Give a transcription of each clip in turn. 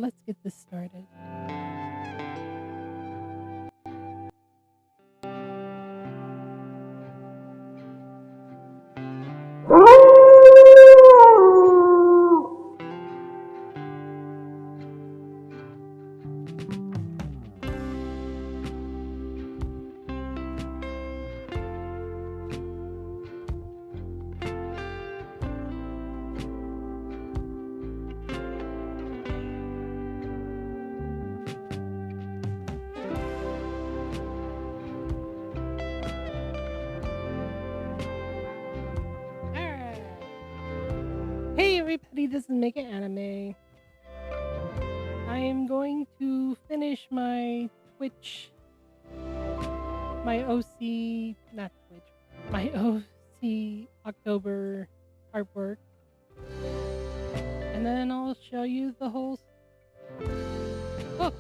let's get this started. Hey everybody, this is Make It Anime. I am going to finish my my OC-October artwork. And then I'll show you the whole book.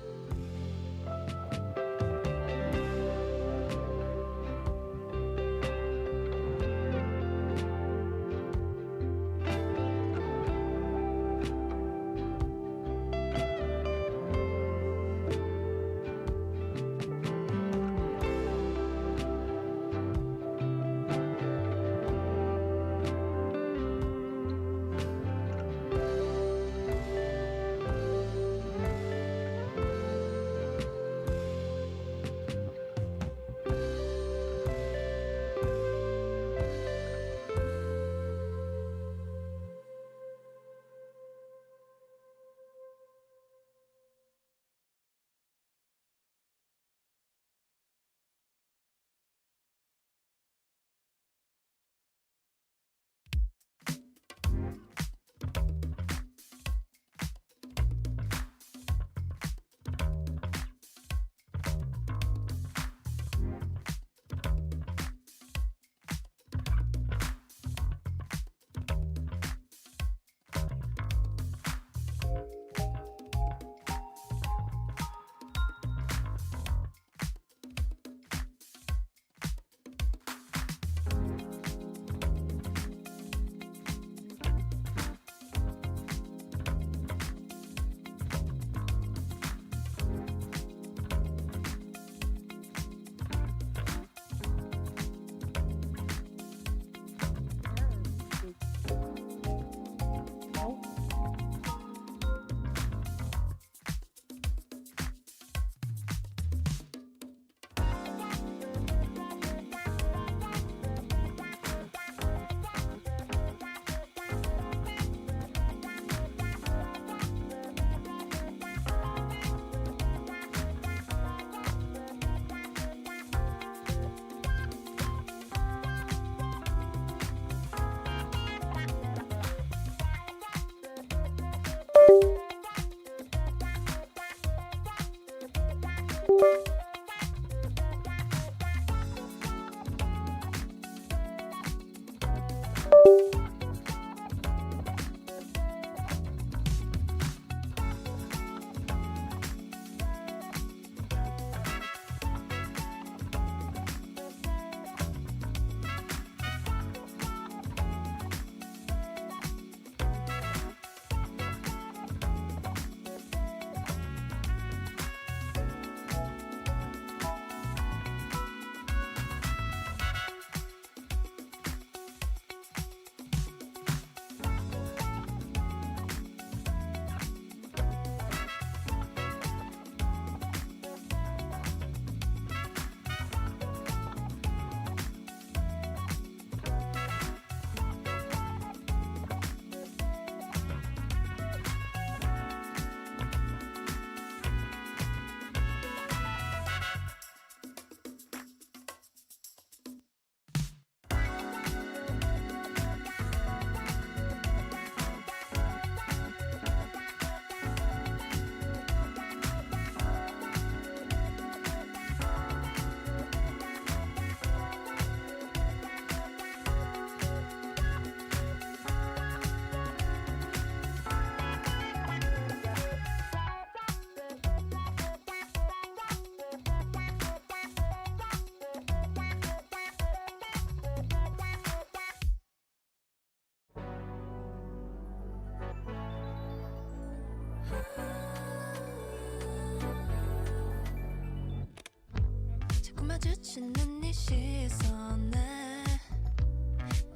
마주치는 네 시선에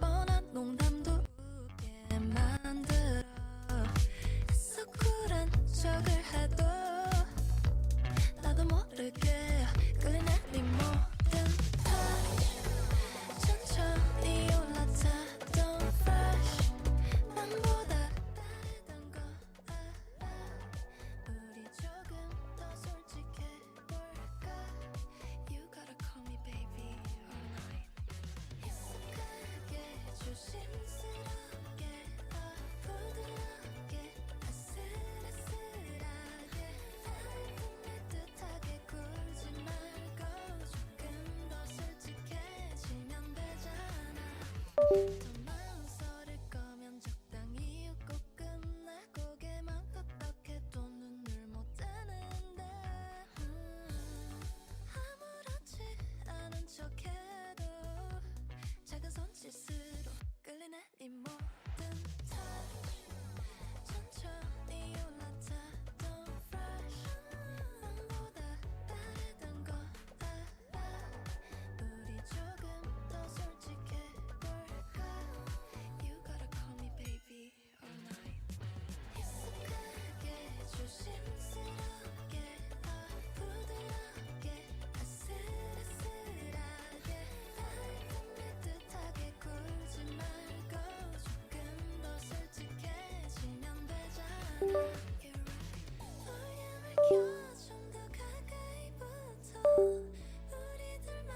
뻔한 농담도 웃게 만들어 애써 쿨한 척을 해도 나도 모르게 끌리는 네 모든 touch 천천히 올라타던 fresh 맘보다 다르던 거 우리 조금 더 솔직해볼까 You gotta call me baby all night 익숙하게 조심스럽게 더 부드럽게 아슬아슬하게 따뜻하게 굴지 말고 조금 더 솔직해지면 되잖아 더 망설일 거면 적당히 웃고 끝내 고개만 끄덕해도 눈을 못 떼는데 아무렇지 않은 척해도 작은 손짓으로 끌리는 네 모든 touch 천천히 올라타던 fresh 맘보다 다르던 거 우리 조금 더 솔직해볼까 You gotta call me baby all night 익숙하게 조심스럽게 더 부드럽게 아슬아슬하게 따뜻하게 굴지 말고 조금 더 솔직해지면 되잖아 볼륨을 켜 좀 더 가까이 붙어 우리들만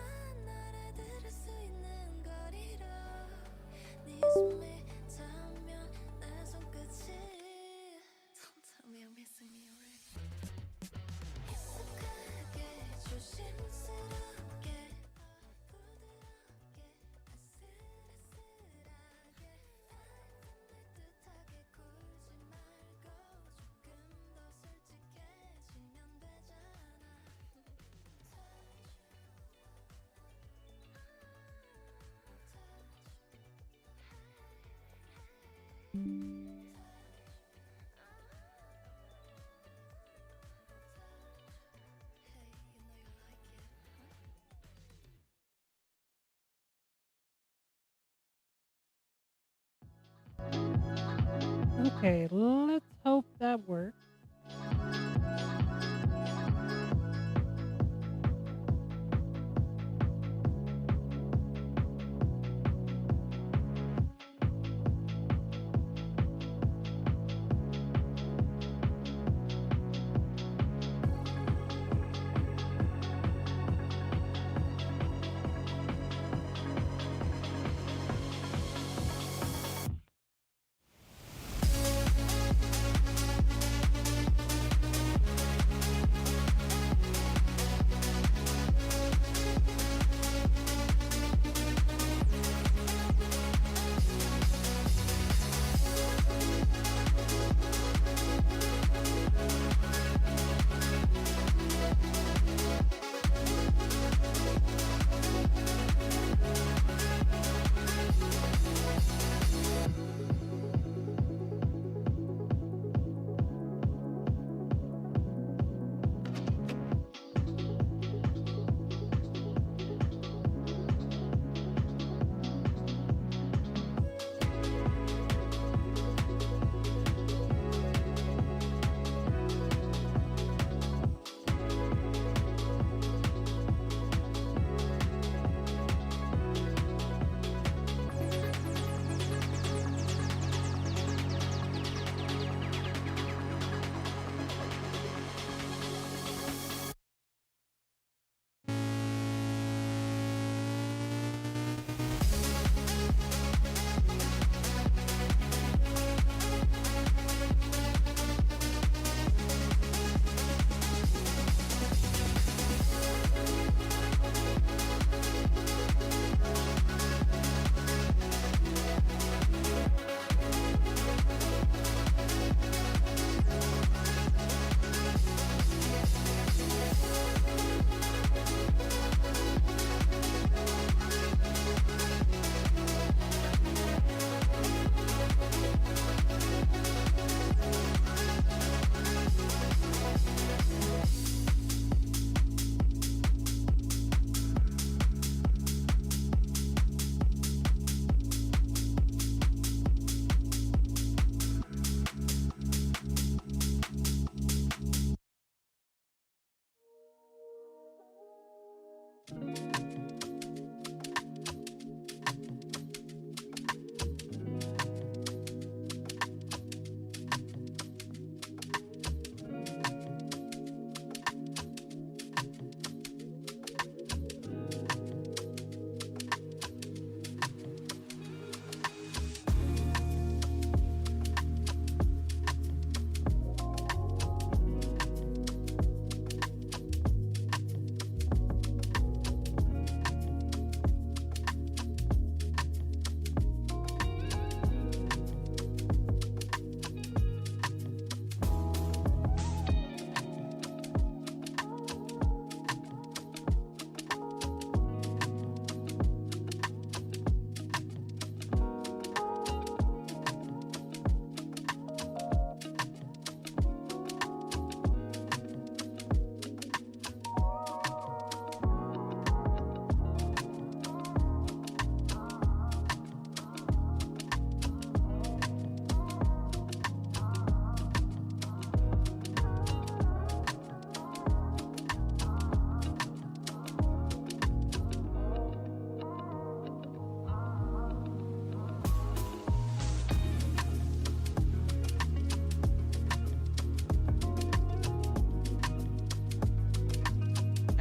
알아들을 수 있는 거리로 네 숨이 닿으면 내 손끝이 Don't tell me I'm missing you already 익숙하게 조심스럽게 더 부드럽게 아슬아슬하게 따뜻하게 굴지 말고 조금 더 솔직해지면 되잖아 Hey, you know you like it, Okay, let's hope that works.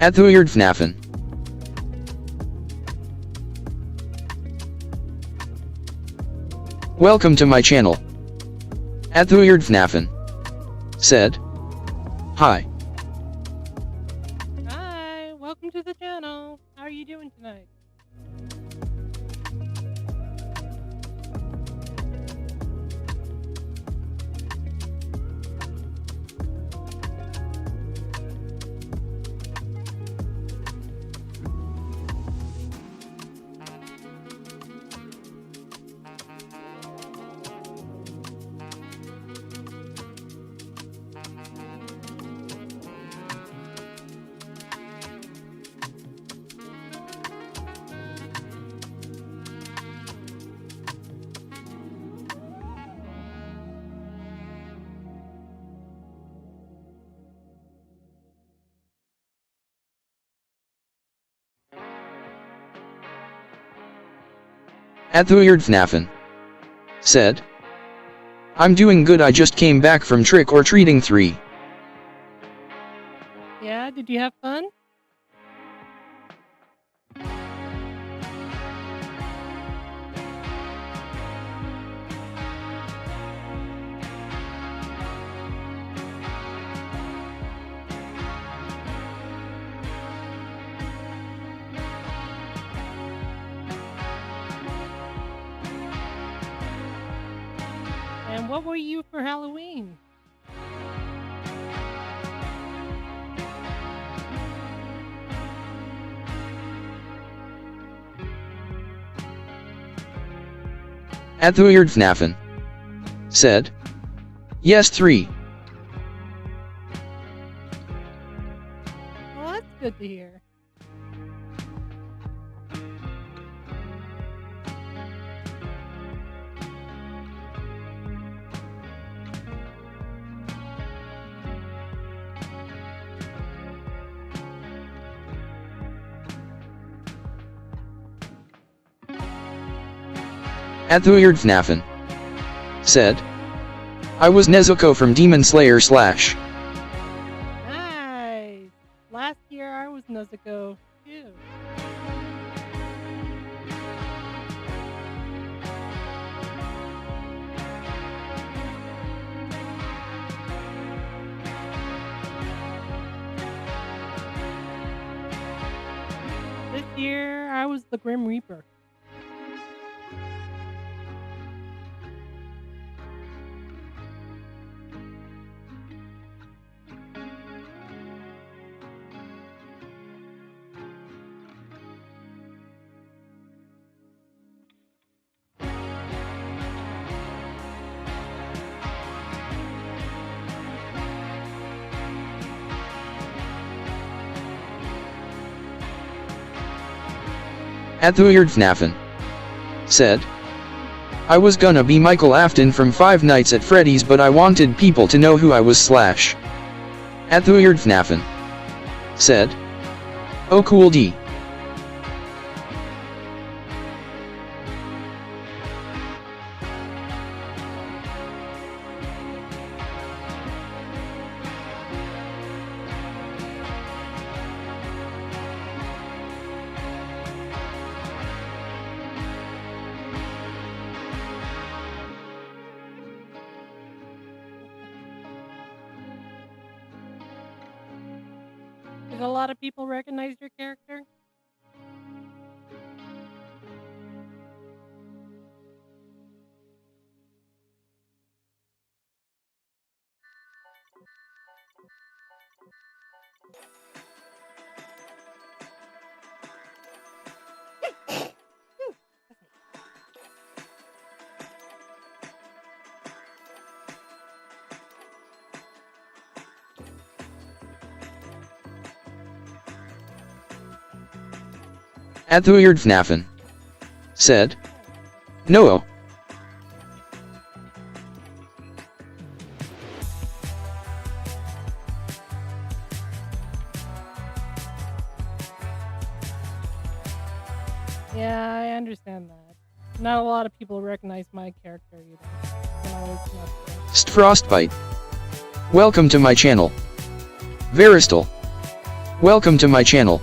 Adhuirdfnafen. Welcome to my channel. Adhuirdfnafen said. Hi. Hi, welcome to the channel. How are you doing tonight? Adhuirdfnafen said. I'm doing good, I just came back from trick or treating 3. Yeah, did you have fun? And what were you for Halloween? Adhuirdfnafen said. Yes, 3. Well, that's good to hear. Adhuirdfnafen said. I was Nezuko from Demon Slayer / Nice! Last year I was Nezuko, too. This year I was the Grim Reaper. Adhuirdfnafen said. I was gonna be Michael Afton from Five Nights at Freddy's, but I wanted people to know who I was / Adhuirdfnafen said. Oh cool D. Did a lot of people recognize your character? At the weird FNAFin. Said. No. Yeah, I understand that. Not a lot of people recognize my character either. When I was not there. Frostbite. Welcome to my channel. Veristal. Welcome to my channel.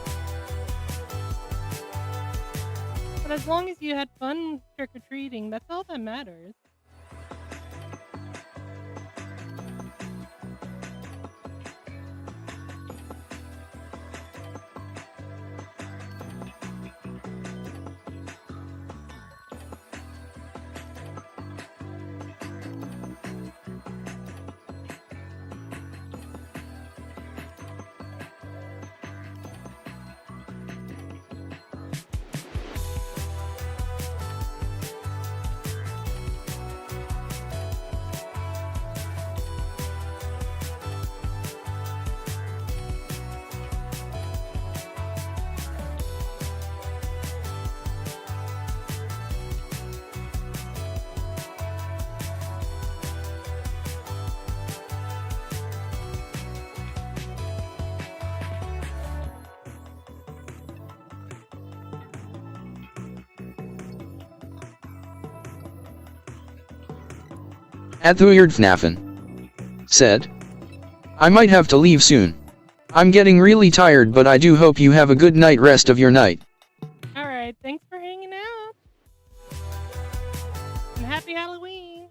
But as long as you had fun trick-or-treating, that's all that matters. At the weird FNAFin. Said. I might have to leave soon. I'm getting really tired, but I do hope you have a good night rest of your night. Alright, thanks for hanging out. And happy Halloween.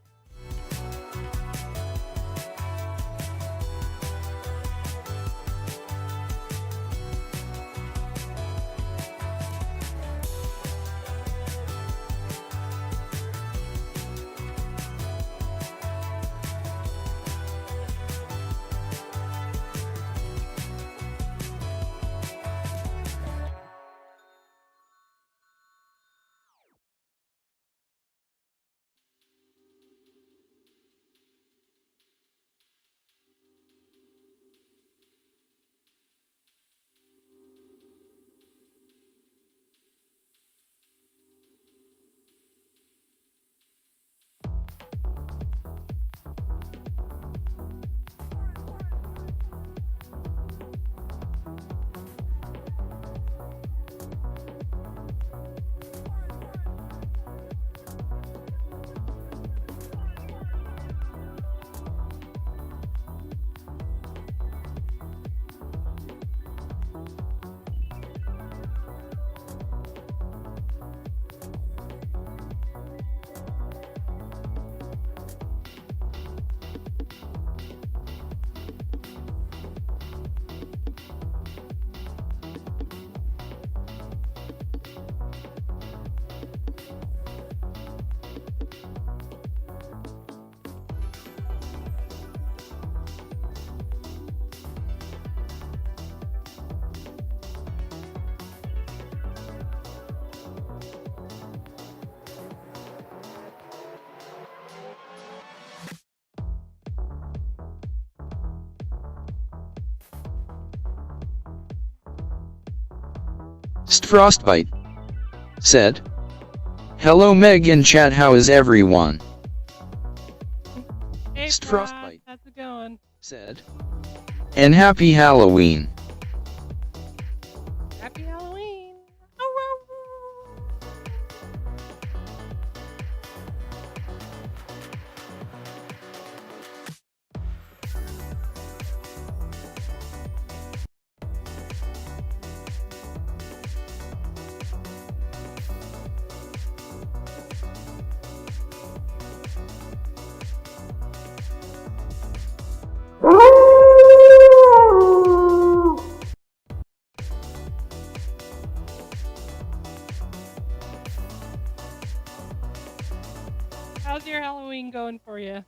Frostbite. Said. Hello Meg and chat, how is everyone? Hey, Frostbite. how's it going? Said. And happy Halloween. Happy Halloween. How's your Halloween going for you?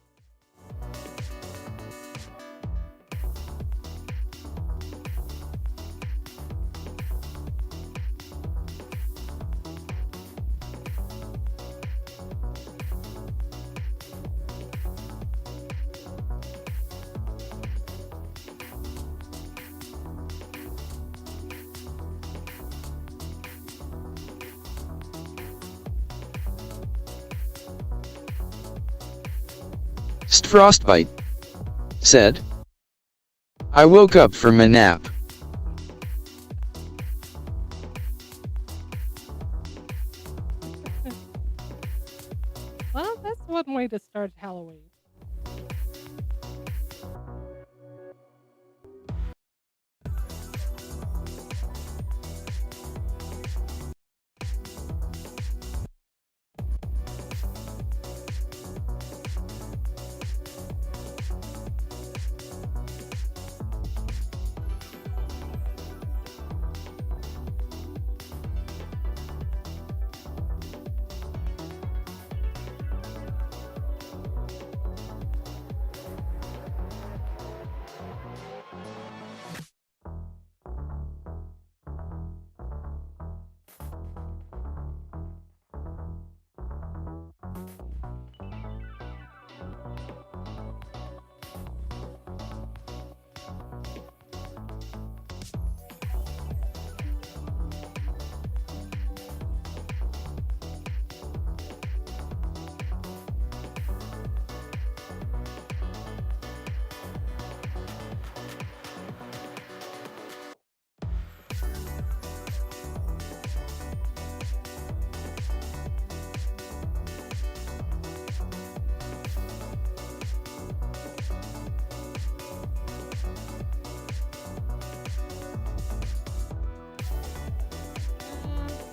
Frostbite said. I woke up from a nap. Well, that's one way to start Halloween.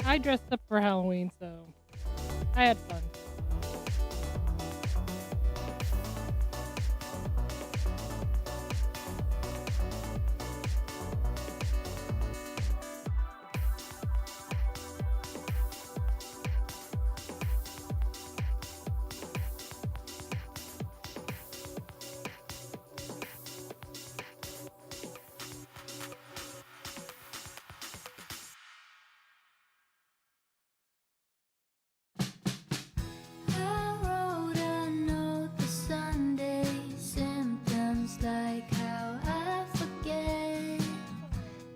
I dressed up for Halloween, so I had fun. I wrote a note the Sunday, symptoms like how I forget.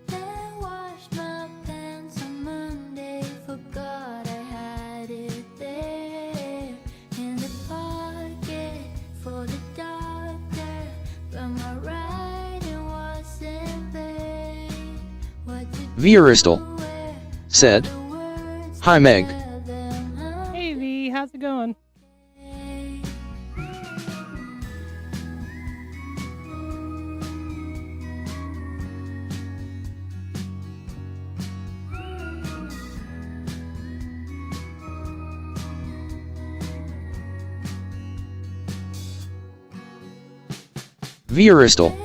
Then washed my pants on Monday, forgot I had it there in the pocket for the doctor, but my writing wasn't vain. What did Viristal said. Hi Meg. Hey V, how's it going? Viristal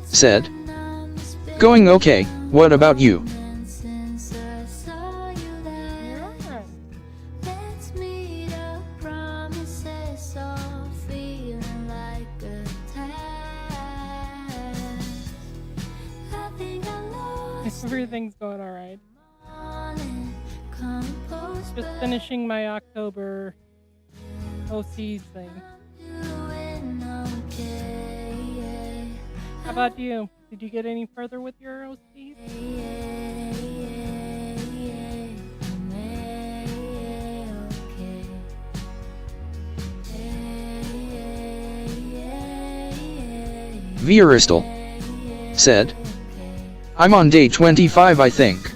said. Going okay, what about you? Since I saw you there, let's meet up, promises all feeling like a task. I think I lost Everything's going alright. morning, composed, Just but finishing my October OC thing. doing okay. How about you? Did you get any further with your OCs? Viristal said. I'm on day 25 I think.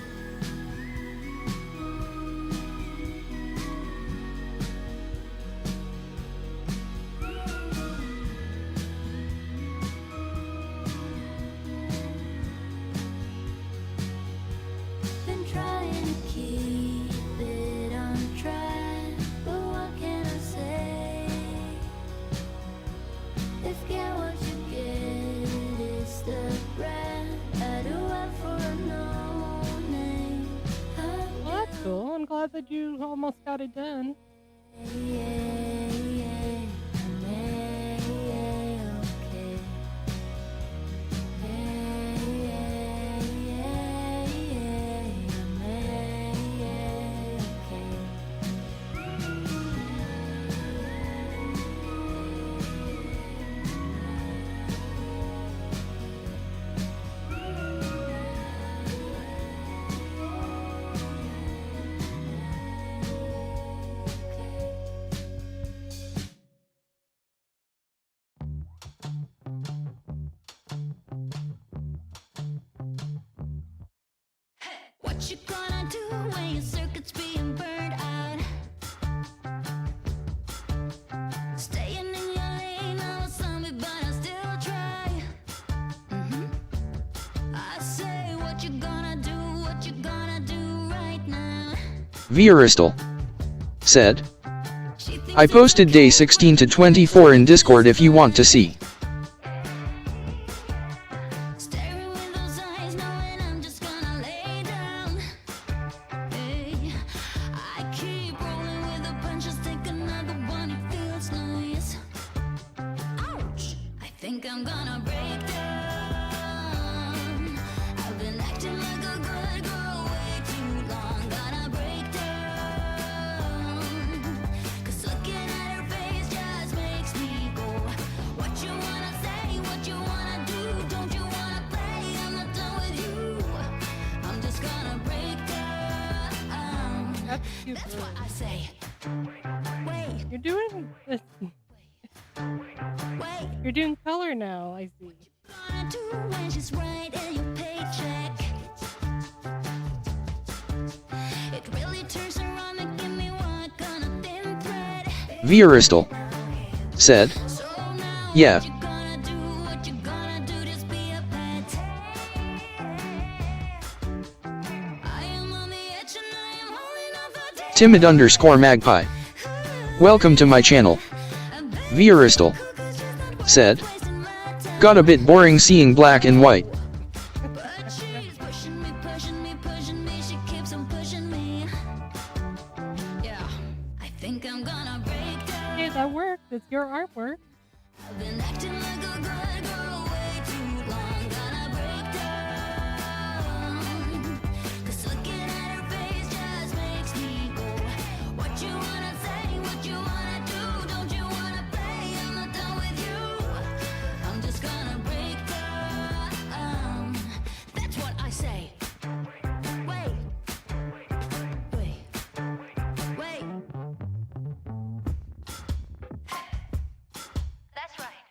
Been trying to keep it on track, but what can I say? If get what you get is the brand, I do it for no name. Well, that's cool. I'm glad that you almost got it done. Yeah, Viristal said, I posted day 16 to 24 in Discord if you want to see. Staring with those eyes, knowing I'm just gonna lay down. Hey, I keep rolling with the punches, take another one, it feels nice. Ouch! I think I'm gonna break down. I've been acting like a good girl way too long. Gonna break down. 'Cause looking at her face just makes me go. What you wanna say, what you wanna do, don't you wanna play? I'm not done with you. I'm just gonna break down. That's cute. That's what I say. Wait, You're doing this. wait. You're doing color now, I see. Gonna do when she's right in your paycheck. It really turns around and give me one gonna thin thread. Viristal said, So now yeah, what you gonna do, what you gonna do, just be a pet. I am on the edge and I am holding on for dear. timid_magpie. Welcome to my channel. Viristal said, got a bit boring seeing black and white. But she's pushing me, pushing me, pushing me. She keeps on pushing me. Yeah, I think I'm gonna break down. Hey, that worked. It's your artwork. I've been acting like a good girl way too long. Gonna break down. 'Cause looking at her face just makes me go. What you wanna say, what you wanna do, don't you wanna play? I'm not done with you. I'm just gonna break down. That's what I say. Wait, wait, wait. That's right.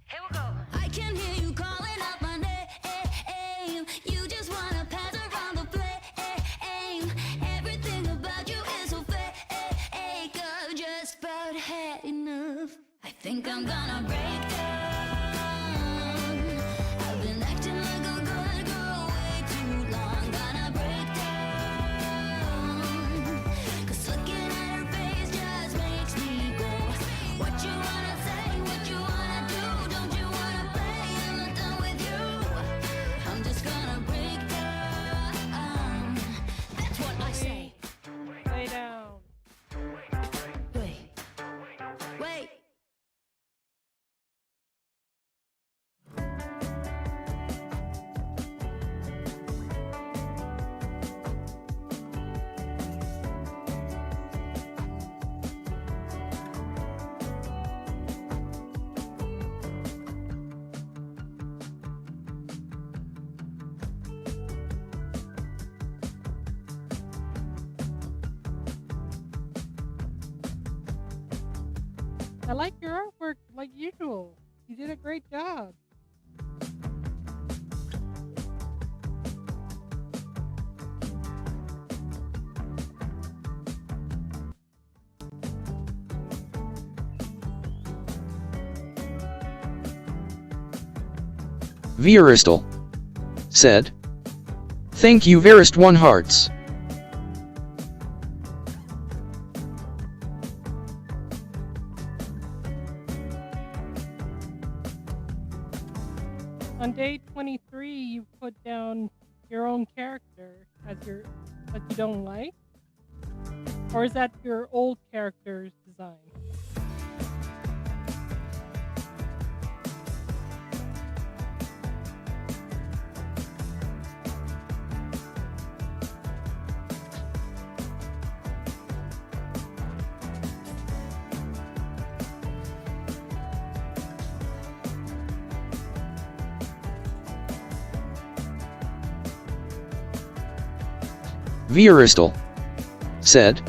Here we go. I can hear you calling out my name. You just wanna pass around the flame. Everything about you is so fake. I've just about had enough. I think I'm gonna break down. I've been acting like a good girl way too long. Gonna break down. 'Cause looking at her face just makes me go. What you wanna say, what you wanna do, don't you wanna play? I'm not done with you. I'm just gonna break down. That's what I say. Lay down. Wait, wait. I like your artwork like usual. You did a great job. Viristal said, thank you Virist1 hearts. On day 23, you put down your own character as your that you don't like, or is that your old character's design? Viristal said,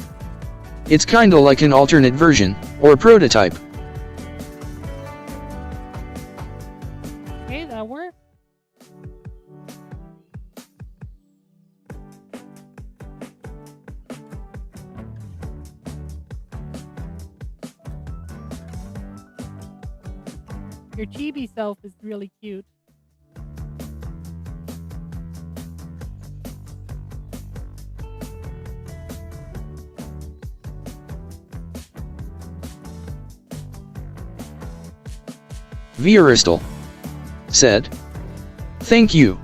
it's kinda like an alternate version, or prototype. Okay, that worked. Your chibi self is really cute. Vieristal said, "Thank you."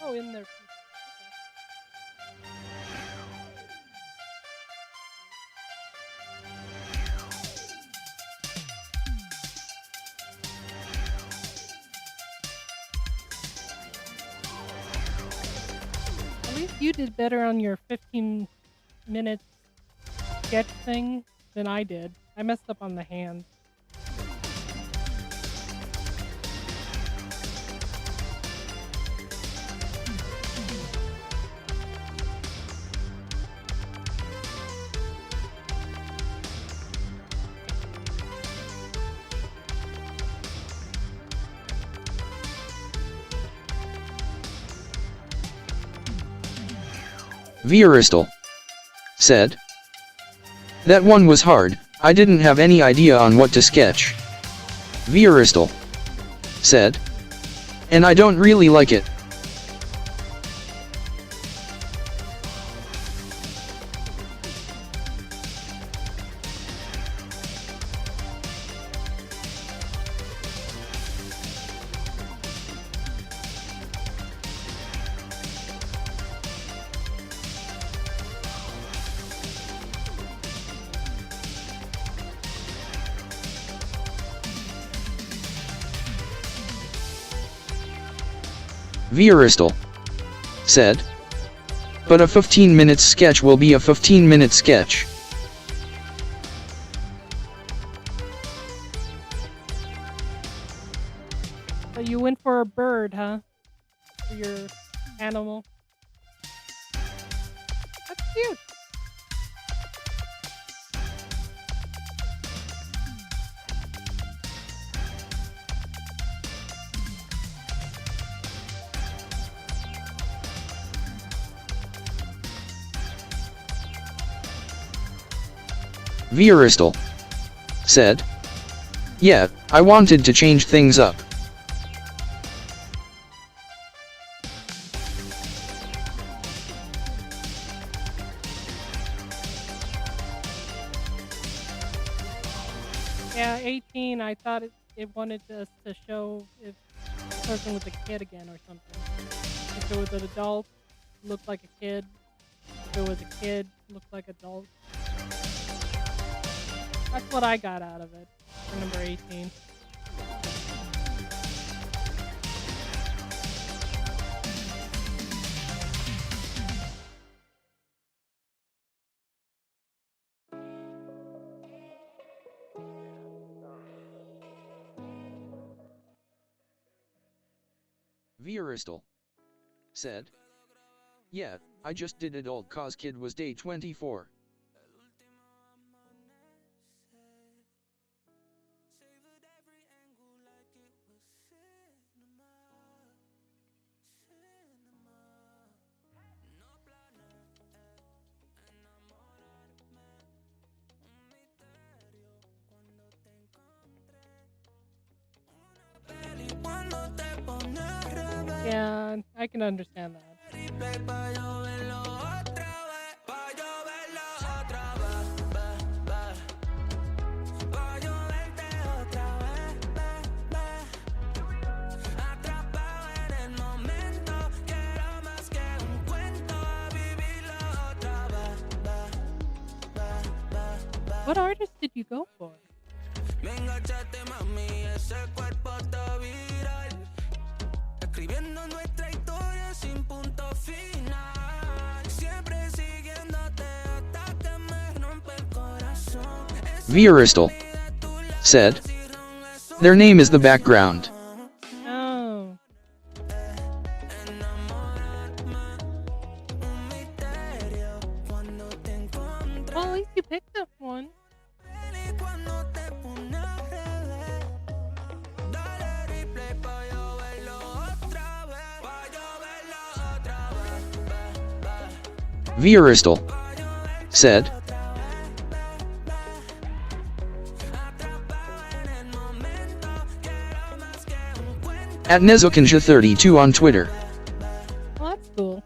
Oh, in there. At least you did better on your 15-minute sketch thing than I did. I messed up on the hands. Vieristal said, "That one was hard, I didn't have any idea on what to sketch." Vieristal said, "And I don't really like it." Vieristal said, "But a 15-minute sketch will be a 15-minute sketch." So you went for a bird, huh? For your animal. That's cute. Vieristal said, "Yeah, I wanted to change things up." Yeah, 18, I thought it wanted us to show if the person was a kid again or something. If it was an adult, looked like a kid. If it was a kid, looked like adult. That's what I got out of it for number 18. Vieristal said, "Yeah, I just did adult cause kid was day 24. Yeah, I can understand that. What artist did you go for? Me enganchaste, mami, ese cuerpo está viral. Escribiendo nuestra historia sin punto final. Siempre siguiéndote hasta que me rompe el corazón. Vieristal said, their name is the background. Oh. Well, at least you picked up one. Vieristal said, at Nezokinja32 on Twitter. Well, that's cool.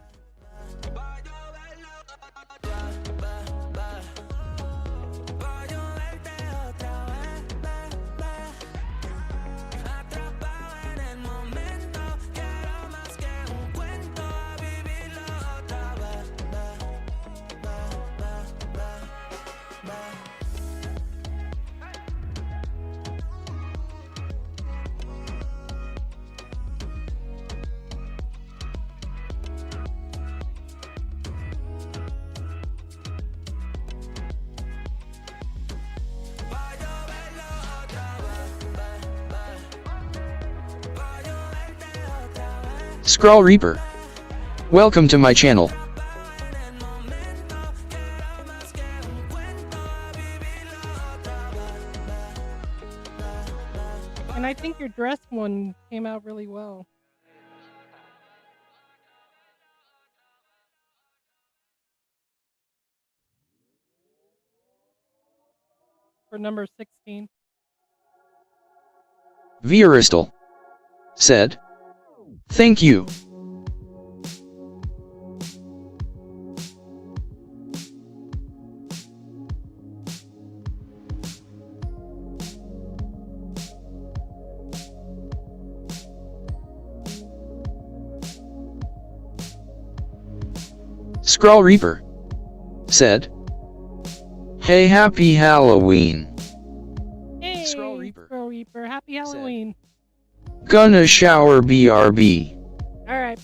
Skrull Reaper, welcome to my channel. And I think your dress one came out really well. For number 16. Vieristal said, thank you. Skrull Reaper said, hey, happy Halloween. Hey, Skrull Reaper. Skrull Reaper, happy Halloween. Gonna shower BRB. Alright.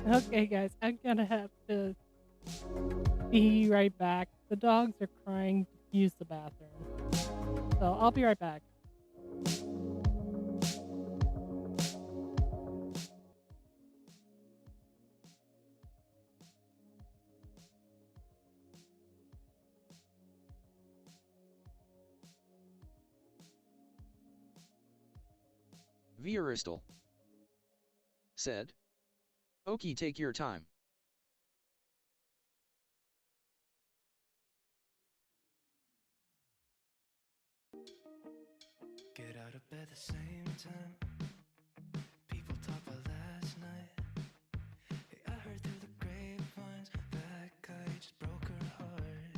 Okay, guys, I'm gonna have to Be right back. The dogs are crying to use the bathroom. So I'll be right back. Vieristal said, "Okay, take your time." Get out of bed the same time. People talk about last night. Hey, I heard through the grapevines that guy just broke her heart.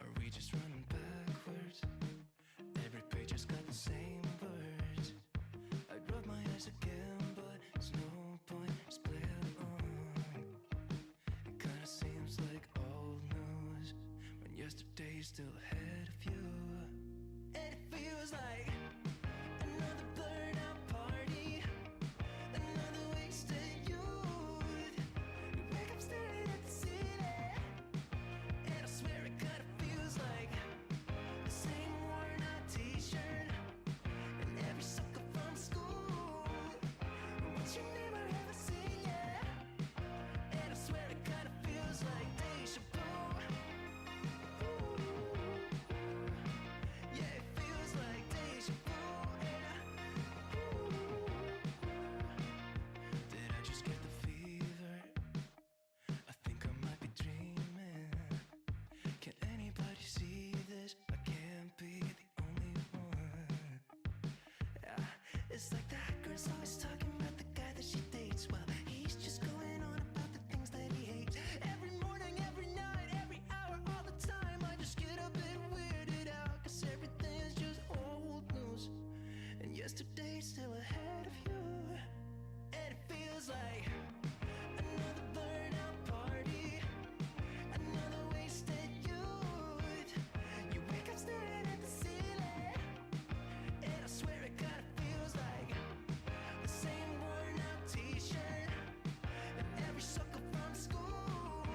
Are we just running backwards? Every page has got the same words. I'd rub my eyes again, but there's no point, just play along. It kinda seems like old news when yesterday's still ahead of you. And it feels like another blurred out party, another wasted youth. You wake up staring at the ceiling, and I swear it kinda feels like the same worn out t-shirt and every sucker from school. What you never ever seen yet, and I swear it kinda feels like deja vu. Yeah, it feels like deja vu. Did I just get the fever? I think I might be dreaming. Can anybody see this? I can't be the only one. Yeah, it's like that girl's always talking about the guy that she dates, while he's just going on about the things that he hates. Every morning, every night, every hour, all the time, I just get a bit weirded out, 'cause everything is just old news, and yesterday's still ahead of you. And it feels like another blurred out party, another wasted youth. You wake up staring at the ceiling, and I swear it kinda feels like the same worn out t-shirt and every sucker from school.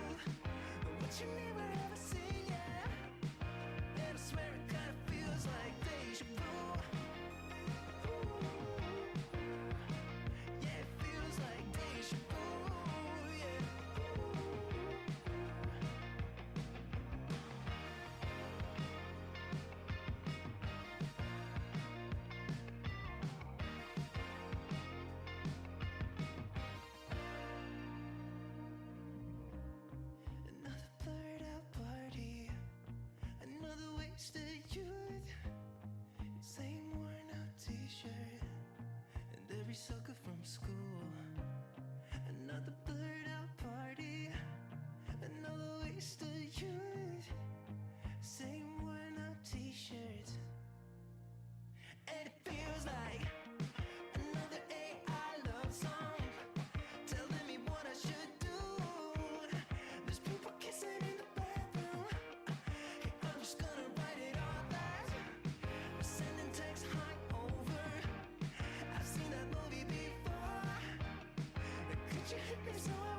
What you never ever seen yet, and I swear it kinda feels like deja vu. Yeah, it feels like deja vu. Yeah. Another blurred out party, another wasted youth. Same worn out t-shirt and every sucker from school. Another blurred out party, another wasted youth. Same worn out t-shirts. And it feels like another AI love song telling me what I should do. There's people kissing in the bathroom. Hey, I'm just gonna write it all back. We're sending text high over. I've seen that movie before. Could you hit me so I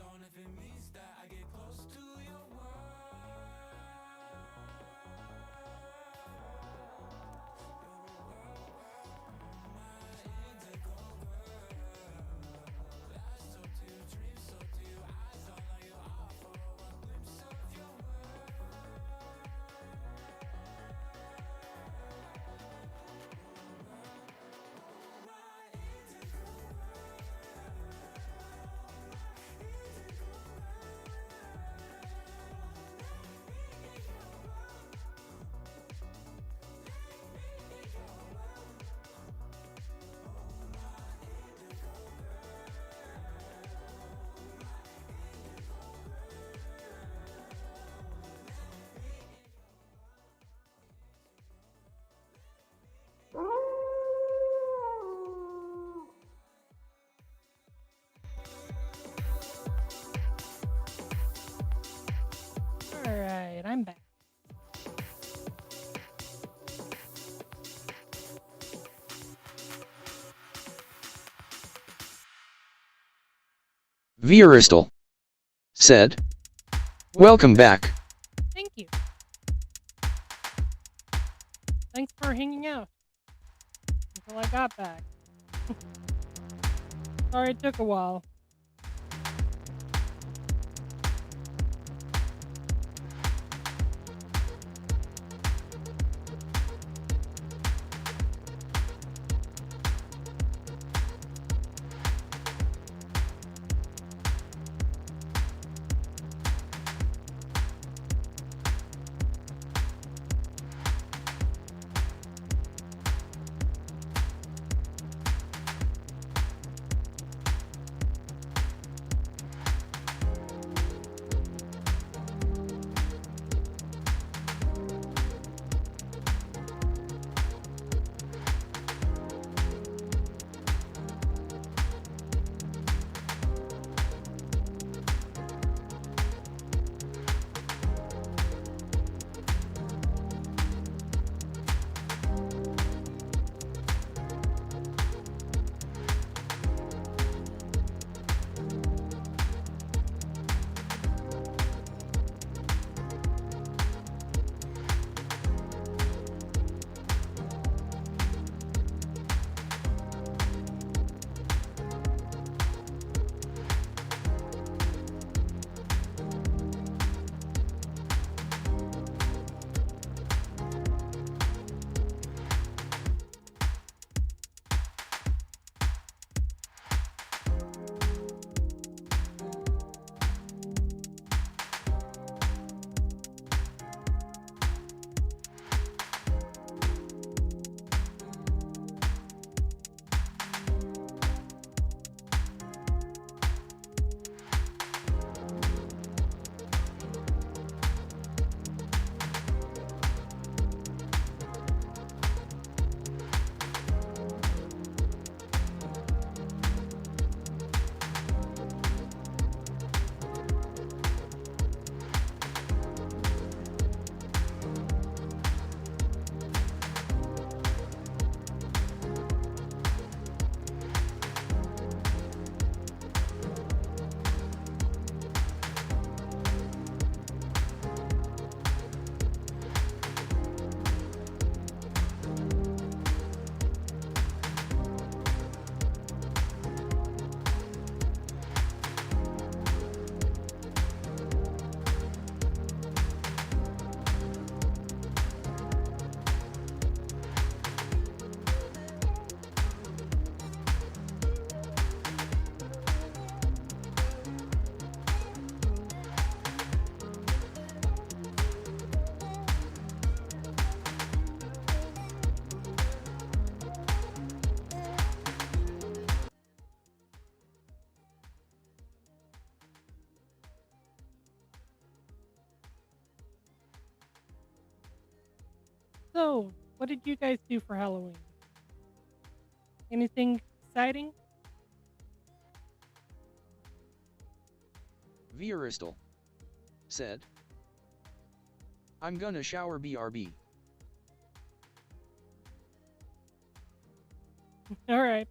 Don't if it means that I get close to your Alright, I'm back. Vieristal said, "Welcome back." Thank you. Thanks for hanging out until I got back. Sorry it took a while. So, what did you guys do for Halloween? Anything exciting? Vieristal said, "I'm gonna shower BRB." Alright.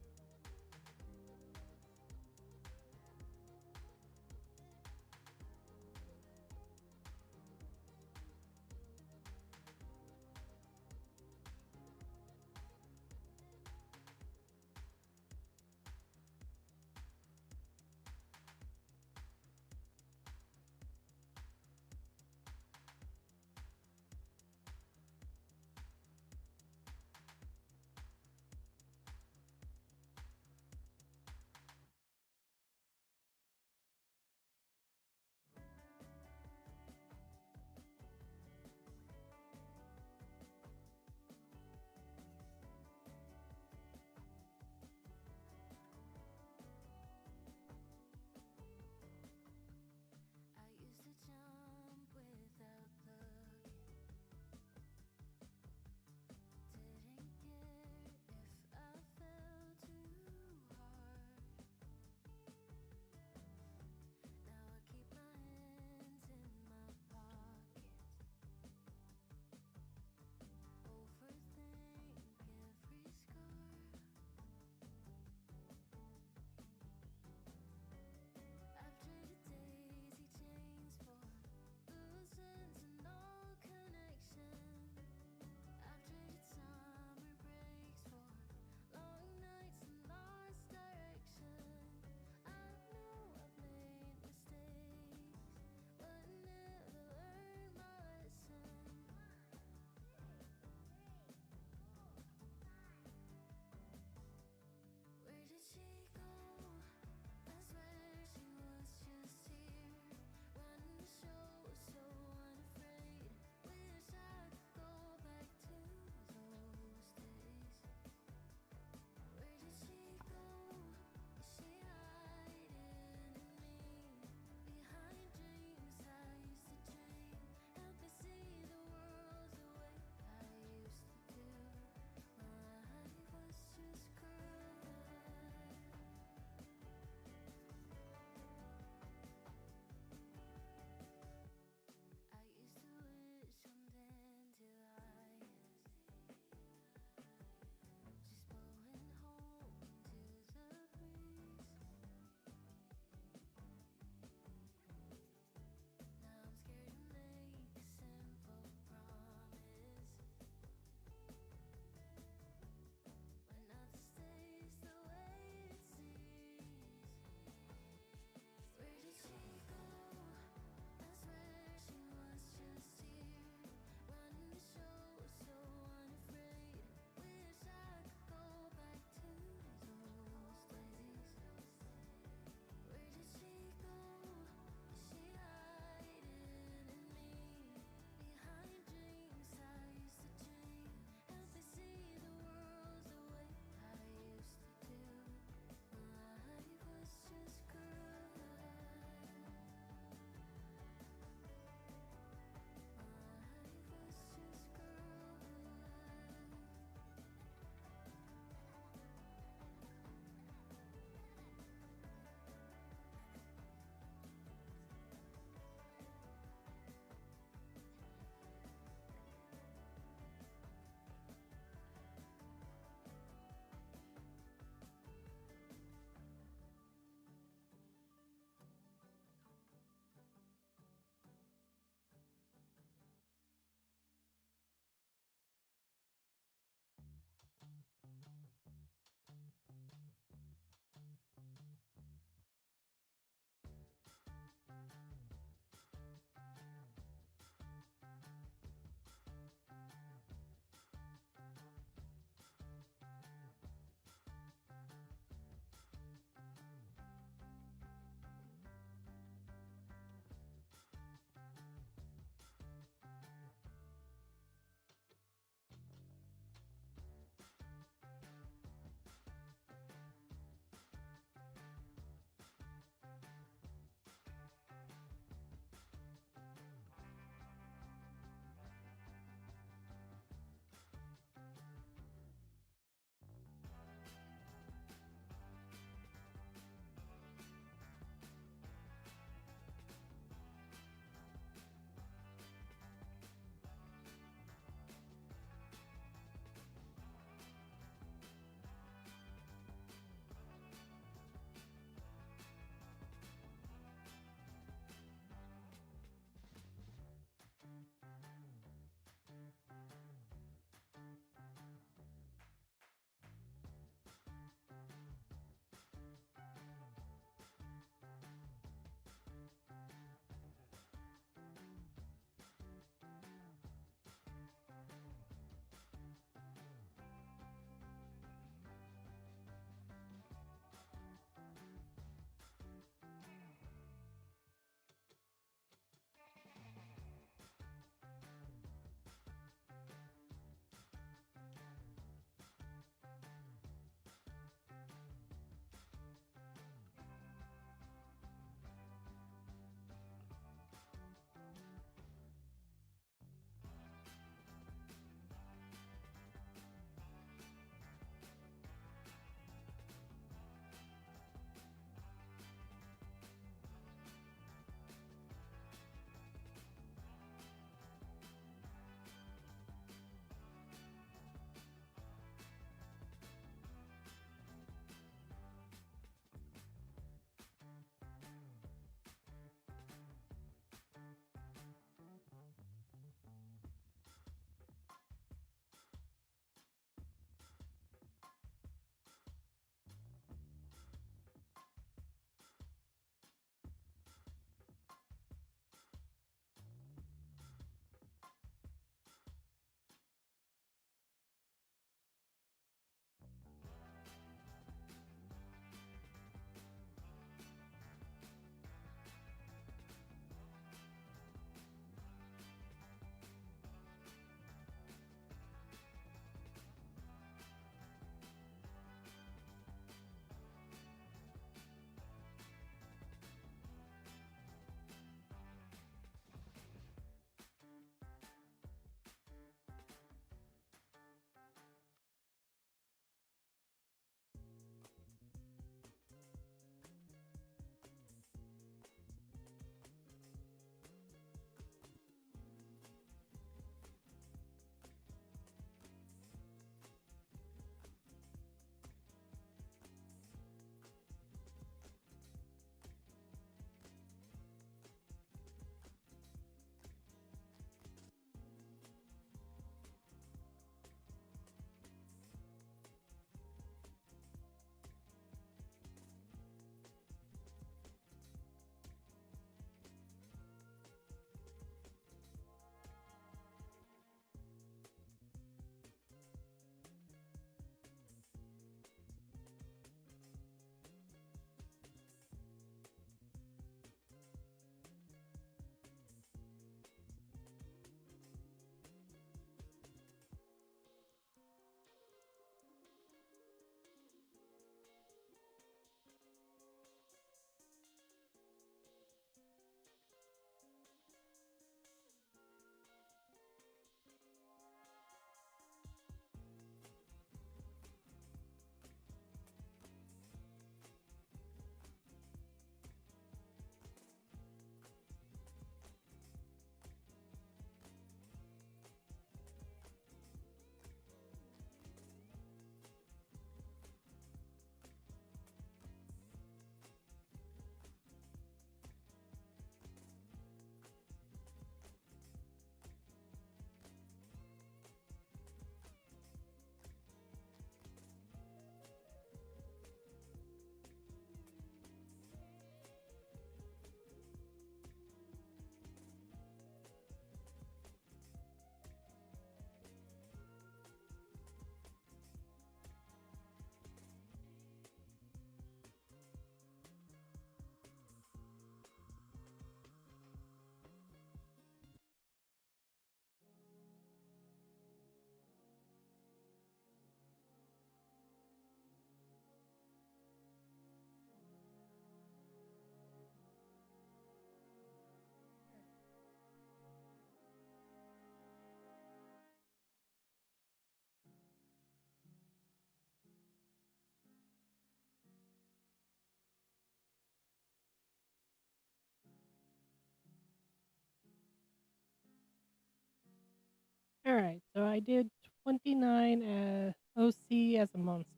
I did 29 OC as a monster.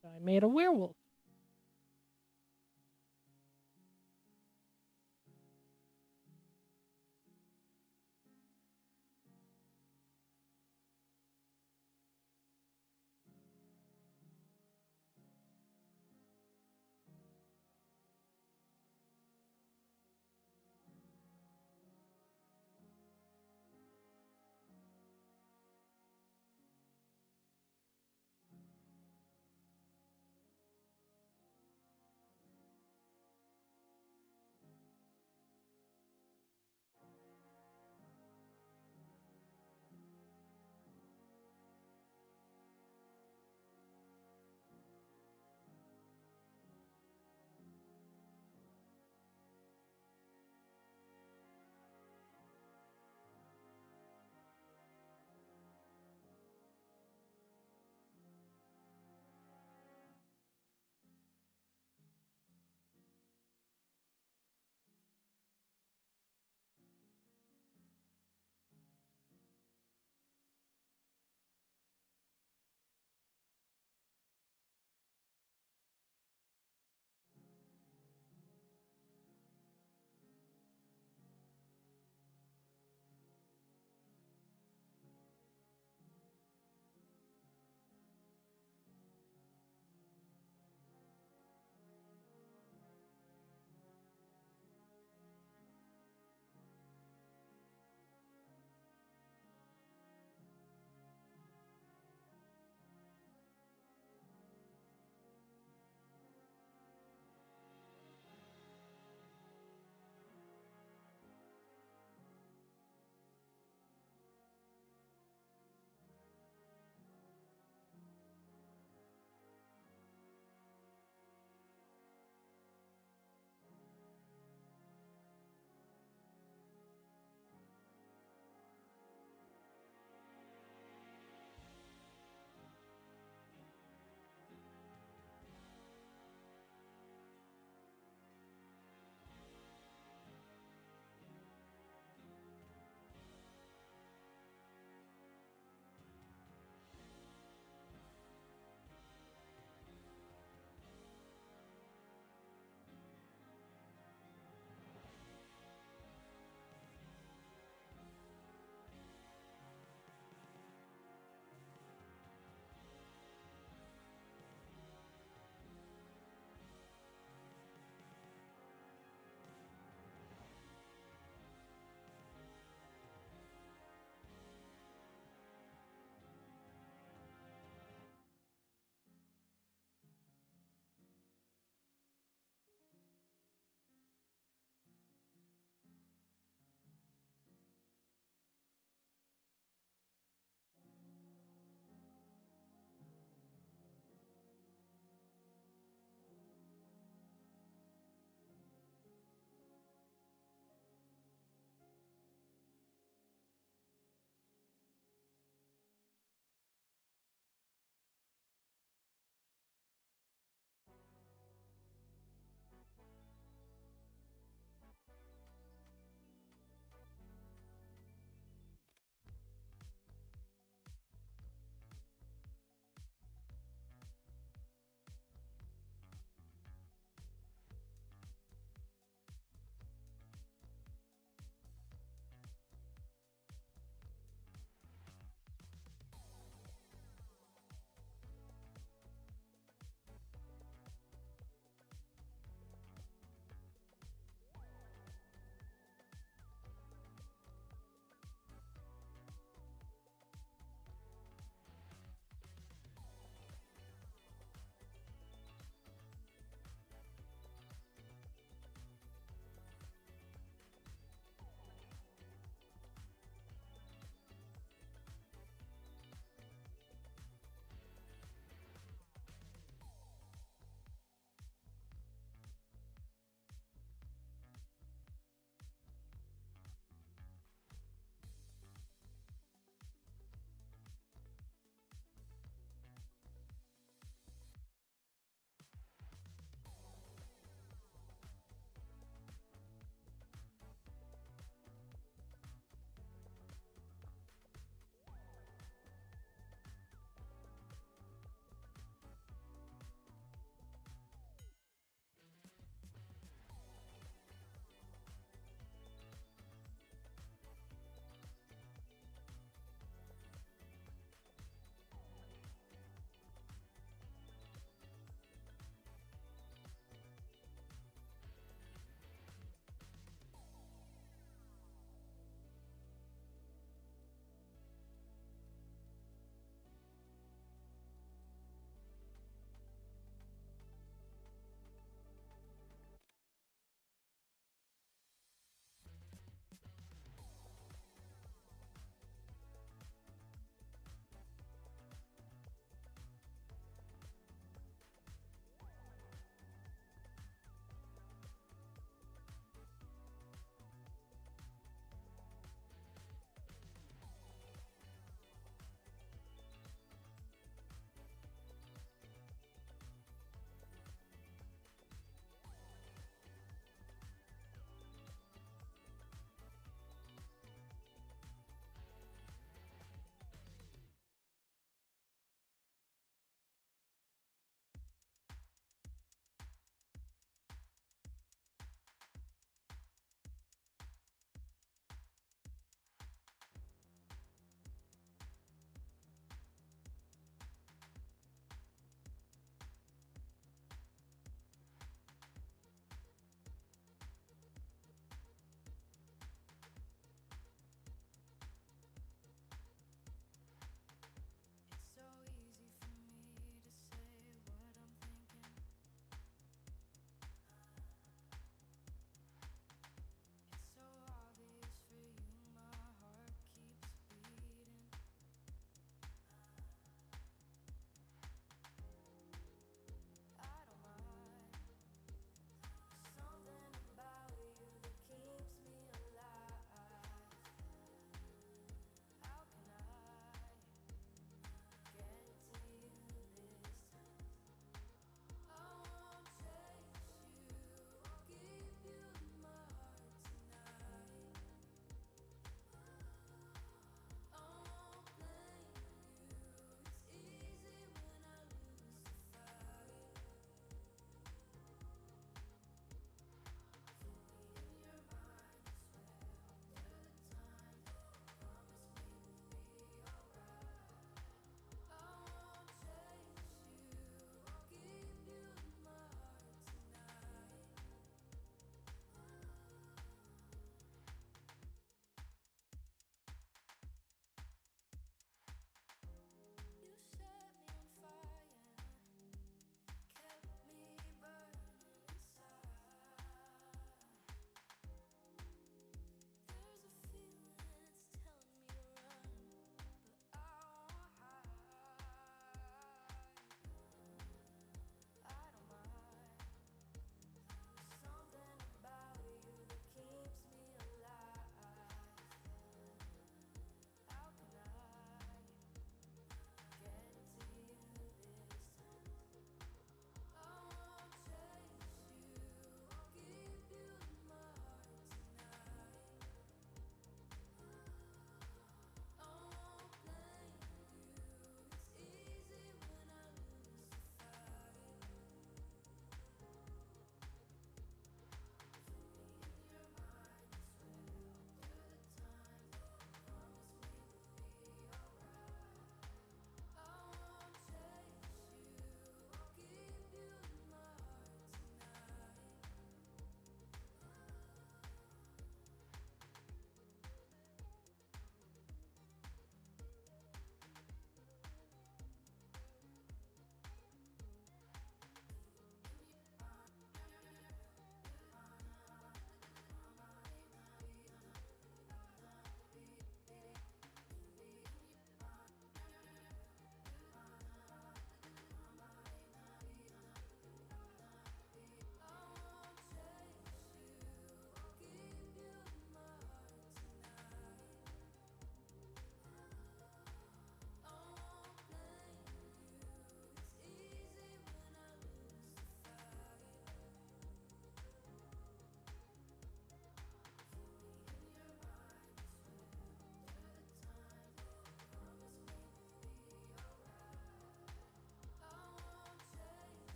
So I made a werewolf.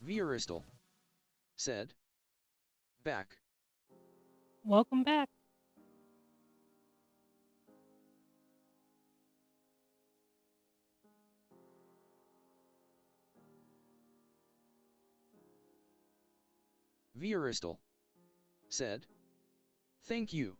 Vieristal said. Back. Welcome back. Vieristal said. Thank you.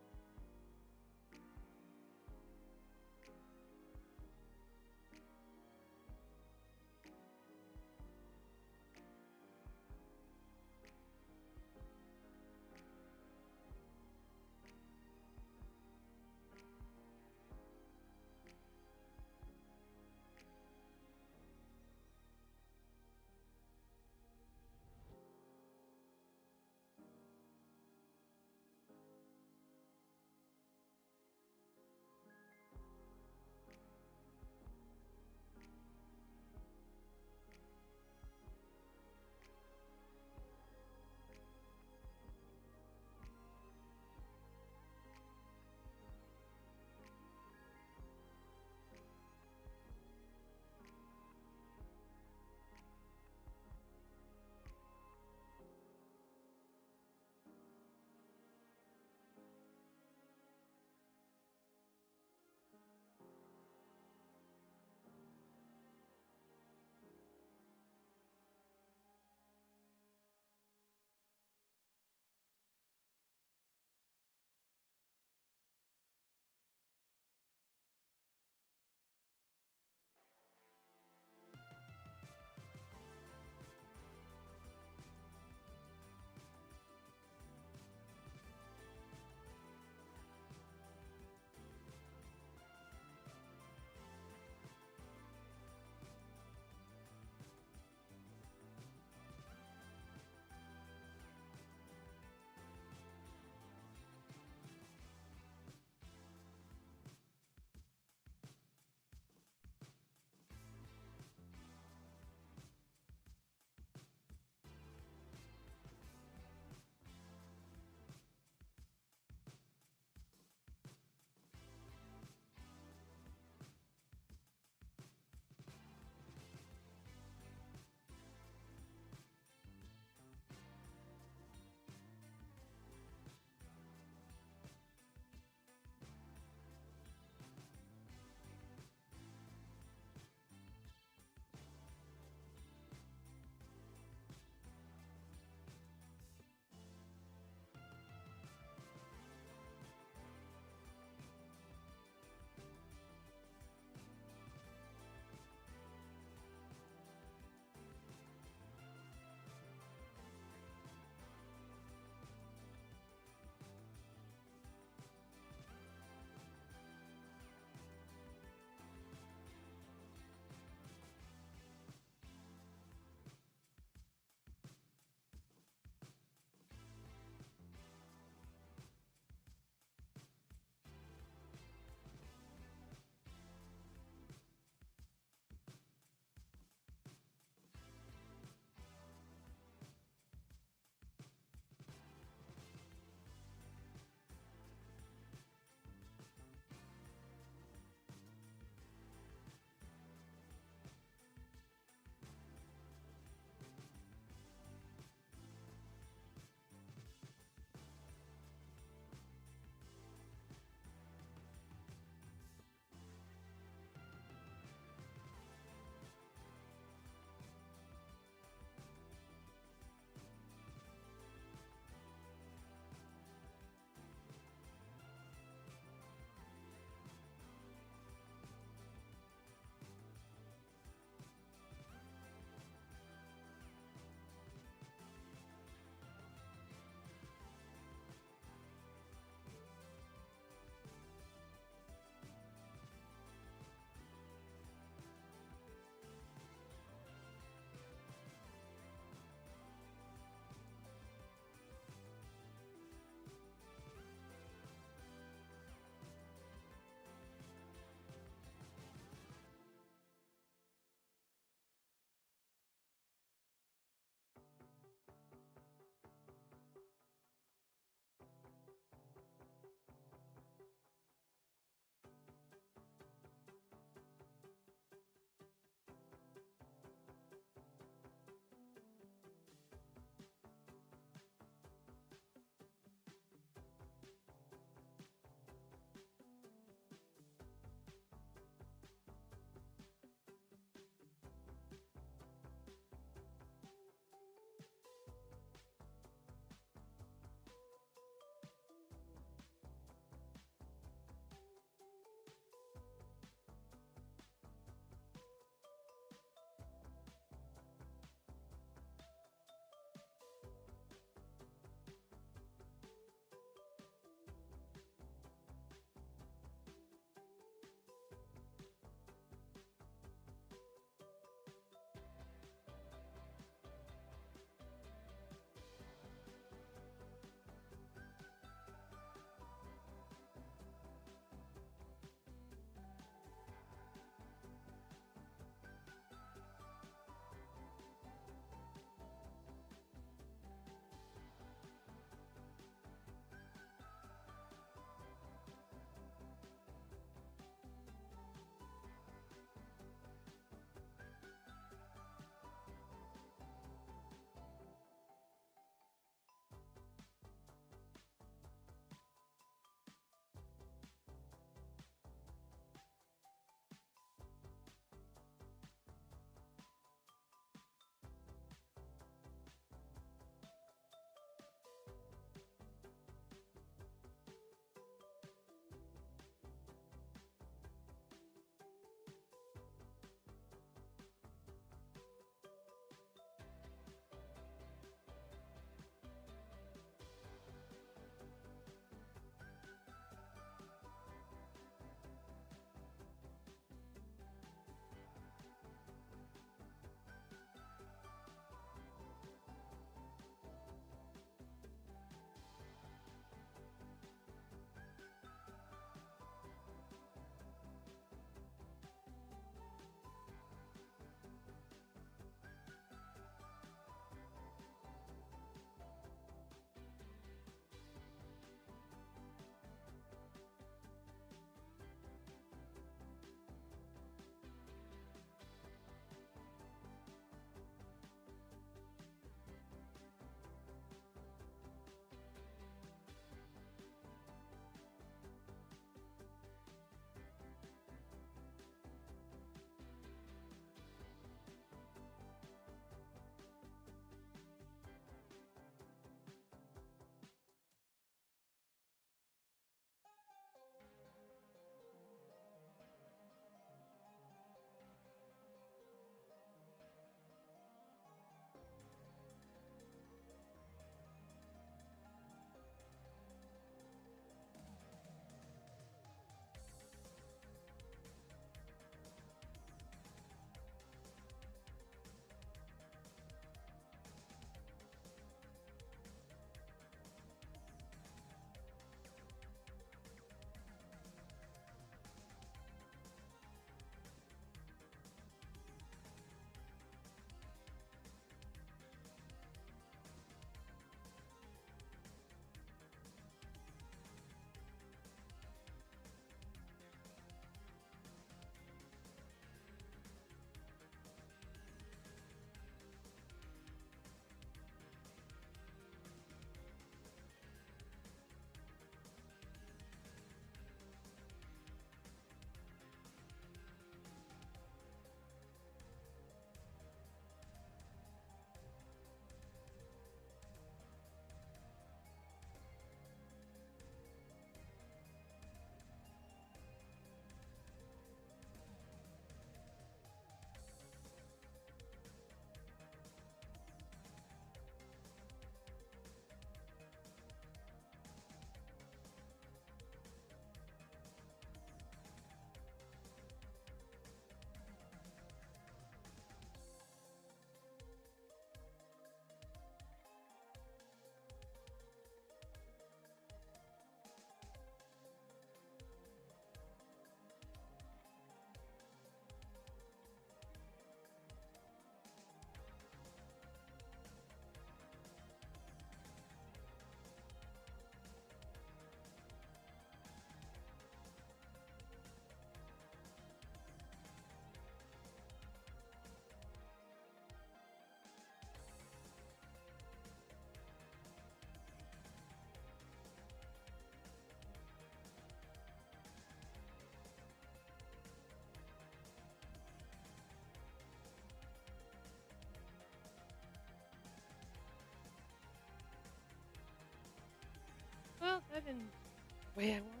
in the way I want.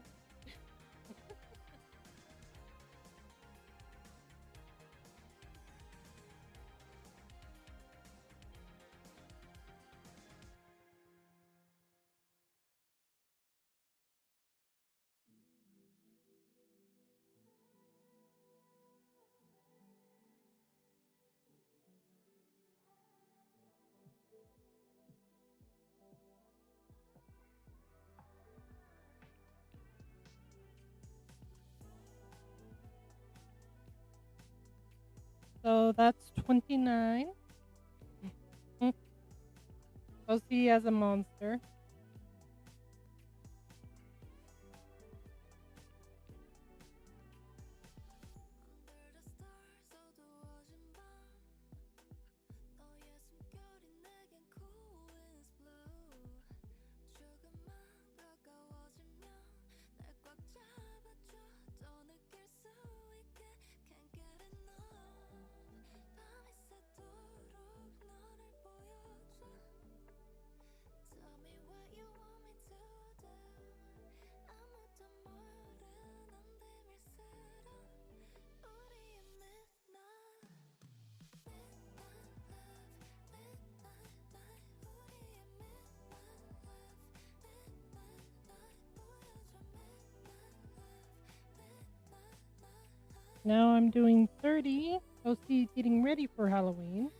So that's 29. OC as a monster. Now I'm doing 30. OC getting ready for Halloween.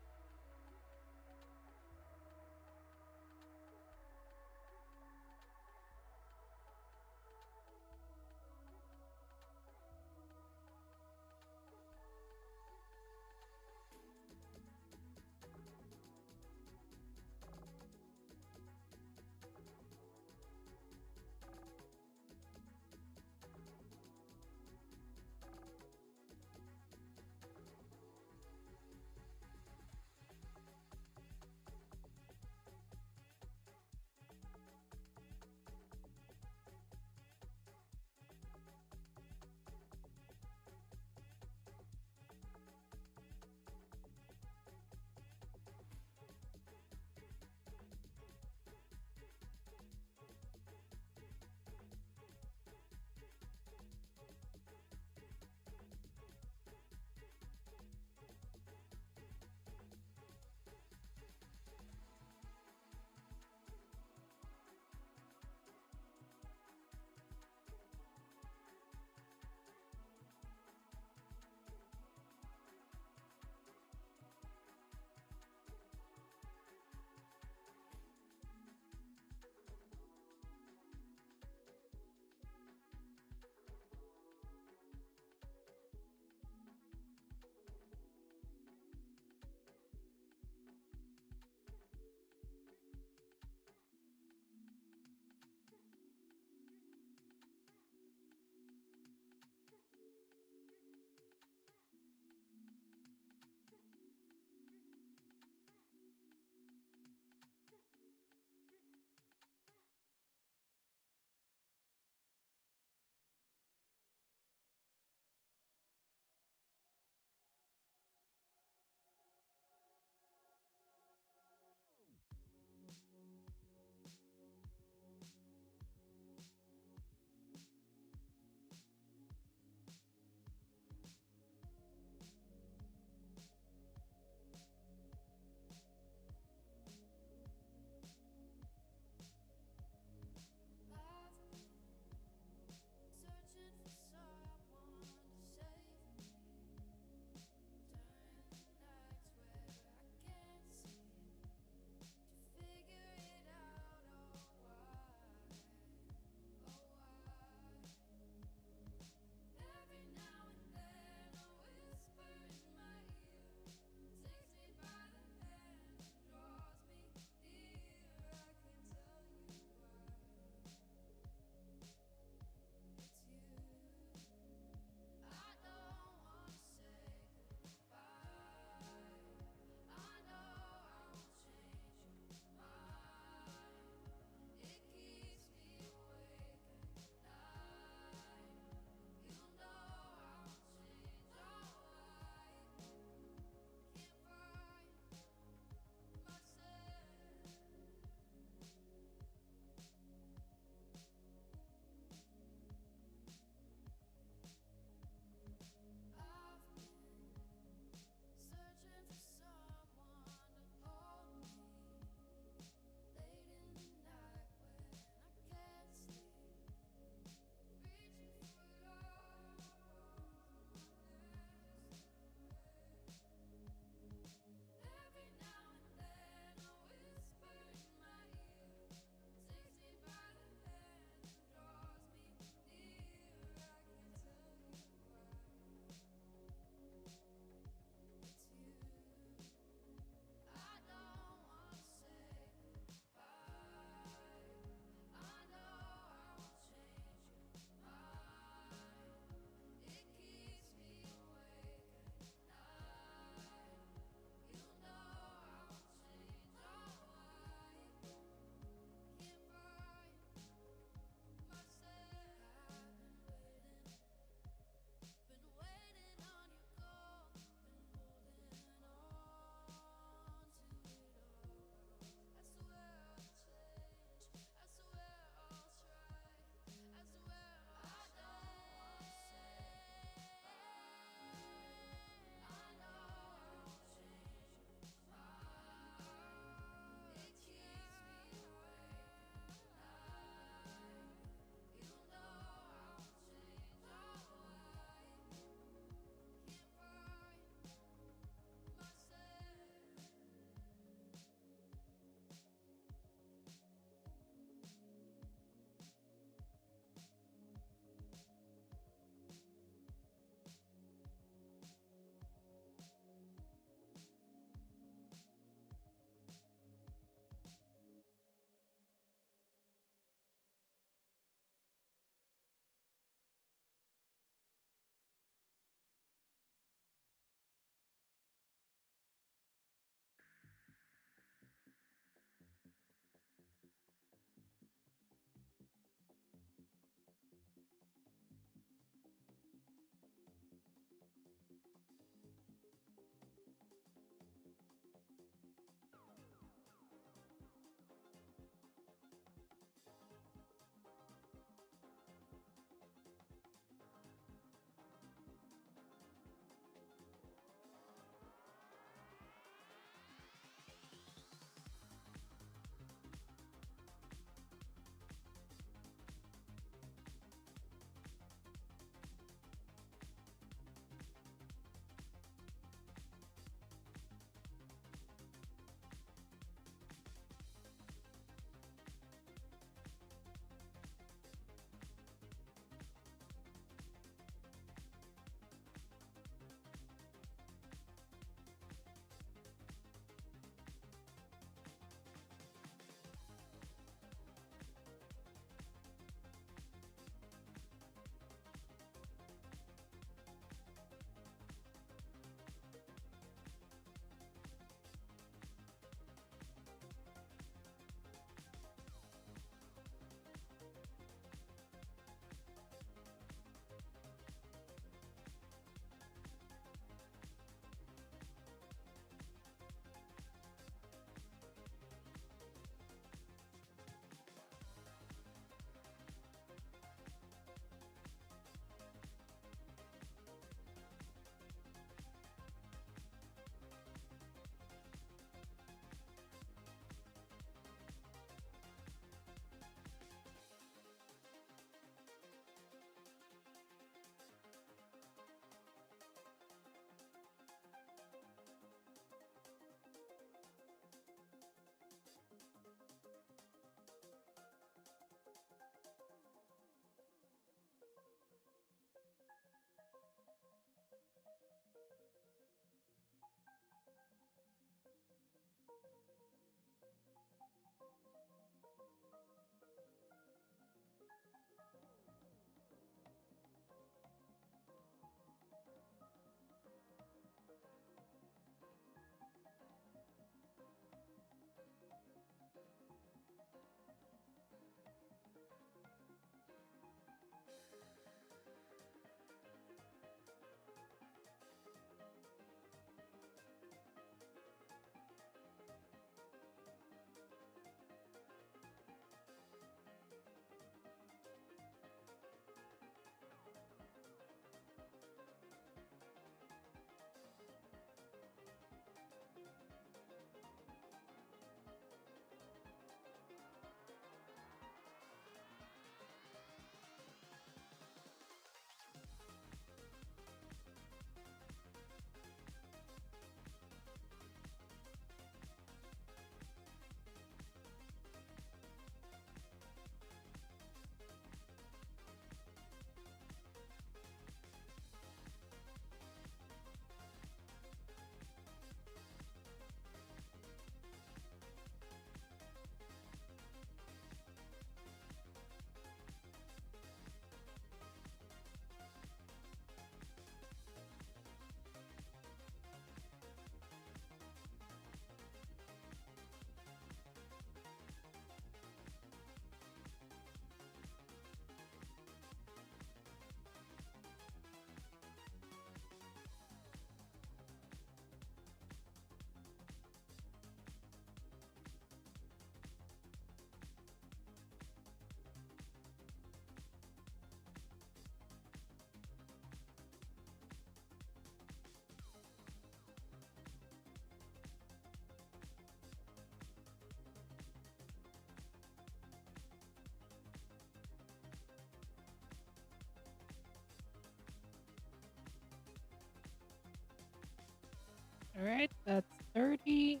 All right, that's 30.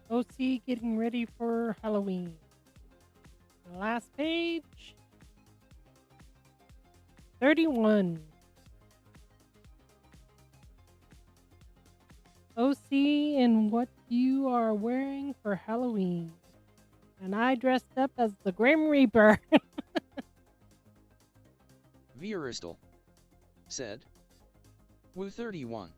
OC getting ready for Halloween. The last page. 31. OC and what you are wearing for Halloween. And I dressed up as the Grim Reaper. Veeristal. Said. Woo 31.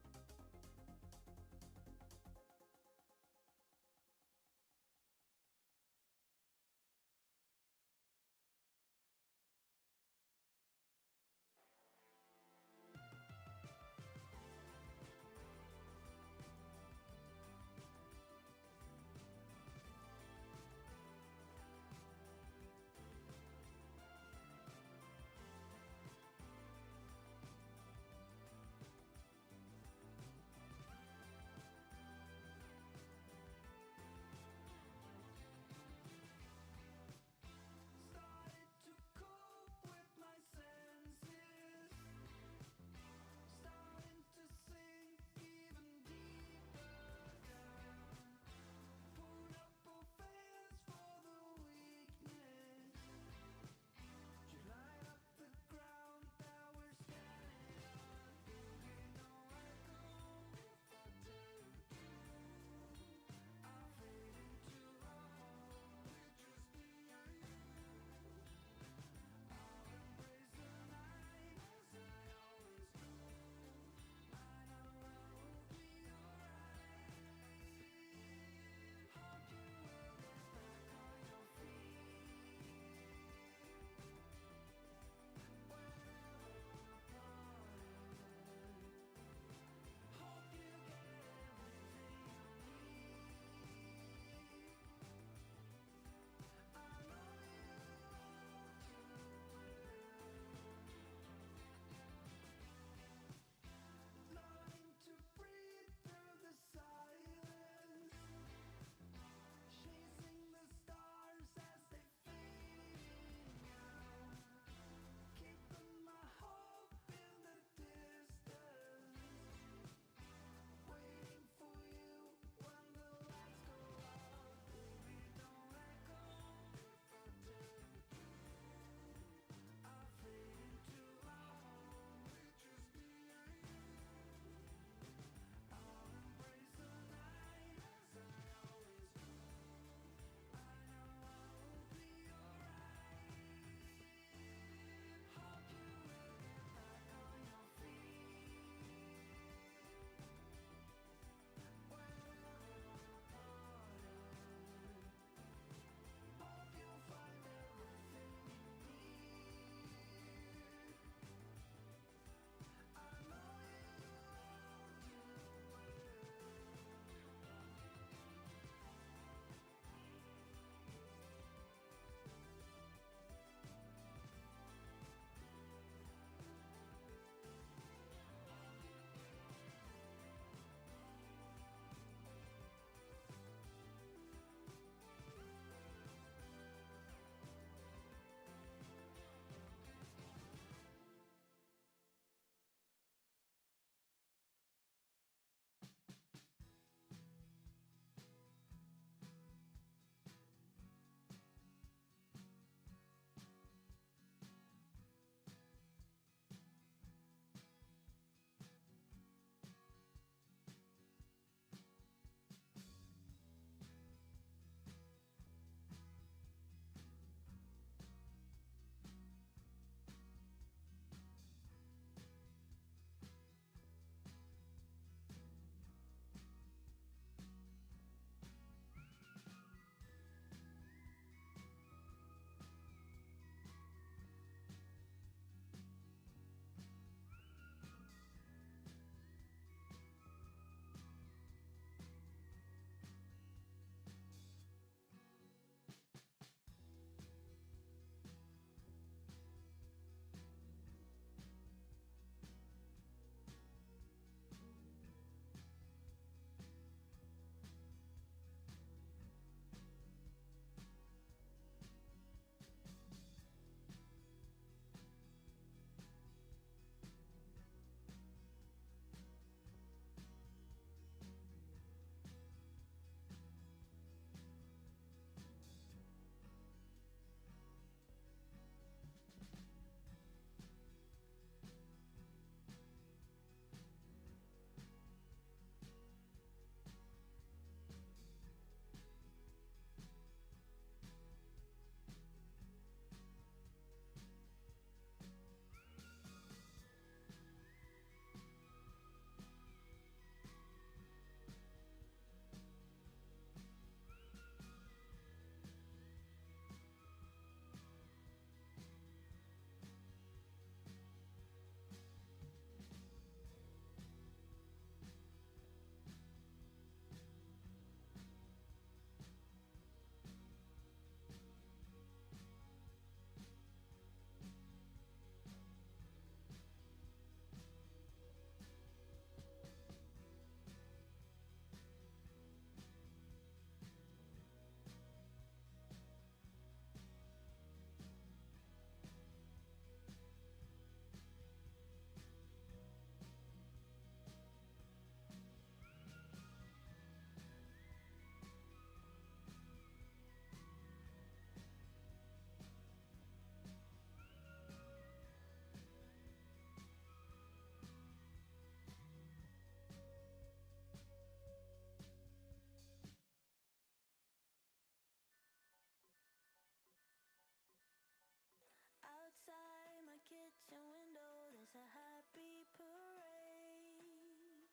a happy parade.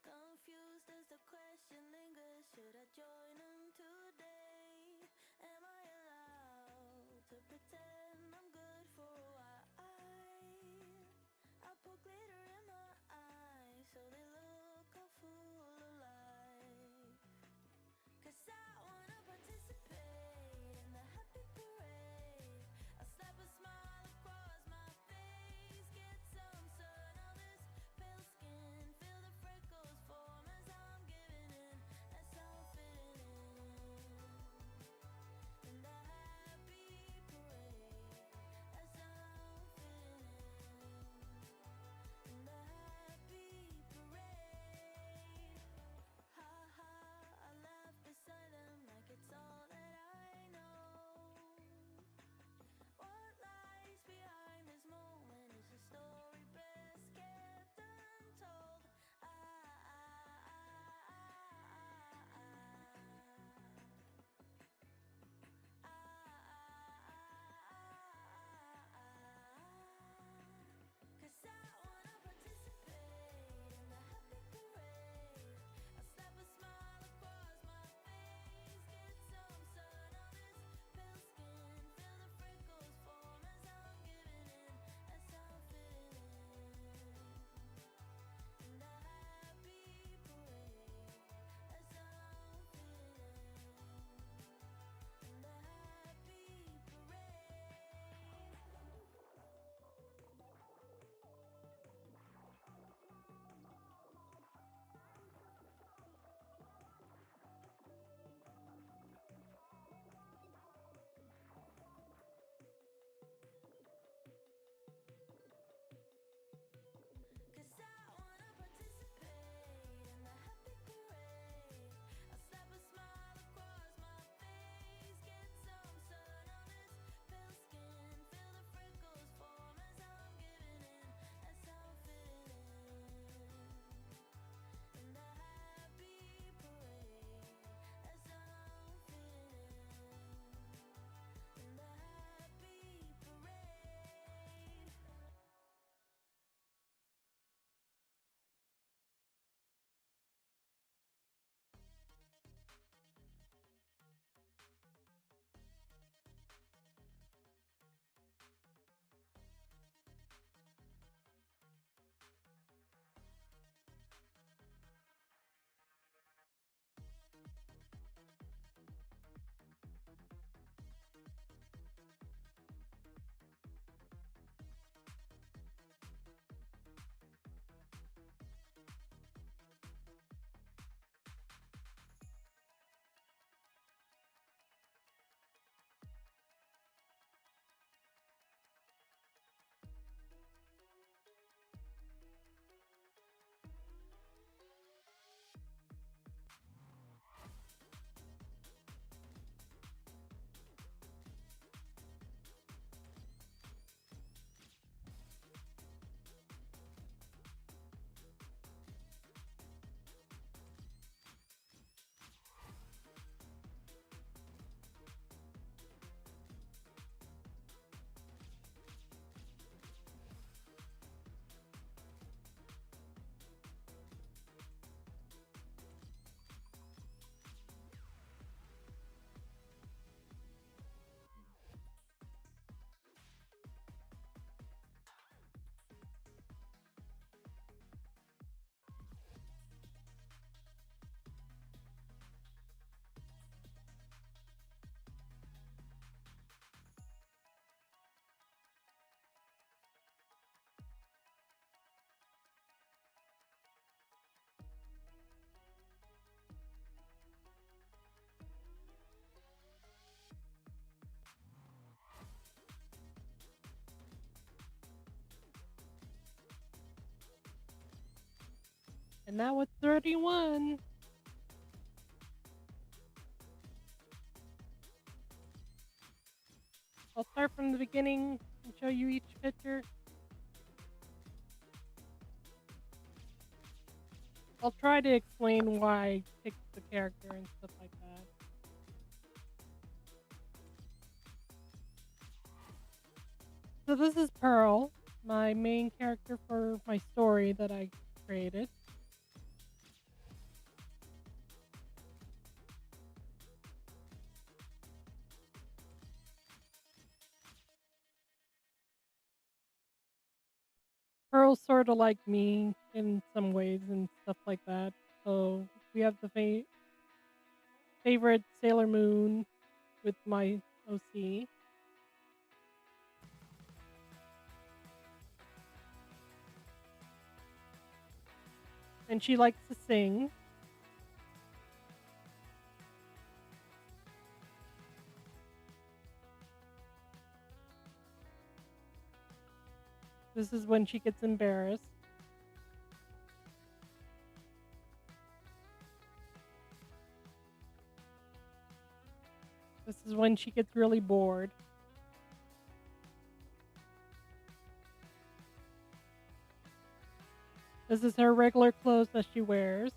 Confused as the question lingers, should I join them today? Am I allowed to pretend I'm good for a while? I put glitter in my eyes so they look all full of life. 'Cause I wanna participate in the happy parade. I'll slap a smile across my face, get some sun on this pale skin, feel the freckles form as I'm giving in, as I'm fitting in the happy parade, as I'm fitting in the happy parade. Ha ha, I laugh beside them like it's all that I know. What lies behind this moment is a story best kept untold. Cause I wanna participate in the happy parade. I'll slap a smile across my face, get some sun on this pale skin, feel the freckles form as I'm giving in, as I'm fitting in the happy parade, as I'm fitting in the happy parade. Cause I wanna participate in the happy parade. I'll slap a smile across my face, get some sun on this pale skin, feel the freckles form as I'm giving in, as I'm fitting in the happy parade, as I'm fitting in the happy parade. And that was 31. I'll start from the beginning and show you each picture. I'll try to explain why I picked the character and stuff like that. So this is Pearl. my main character for my story that I created. Pearl's sort of like me in some ways and stuff like that. So we have the favorite Sailor Moon with my OC. And she likes to sing. This is when she gets embarrassed. This is when she gets really bored. This is her regular clothes that she wears.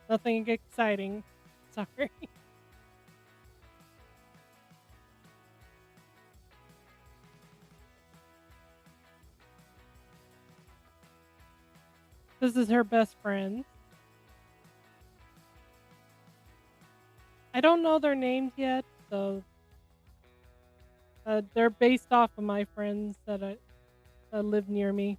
Nothing exciting. Sorry. This is her best friend. I don't know their names yet, so they're based off of my friends that live near me.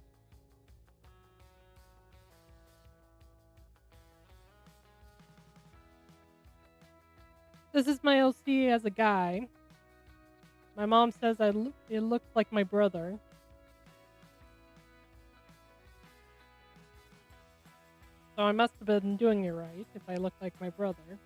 This is my OC as a guy. My mom says it looks like my brother. So I must have been doing it right if I look like my brother.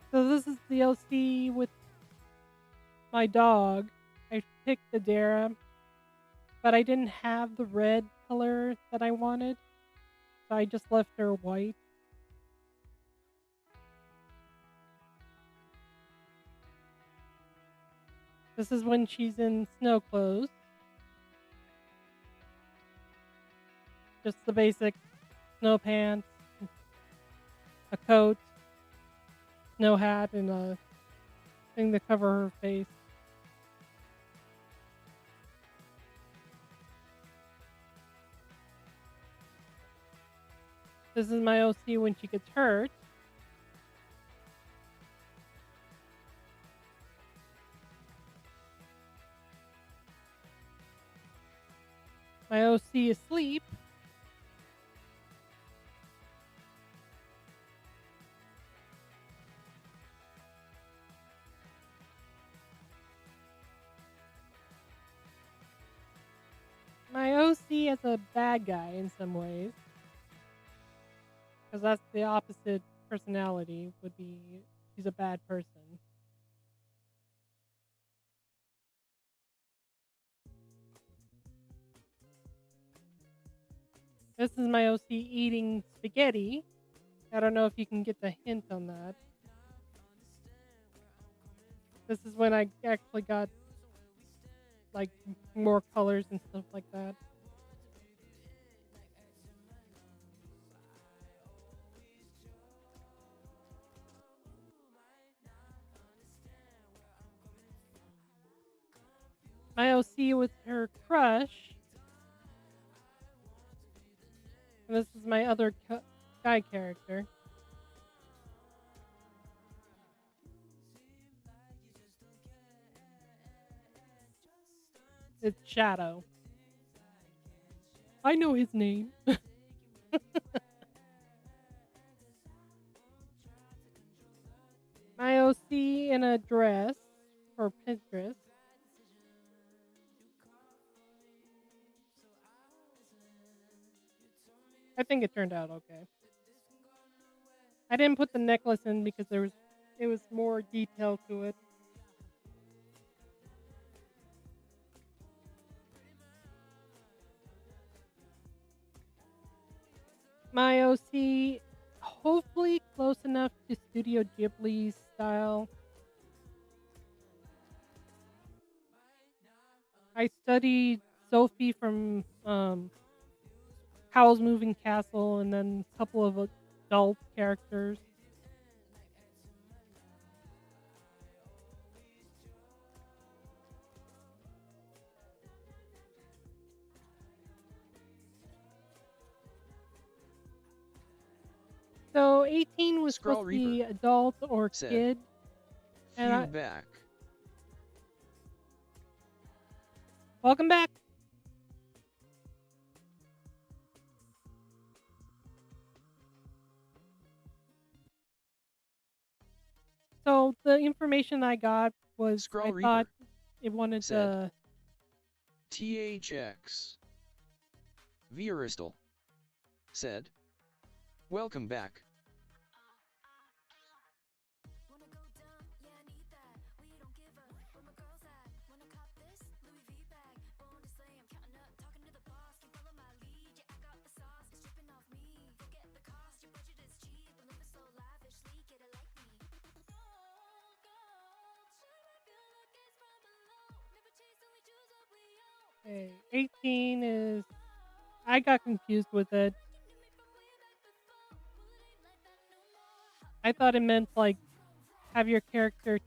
So this is the OC with my dog. I picked the Dara, but I didn't have the red color that I wanted, so I just left her white. This is when she's in snow clothes. Just the basic snow pants, a coat, snow hat, and a thing to cover her face. This is my OC when she gets hurt. My OC is asleep. My OC as a bad guy in some ways. Because that's the opposite personality, would be she's a bad person. This is my OC eating spaghetti. I don't know if you can get the hint on that. This is when I actually got like more colors and stuff like that. My OC with her crush. And this is my other guy character. It's Shadow. I know his name. My OC in a dress or Pinterest. I think it turned out okay. I didn't put the necklace in because it was more detail to it. My OC, hopefully close enough to Studio Ghibli's style. I studied Sophie from Howl's Moving Castle, and then a couple of adult characters. So 18 was Scroll supposed to be Reaper adult or said, kid, and "Phew back." welcome back. So the information I got was Scroll I thought Reaper it wanted said, to. "THX." Viristal said, "Welcome back." Wanna go dumb? Yeah, I need that. We don't give a where my girls at. Wanna cop this Louis V bag? Born to slay, I'm counting up, talking to the boss. Can follow my lead? Yeah, I got the sauce. It's dripping off me. Forget the cost. Your budget is cheap. But living so lavishly, get it like me. Gold, gold. Should I feel the gaze from below? Never chase, only choose what we own. Okay, 18 is. I got confused with it. I thought it meant like have your character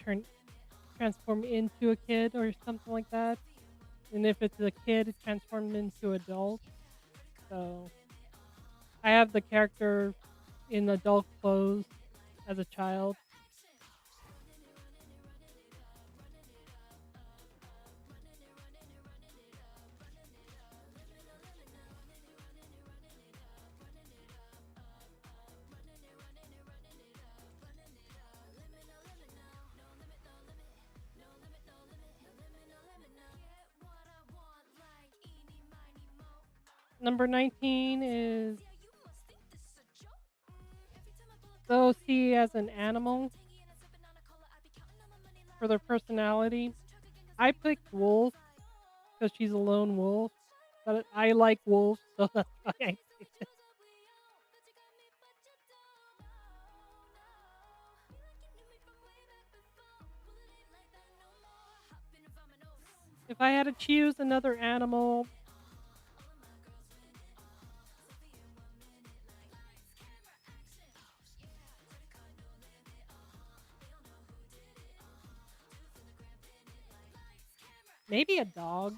transform into a kid or something like that. And if it's a kid, it transformed into adult. So I have the character in adult clothes as a child. Number 19 is the OC as an animal for their personality. I picked wolf because she's a lone wolf, but I like wolves, so that's why I picked it. If I had to choose another animal, maybe a dog.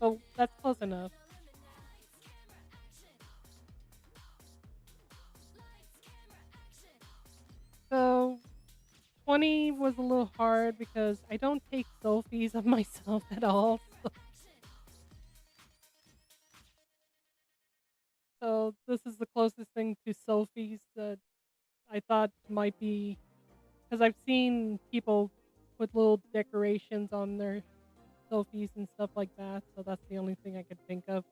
Oh, that's close enough. So 20 was a little hard because I don't take selfies of myself at all. So this is the closest thing to selfies that I thought might be because I've seen people put little decorations on their selfies and stuff like that. So that's the only thing I could think of.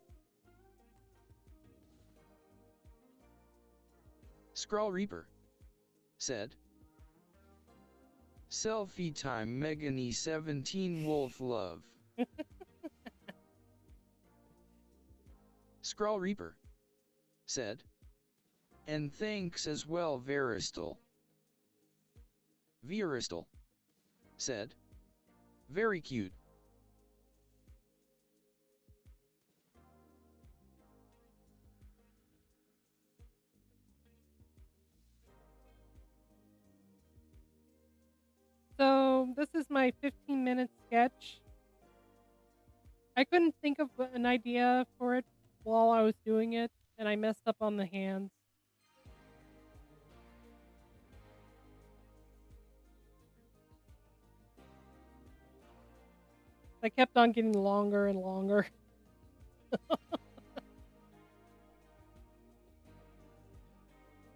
Scroll Reaper said, "Selfie time Megane 17 Wolf Love." Scroll Reaper said, "And thanks as well Veristal." Viristal said, "Very cute." So this is my 15-minute sketch. I couldn't think of an idea for it while I was doing it, and I messed up on the hands. I kept on getting longer and longer.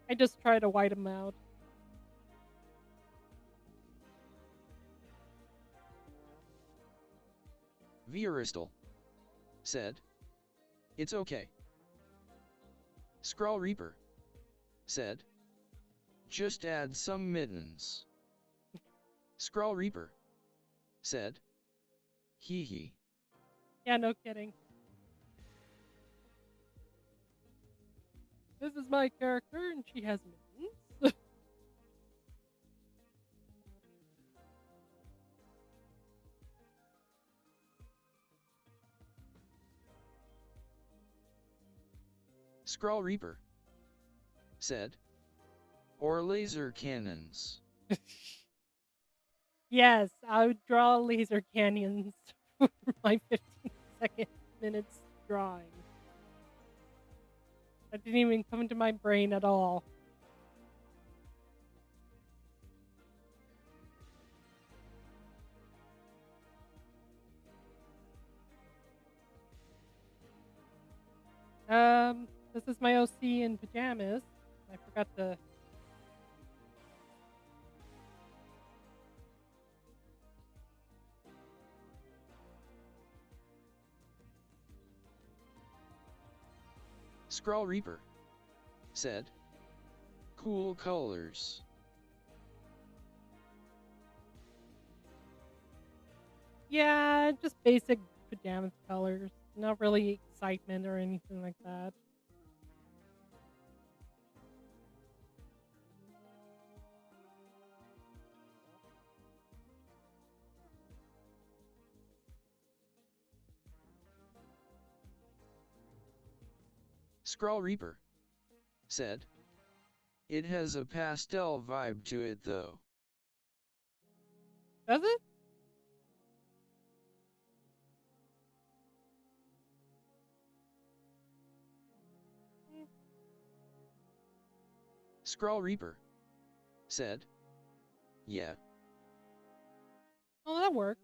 I just try to white them out. Viristal said, "It's okay." Scroll Reaper said, "Just add some mittens." Scroll Reaper said, "Hee hee." Yeah, no kidding. This is my character, and she has mittens. Skrull Reaper said. Or laser cannons. Yes, I would draw laser canyons for my 15-second minutes drawing. That didn't even come into my brain at all. This is my OC in pajamas. I forgot to. Skrull Reaper said. Cool colors. Yeah, just basic pajamas colors. Not really excitement or anything like that. Skrull Reaper said. It has a pastel vibe to it though. Does it? Skrull Reaper said. Yeah. Oh, that worked.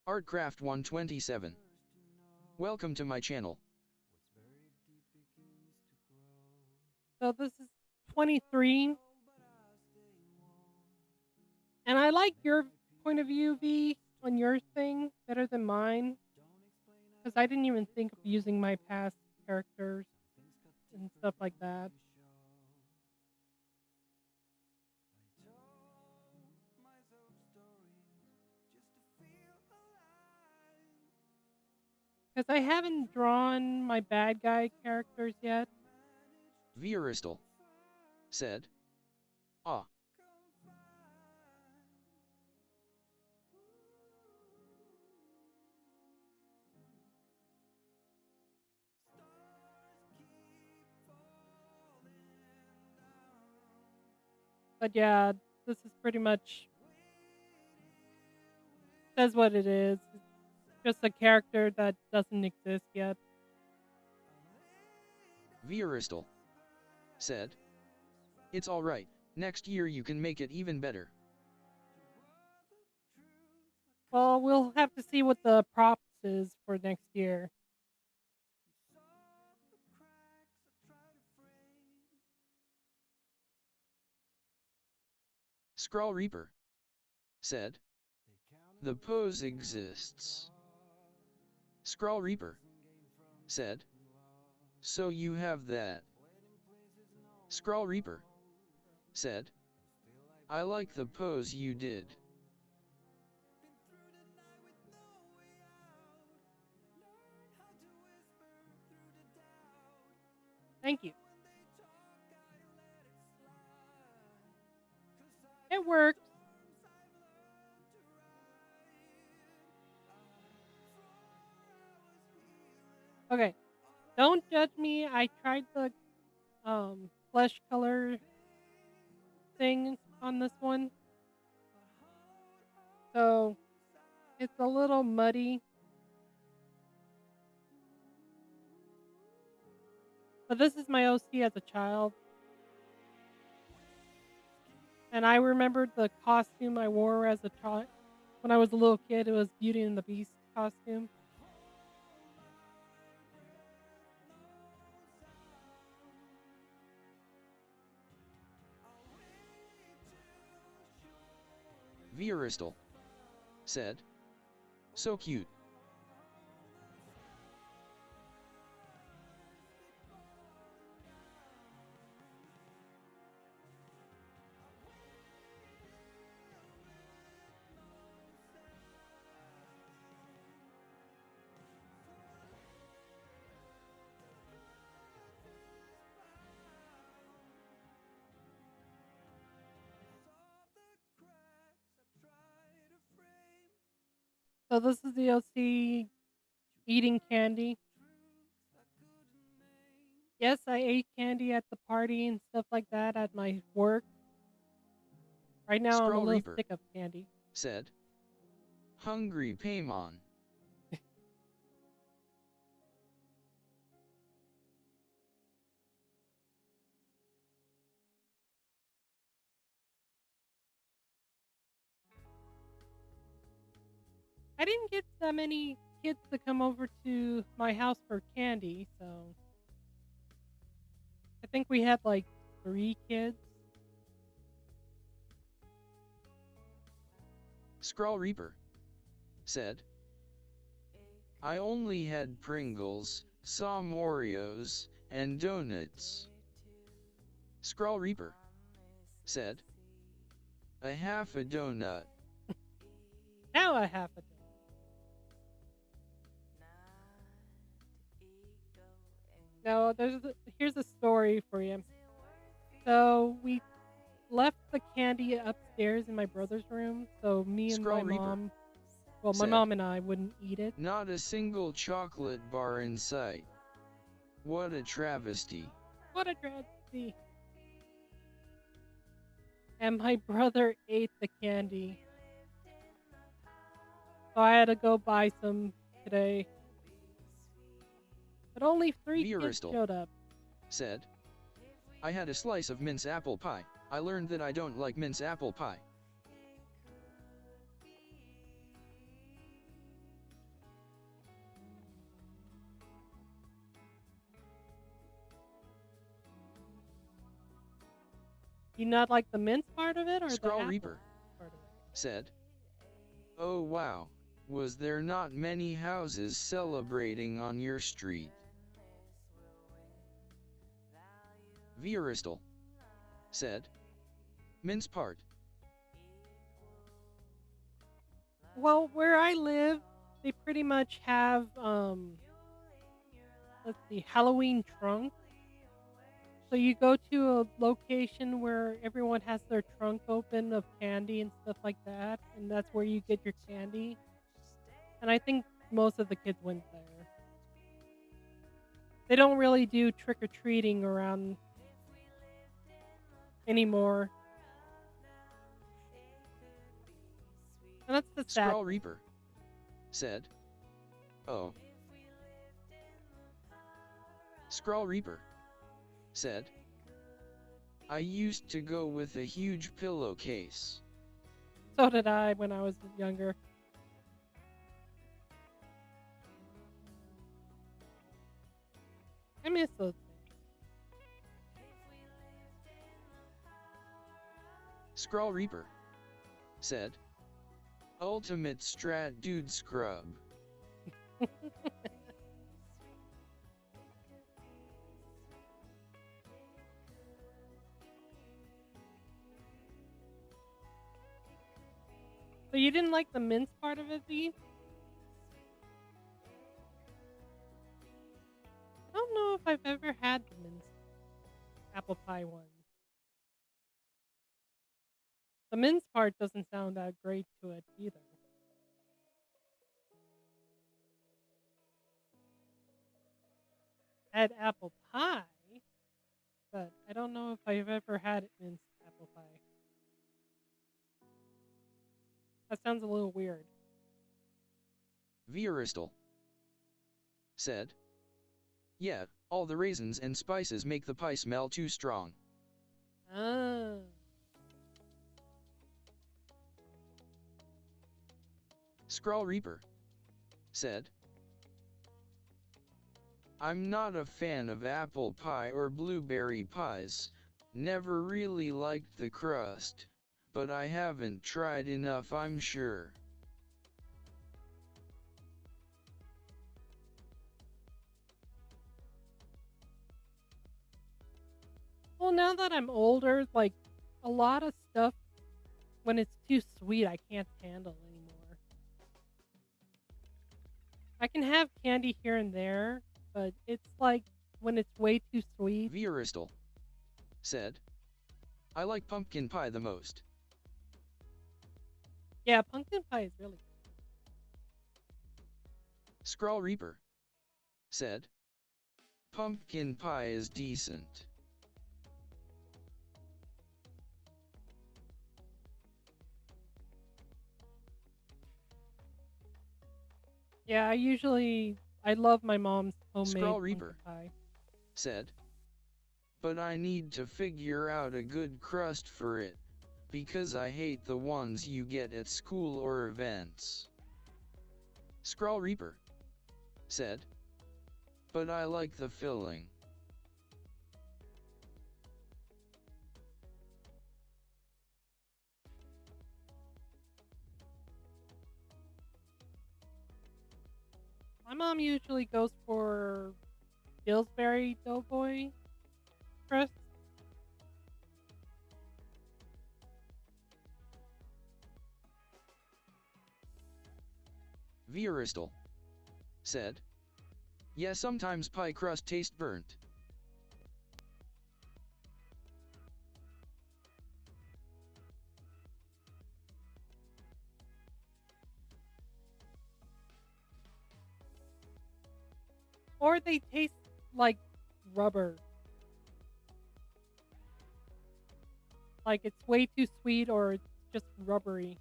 Artcraft 127. Welcome to my channel. So this is 23. And I like your point of view, V, on your thing better than mine. Because I didn't even think of using my past characters and stuff like that. Because I haven't drawn my bad guy characters yet. Vieristal said. Ah. But yeah, this is pretty much says what it is. It's just a character that doesn't exist yet. Vieristal said. It's alright, next year you can make it even better. Well, we'll have to see what the props is for next year. Skrull Reaper said. The pose exists. Skrull Reaper said. So you have that. Skrull Reaper said. I like the pose you did. Thank you. It works. Okay. Don't judge me. I tried the flesh color thing on this one. So it's a little muddy. But this is my OC as a child. And I remembered the costume I wore as a child. When I was a little kid, it was Beauty and the Beast costume. Vieristal said. So cute. So this is the OC eating candy. Yes, I ate candy at the party and stuff like that at my work. Right now I'm a Scroll little Reaper sick of candy. said. Hungry Paimon. I didn't get that many kids to come over to my house for candy, so I think we had like 3 kids. Scroll Reaper said. I only had Pringles, some Oreos, and donuts. Scroll Reaper said. A half a donut. Now I have it. Now here's a story for you. So we left the candy upstairs in my brother's room, so me and Scroll my Reaper mom, well, my said. mom and I wouldn't eat it. Not a single chocolate bar in sight. What a travesty. What a tragedy. And my brother ate the candy. So I had to go buy some today. But only 3 kids Viristal showed up. said. I had a slice of mince apple pie. I learned that I don't like mince apple pie. You not like the mince part of it or the Scroll apple Reaper part of it? said. Oh wow, was there not many houses celebrating on your street? Viristal said. Mince part. Well, where I live, they pretty much have let's see, Halloween trunk. So you go to a location where everyone has their trunk open of candy and stuff like that, and that's where you get your candy. And I think most of the kids went there. They don't really do trick or treating around anymore. And that's the sad. Scroll Reaper said. Oh. Scroll Reaper said. I used to go with a huge pillowcase. So did I when I was younger. I miss those days. Scroll Reaper said. Ultimate strat dude scrub. So you didn't like the mince part of it, V? I don't know if I've ever had the mince apple pie one. The mince part doesn't sound that great to it either. I had apple pie, but I don't know if I've ever had minced apple pie. That sounds a little weird. Viristal said. Yeah, all the raisins and spices make the pie smell too strong. Ah. Scroll Reaper said. I'm not a fan of apple pie or blueberry pies, never really liked the crust, but I haven't tried enough, I'm sure. Well, now that I'm older, like, a lot of stuff, when it's too sweet, I can't handle anymore. I can have candy here and there, but it's like, when it's way too sweet. Viristal said. I like pumpkin pie the most. Yeah, pumpkin pie is really good. Scrawl Reaper said. Pumpkin pie is decent. Yeah, I love my mom's homemade Scrawl pumpkin Reaper pie. said. But I need to figure out a good crust for it, because I hate the ones you get at school or events. Scrawl Reaper said. But I like the filling. My mom usually goes for Pillsbury Doughboy crust. Viristal said. Yeah, sometimes pie crust tastes burnt. Or they taste like rubber. Like it's way too sweet or it's just rubbery.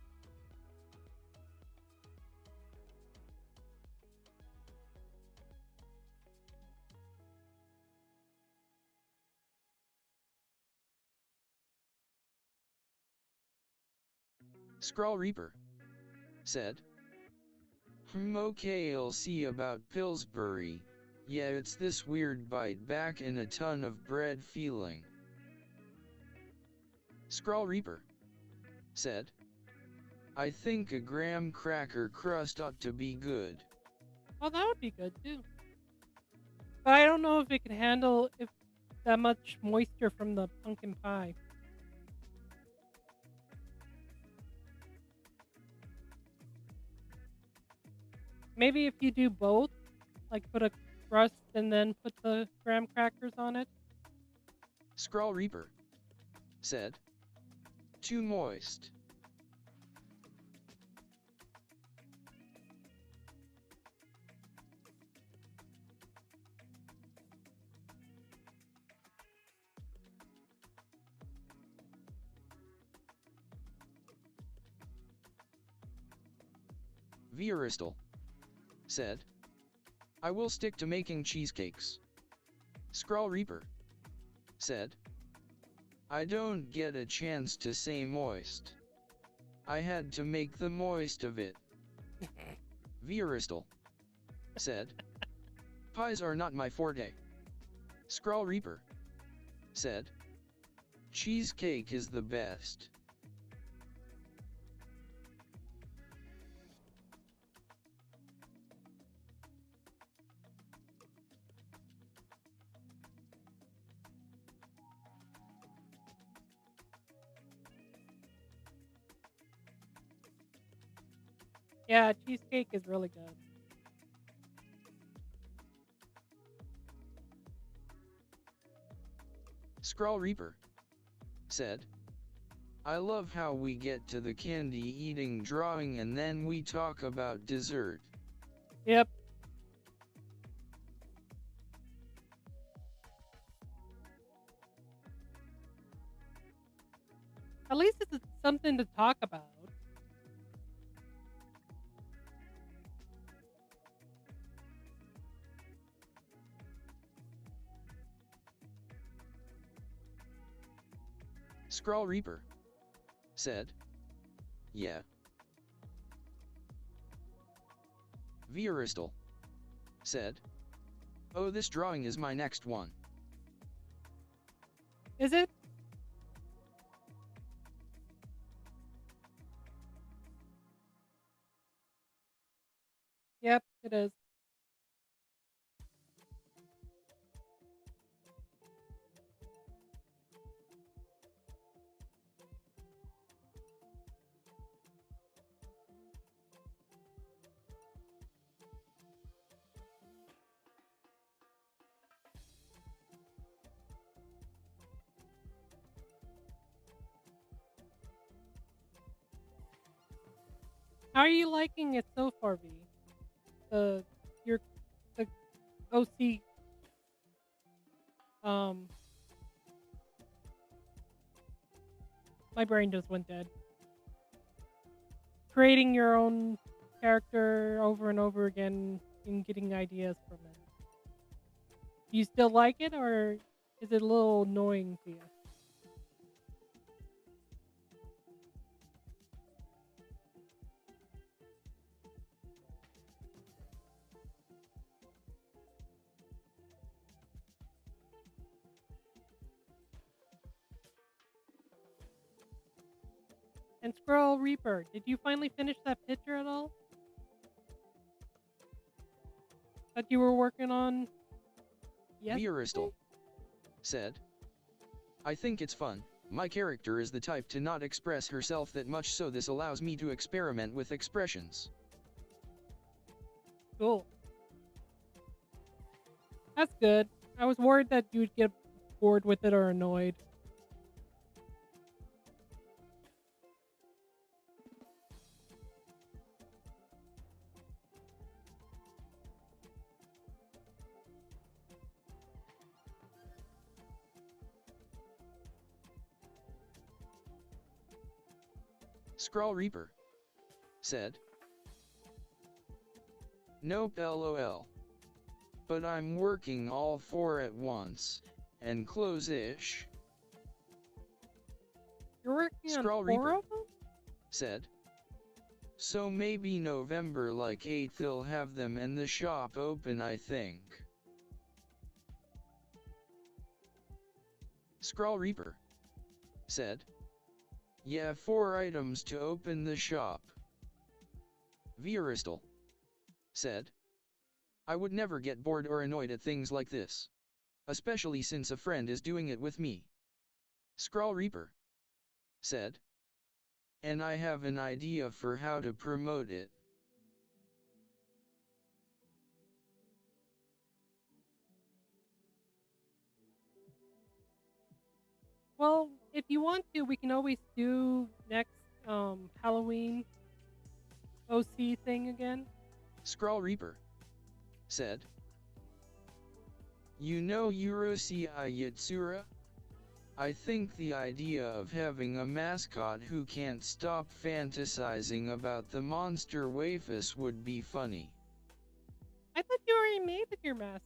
Scrawl Reaper said. Okay, I'll see about Pillsbury. Yeah, it's this weird bite back in a ton of bread feeling. Scrawl Reaper said. I think a graham cracker crust ought to be good. Oh, that would be good too. But I don't know if it can handle if that much moisture from the pumpkin pie. Maybe if you do both, like put a crust and then put the graham crackers on it. Scrawl Reaper said. Too moist. Viristal said. I will stick to making cheesecakes. Scrawl Reaper said. I don't get a chance to say moist. I had to make the moist of it. Viristal said. Pies are not my forte. Scrawl Reaper said. Cheesecake is the best. Yeah, cheesecake is really good. Scrawl Reaper said. I love how we get to the candy eating drawing and then we talk about dessert. Yep. At least it's something to talk about. Scrawl Reaper said. Yeah. Viristal said. Oh, this drawing is my next one. Is it? Yep, it is. How are you liking it so far, V? The OC, um, my brain just went dead. Creating your own character over and over again and getting ideas from it. Do you still like it, or is it a little annoying to you? And Squirrel Reaper, did you finally finish that picture at all? That you were working on yesterday? Viristal said, I think it's fun. My character is the type to not express herself that much, so this allows me to experiment with expressions. Cool. That's good. I was worried that you'd get bored with it or annoyed. Scrawl Reaper said, Nope, lol. But I'm working all 4 at once, and close-ish. You're working Scrawl on 4 Reaper of them? said, So maybe November like 8th they'll have them and the shop open, I think. Scrawl Reaper said, Yeah, 4 items to open the shop. Viristal said, I would never get bored or annoyed at things like this. Especially since a friend is doing it with me. Scrawl Reaper said, And I have an idea for how to promote it. Well, if you want to, we can always do next Halloween OC thing again. Scrawl Reaper said, You know Yurosi Yatsura? I think the idea of having a mascot who can't stop fantasizing about the monster wafus would be funny. I thought you already made it your mascot.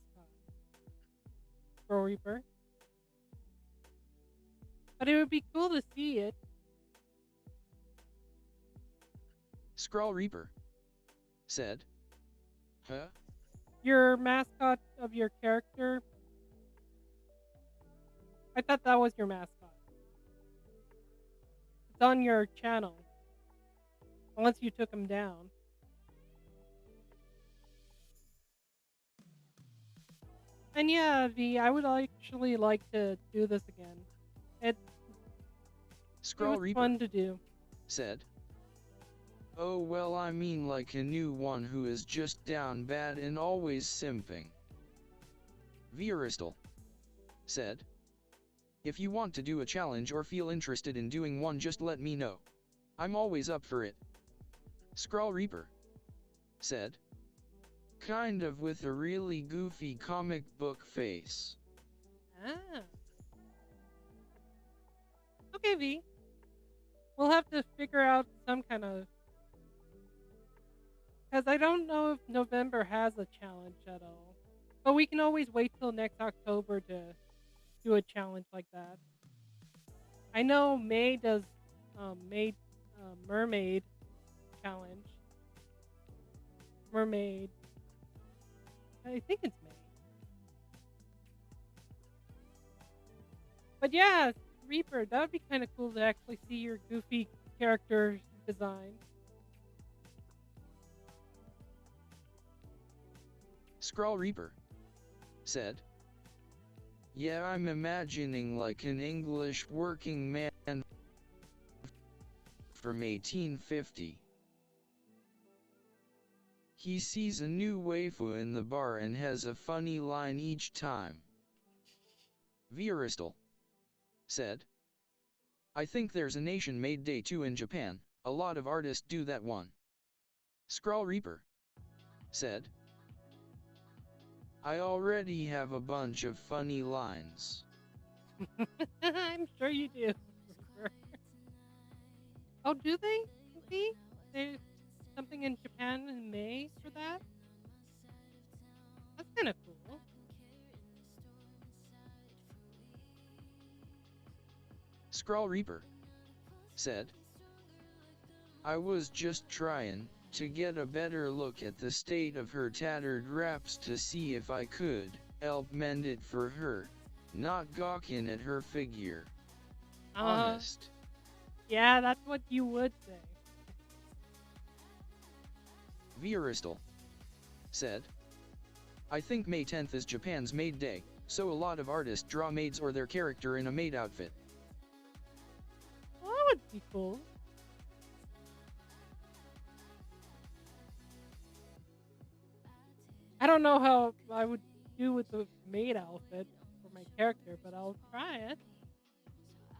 Squirrel Reaper. But it would be cool to see it. Scrawl Reaper said, Huh? Your mascot of your character. I thought that was your mascot. It's on your channel. Unless you took him down. And yeah, V, I would actually like to do this again. It Scrawl was Reaper fun to do. said, Oh well, I mean like a new one who is just down bad and always simping. Viristal said, If you want to do a challenge or feel interested in doing one, just let me know. I'm always up for it. Scrawl Reaper said, Kind of with a really goofy comic book face. Ah. Okay, V. We'll have to figure out some kind of... Because I don't know if November has a challenge at all. But we can always wait till next October to do a challenge like that. I know May does mermaid challenge. Mermaid. I think it's May. But yeah, Reaper, that would be kind of cool to actually see your goofy character design. Scrawl Reaper said, Yeah, I'm imagining like an English working man from 1850. He sees a new waifu in the bar and has a funny line each time. Viristal said, I think there's a Nation-Made Day 2 in Japan, a lot of artists do that one. Scrawl Reaper said, I already have a bunch of funny lines. I'm sure you do. Reaper. Oh, do they? See? There's something in Japan in May for that? That's kind of cool. Skrull Reaper said, I was just trying to get a better look at the state of her tattered wraps to see if I could help mend it for her, not gawking at her figure. Honest. Yeah, that's what you would say. Vieristal said, I think May 10th is Japan's Maid Day, so a lot of artists draw maids or their character in a maid outfit. Well, that would be cool. I don't know how I would do with the maid outfit for my character, but I'll try it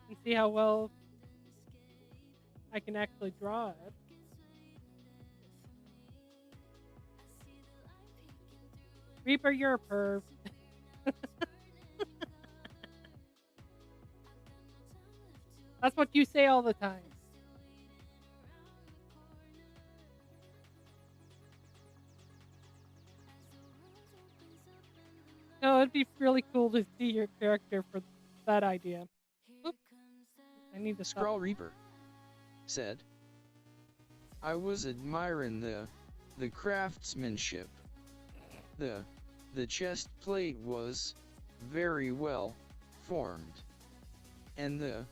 and see how well I can actually draw it. Reaper, you're a perv. That's what you say all the time. No, it'd be really cool to see your character for that idea. Oops. I need to stop. Skrull Reaper said, I was admiring the craftsmanship. The chest plate was very well formed. And the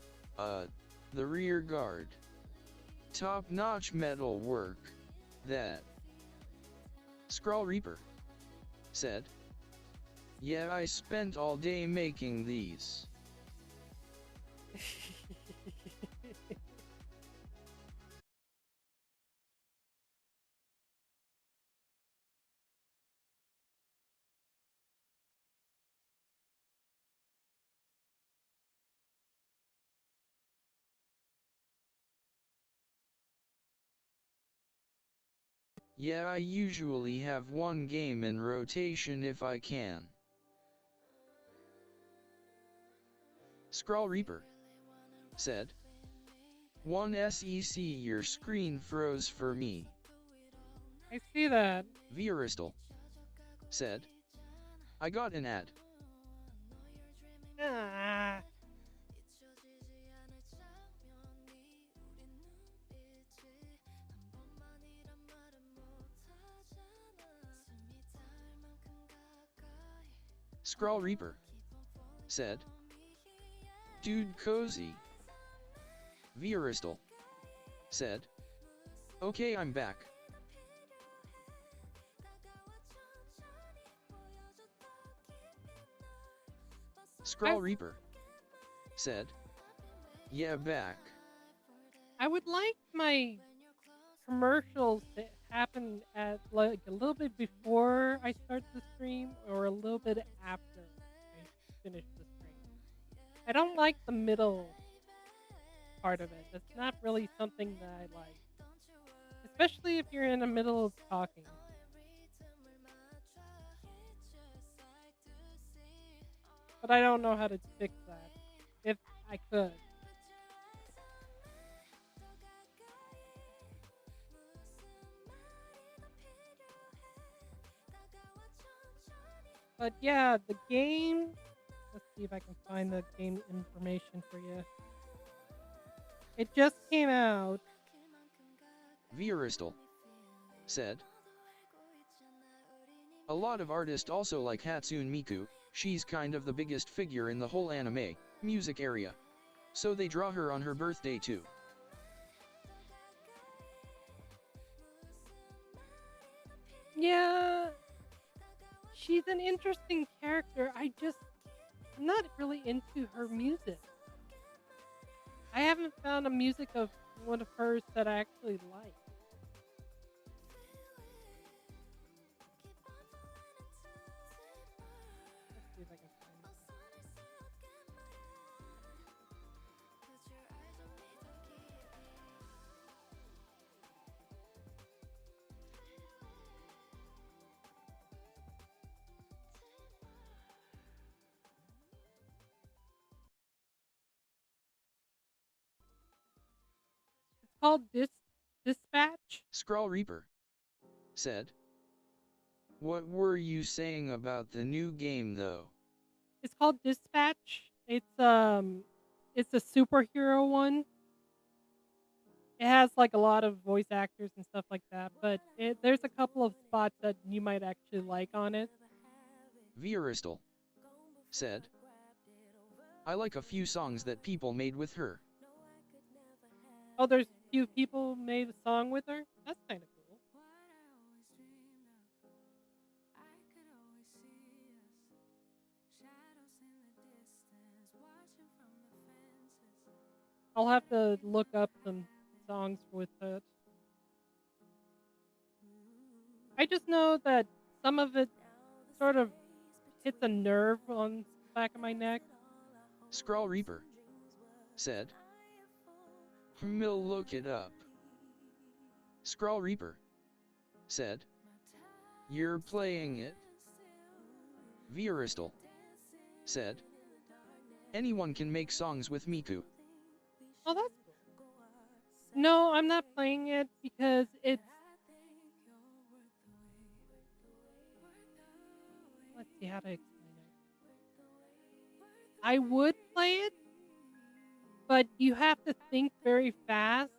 rear guard. Top-notch metal work, that. Skrull Reaper said, yeah, I spent all day making these. Yeah, I usually have one game in rotation if I can. Skrull Reaper said, one SEC your screen froze for me. I see that. Vieristal said, I got an ad. Ah. Skrull Reaper said, dude cozy. Vieristal said, okay, I'm back. Skrull Reaper said, yeah, back. I would like my commercials to happen at like a little bit before I start the stream or a little bit after I finish the stream. I don't like the middle part of it. That's not really something that I like. Especially if you're in the middle of talking. But I don't know how to fix that. If I could. But yeah, the game. Let's see if I can find the game information for you. It just came out. Vieristal said, a lot of artists also like Hatsune Miku. She's kind of the biggest figure in the whole anime music area. So they draw her on her birthday too. Yeah. She's an interesting character. I'm not really into her music. I haven't found a music of one of hers that I actually like. Let's see if I can find it. called Dispatch. Scrawl Reaper said. What were you saying about the new game though? It's called Dispatch. It's a superhero one. It has like a lot of voice actors and stuff like that, but there's a couple of spots that you might actually like on it. Vieristal said. I like a few songs that people made with her. Oh, there's a few people made a song with her. That's kind of cool. I'll have to look up some songs with it. I just know that some of it sort of hits a nerve on the back of my neck. Scrawl Reaper said. We'll look it up. Scrawl Reaper said. You're playing it? Vieristal said. Anyone can make songs with Miku. Oh, that's cool. No, I'm not playing it because it's. Let's see how to explain it. I would play it, but you have to think very fast,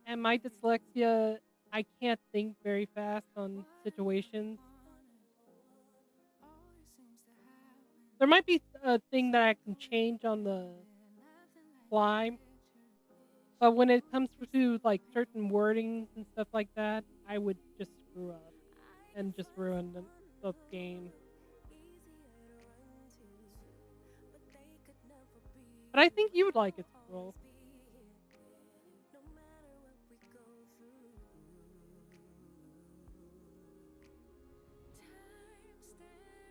and my dyslexia, I can't think very fast on situations. There might be a thing that I can change on the fly, but when it comes to like certain wordings and stuff like that, I would just screw up and just ruin the game. But I think you would like it, Squirrel.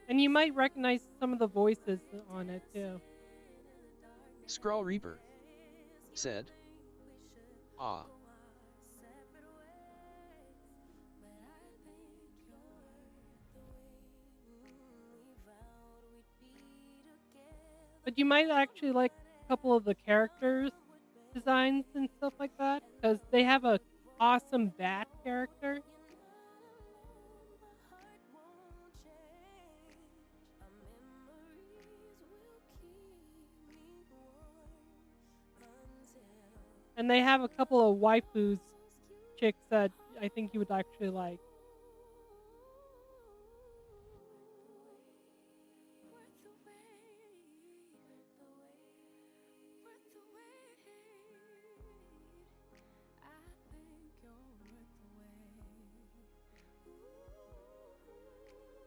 And you might recognize some of the voices on it too. Scrawl Reaper said. Ah. But you might actually like a couple of the characters designs and stuff like that, because they have a awesome bat character. And they have a couple of waifus chicks that I think you would actually like.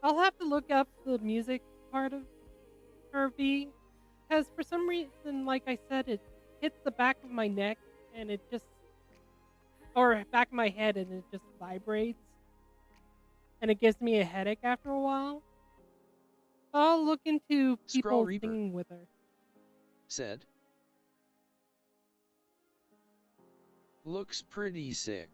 I'll have to look up the music part of her V, because for some reason, like I said, it hits the back of my neck and it just, or back of my head, and it just vibrates, and it gives me a headache after a while. I'll look into Scrawl people Reaper singing with her. said. Looks pretty sick.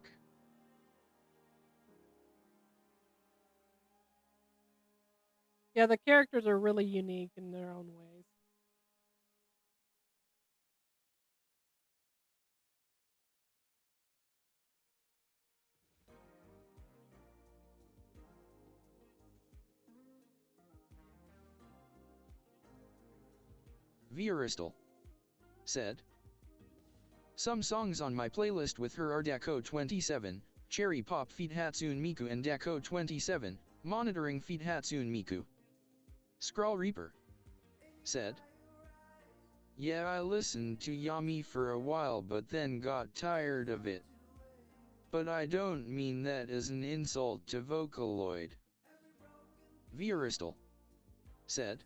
Yeah, the characters are really unique in their own ways. Vieristal said. Some songs on my playlist with her are Dako 27, Cherry Pop feat Hatsune Miku, and Dako 27, Monitoring feat Hatsune Miku. Scrawl Reaper said. Yeah, I listened to Yami for a while but then got tired of it. But I don't mean that as an insult to Vocaloid. Vieristal said.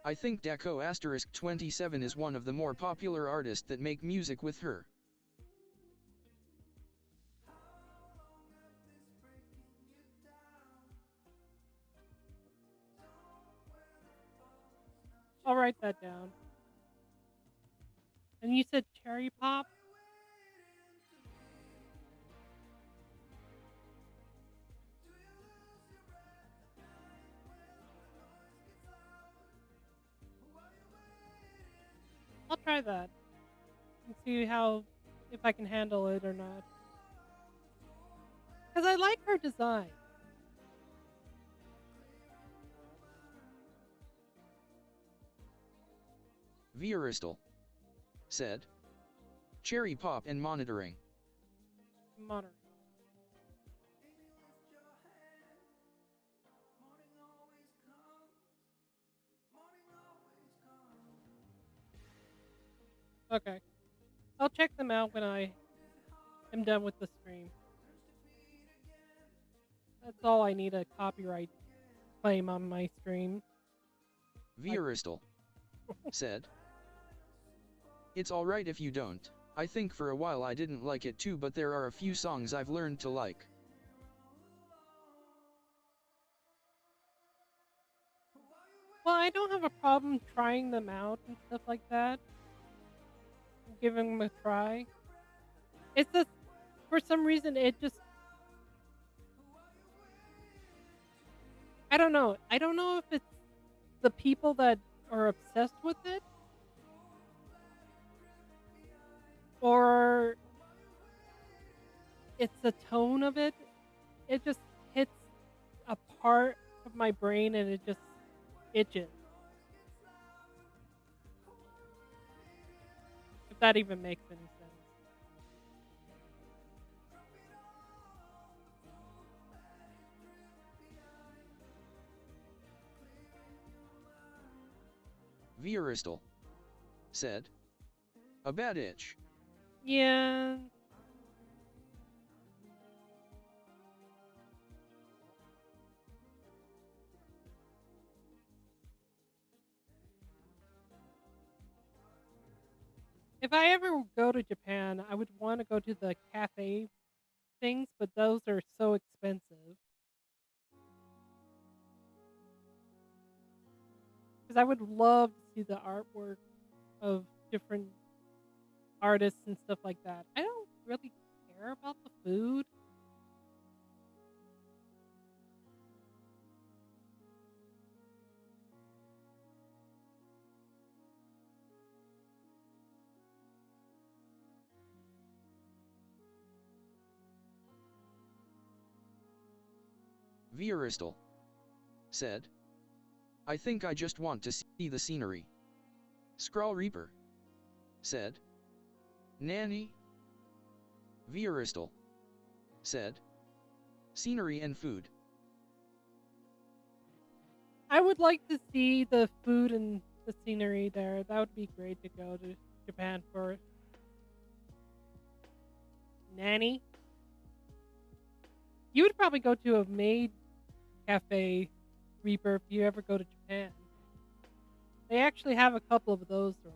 I think Dako Asterisk 27 is one of the more popular artists that make music with her. I'll write that down. And you said Cherry Pop? I'll try that and see how if I can handle it or not. Because I like her design. Vieristal said. Cherry pop and monitoring. Monitoring. Okay. I'll check them out when I am done with the stream. That's all I need a copyright claim on my stream. Vieristal said. It's alright if you don't. I think for a while I didn't like it too, but there are a few songs I've learned to like. Well, I don't have a problem trying them out and stuff like that. Giving them a try. It's just, for some reason, it just, I don't know. I don't know if it's the people that are obsessed with it, or it's the tone of it. It just hits a part of my brain and it just itches. If that even makes any sense. Vieristal said. A bad itch. Yeah. If I ever go to Japan, I would want to go to the cafe things, but those are so expensive. Because I would love to see the artwork of different artists and stuff like that. I don't really care about the food. Vieristal said. I think I just want to see the scenery. Scrawl Reaper said. Nanny? Vieristal said. Scenery and food. I would like to see the food and the scenery there. That would be great to go to Japan for. Nanny? You would probably go to a maid cafe, Reaper, if you ever go to Japan. They actually have a couple of those around.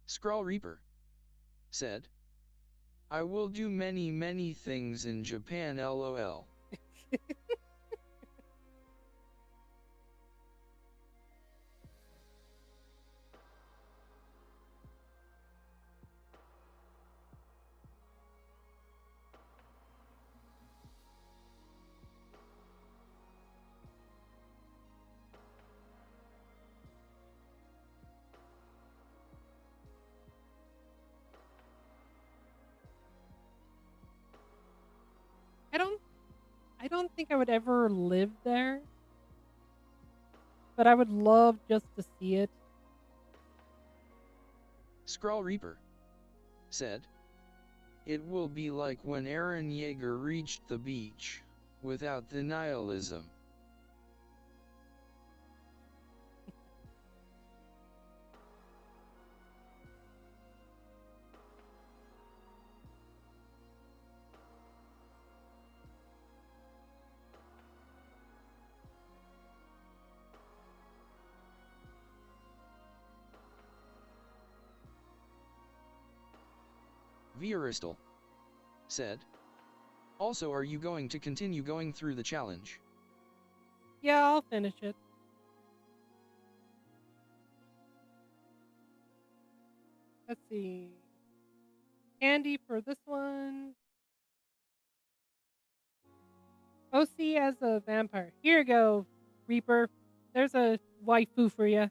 Scrawl Reaper said. I will do many things in Japan, lol. I don't think I would ever live there, but I would love just to see it. Scrawl Reaper said. It will be like when Eren Yeager reached the beach, without the nihilism. Vieristal said. Also, are you going to continue going through the challenge? Yeah, I'll finish it. Let's see. Candy for this one. OC as a vampire. Here you go, Reaper. There's a waifu for you.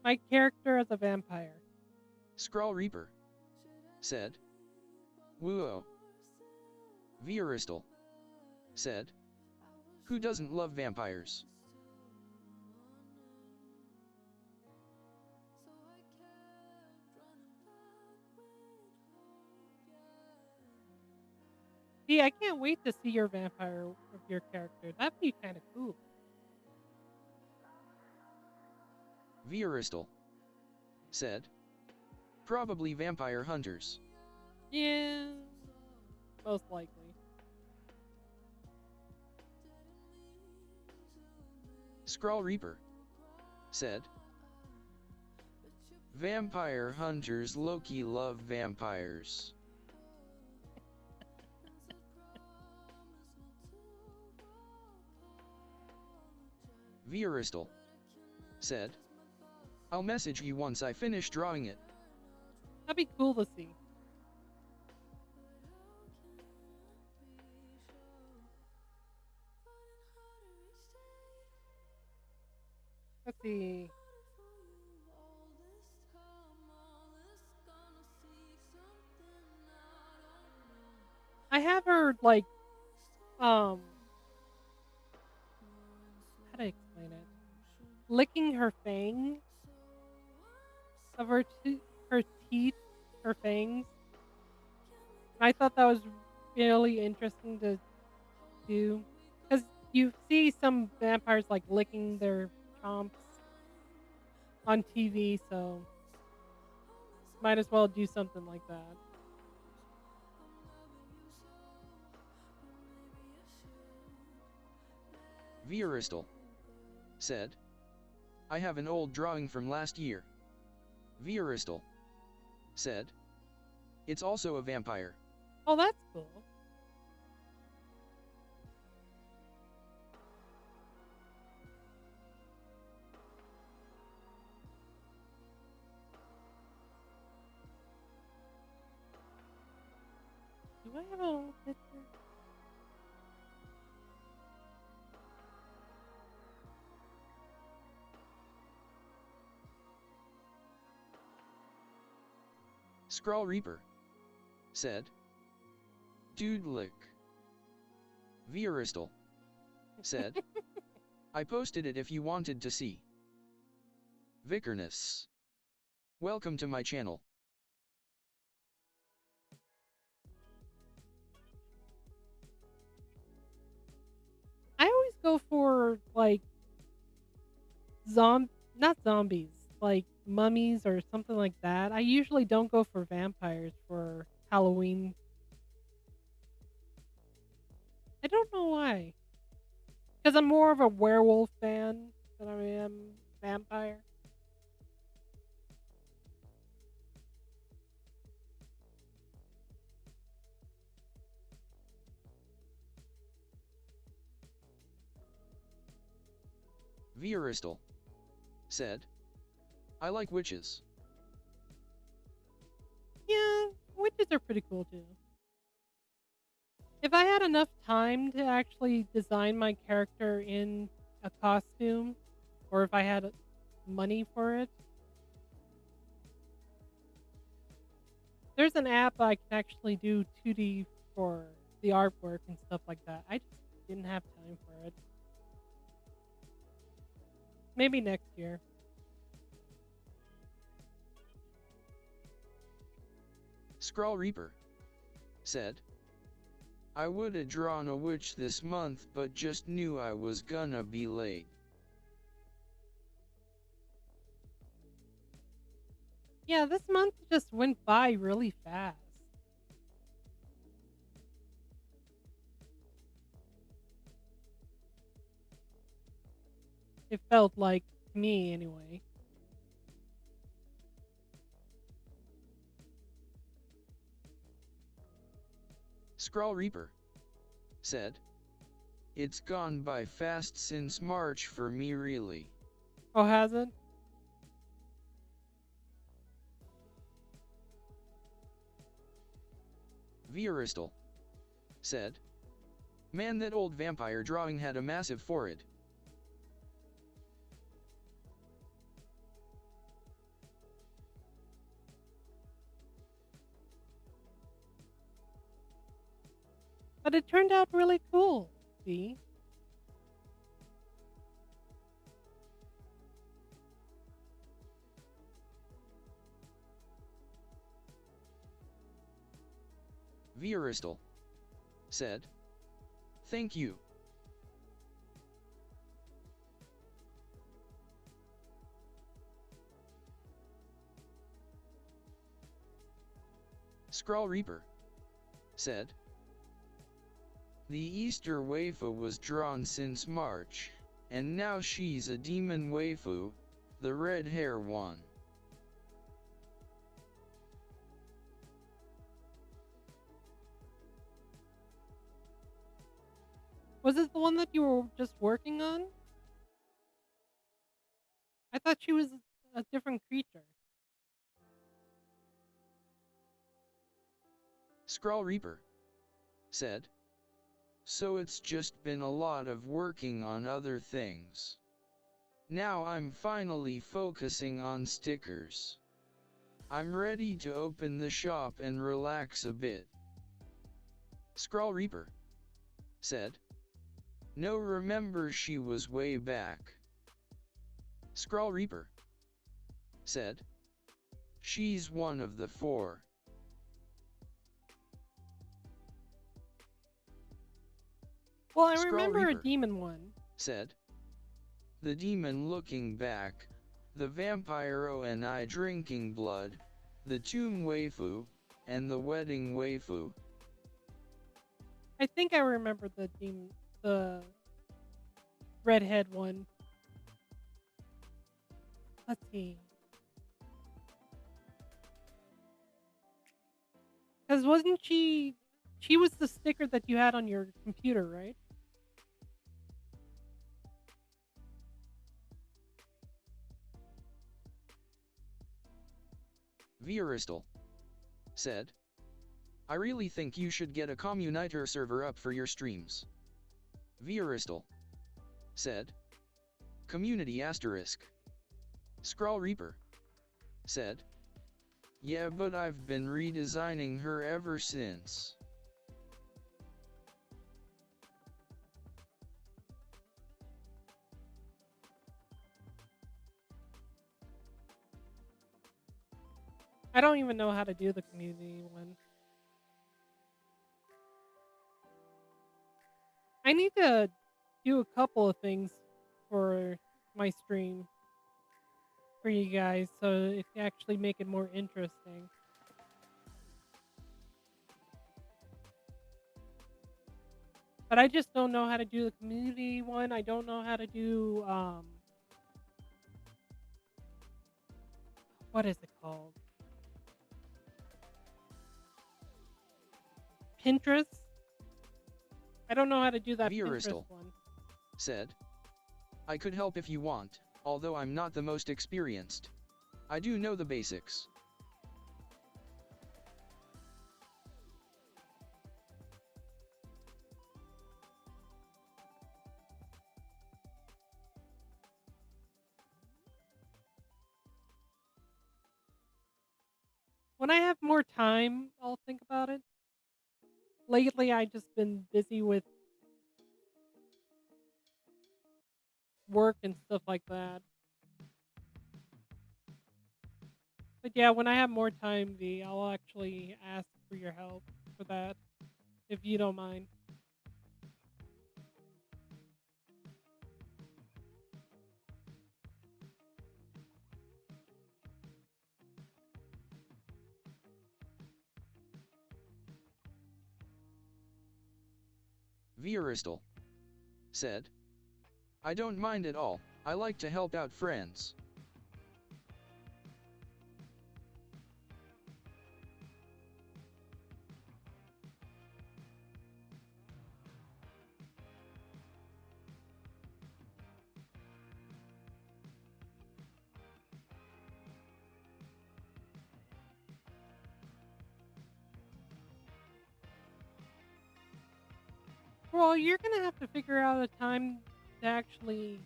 My character as a vampire. Skrull Reaper said. Woo-oh. Viaristal said. Who doesn't love vampires? See, I can't wait to see your vampire of your character. That'd be kind of cool. Viaristal said. Probably vampire hunters. Yeah, most likely. Skrull Reaper said. Vampire hunters Loki love vampires. Viaristal said. I'll message you once I finish drawing it. That'd be cool to see. Let's see. I have her like, how to explain it? Licking her fang of her her teeth, her fangs. I thought that was really interesting to do, because you see some vampires like licking their chomps on TV, so might as well do something like that. Viaristal said. I have an old drawing from last year. Viaristal said. It's also a vampire. Oh, that's cool. Do I have a little picture? Skrull Reaper said. Dude lick. Viaristal said. I posted it if you wanted to see. Vickerness. Welcome to my channel. I always go for like not zombies, like mummies or something like that. I usually don't go for vampires for Halloween. I don't know why. Because I'm more of a werewolf fan than I am vampire. Viaristal said. I like witches. Yeah, witches are pretty cool too. If I had enough time to actually design my character in a costume, or if I had money for it, there's an app I can actually do 2D for the artwork and stuff like that. I just didn't have time for it. Maybe next year. Skrull Reaper said. I woulda drawn a witch this month but just knew I was gonna be late. Yeah, this month just went by really fast. It felt like to me anyway. Skrull Reaper said. It's gone by fast since March for me really. Oh, has it? Vieristal said. Man, that old vampire drawing had a massive forehead. But it turned out really cool, see? Vieristal said. Thank you. Skrull Reaper said. The Easter waifu was drawn since March, and now she's a demon waifu, the red hair one. Was it the one that you were just working on? I thought she was a different creature. Skrull Reaper said. So it's just been a lot of working on other things. Now I'm finally focusing on stickers. I'm ready to open the shop and relax a bit. Skrull Reaper said. No, remember she was way back. Skrull Reaper said. She's one of the 4. Well, I Skrull remember Reaper a demon one. said. The demon looking back, the vampire Oni drinking blood, the tomb waifu, and the wedding waifu. I think I remember the redhead one. Let's see. Because wasn't she was the sticker that you had on your computer, right? Vieristal said. I really think you should get a Communiter server up for your streams. Vieristal said. Community asterisk. Skrull Reaper said. Yeah, but I've been redesigning her ever since. I don't even know how to do the community one. I need to do a couple of things for my stream for you guys so it can actually make it more interesting. But I just don't know how to do the community one. I don't know how to do what is it called? Pinterest? I don't know how to do that Vieristal Pinterest one. said. I could help if you want, although I'm not the most experienced. I do know the basics. When I have more time, I'll think about it. Lately, I've just been busy with work and stuff like that. But yeah, when I have more time, V, I'll actually ask for your help for that, if you don't mind. Vieristal said. I don't mind at all, I like to help out friends. Well, you're gonna have to figure out a time to actually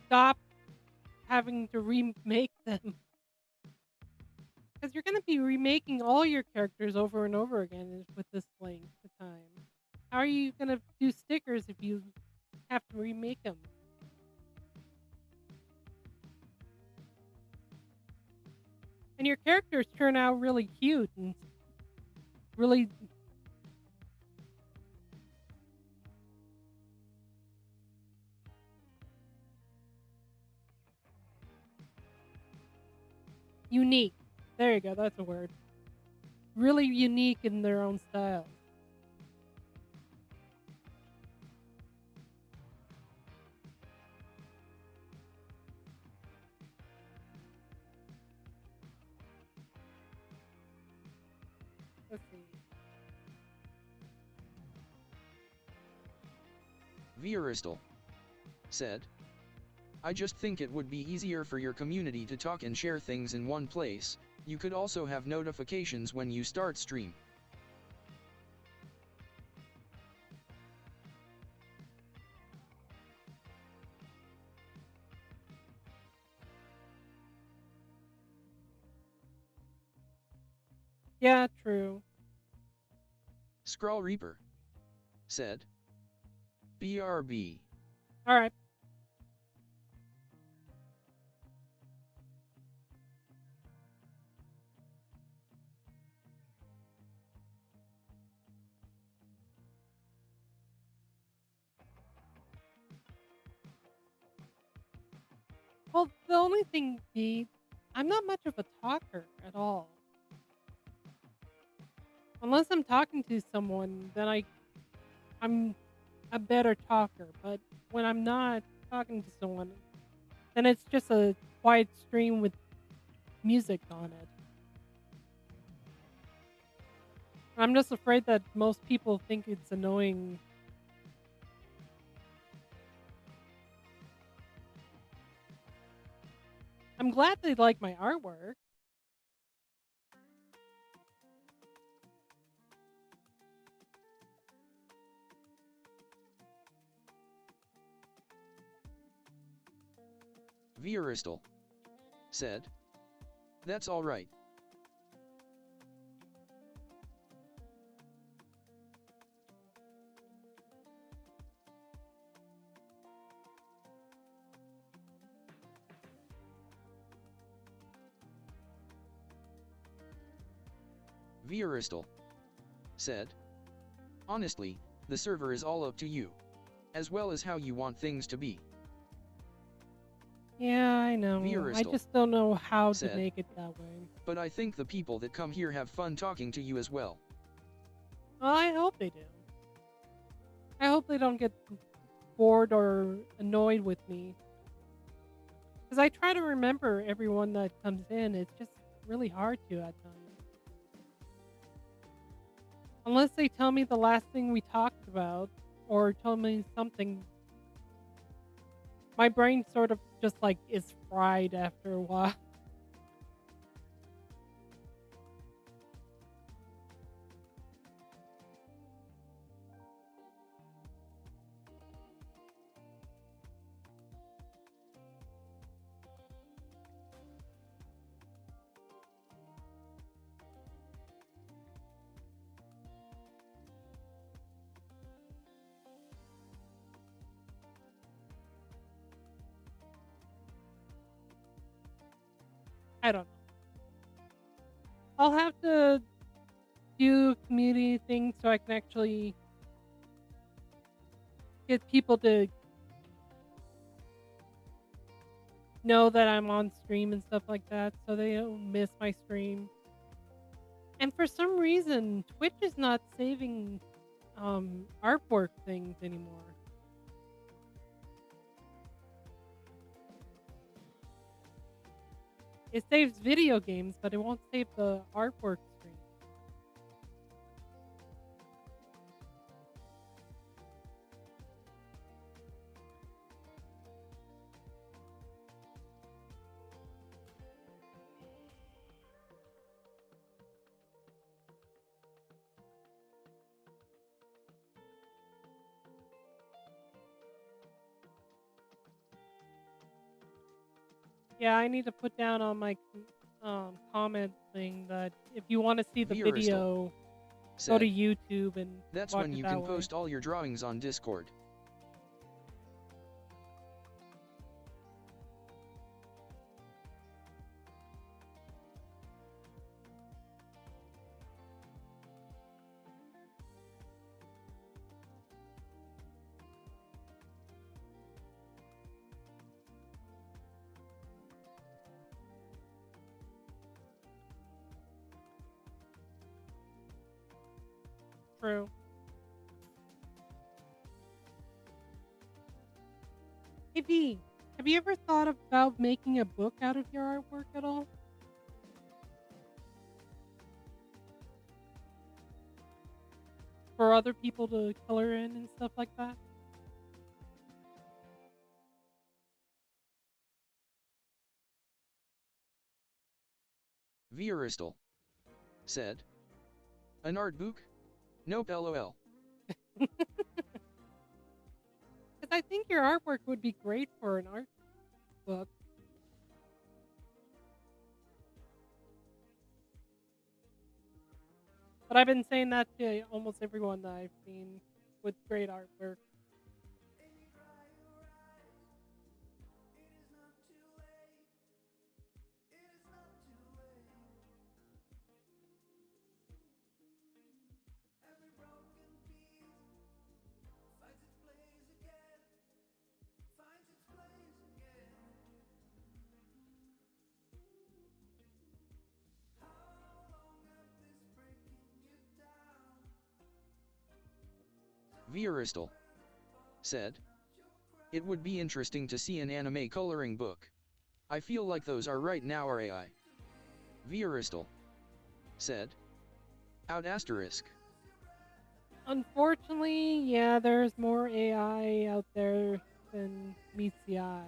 stop having to remake them. Because you're gonna be remaking all your characters over and over again with this length of time. How are you gonna do stickers if you have to remake them? And your characters turn out really cute and really unique. There you go, that's a word. Really unique in their own style. Let's see. Vieristal said, I just think it would be easier for your community to talk and share things in one place. You could also have notifications when you start stream. Yeah, true. Scrawl Reaper said, BRB. Alright. Well, the only thing be, I'm not much of a talker at all. Unless I'm talking to someone, then I'm a better talker. But when I'm not talking to someone, then it's just a quiet stream with music on it. I'm just afraid that most people think it's annoying. I'm glad they like my artwork. Vieristal said, that's alright. Vieristal said, honestly, the server is all up to you, as well as how you want things to be. Yeah, I know. I Vieristal just don't know how to said, make it that way. But I think the people that come here have fun talking to you as well. Well, I hope they do. I hope they don't get bored or annoyed with me. Because I try to remember everyone that comes in. It's just really hard to at times. Unless they tell me the last thing we talked about or tell me something, my brain sort of just like is fried after a while. I don't know. I'll have to do community things so I can actually get people to know that I'm on stream and stuff like that so they don't miss my stream. And for some reason, Twitch is not saving artwork things anymore. It saves video games, but it won't save the artwork stream. Yeah, I need to put down on my comment thing that if you want to see the Viewer video, go said, to YouTube and that's watch when it you that can way. post all your drawings on Discord. True. Hey V, have you ever thought about making a book out of your artwork at all? For other people to color in and stuff like that? Vieristal said, an art book? Nope lol. Because I think your artwork would be great for an art book. But I've been saying that to almost everyone that I've seen with great artwork. Vieristal said, it would be interesting to see an anime coloring book. I feel like those are right now are AI. Vieristal said, out asterisk. Unfortunately, yeah, there's more AI out there than meets the eye.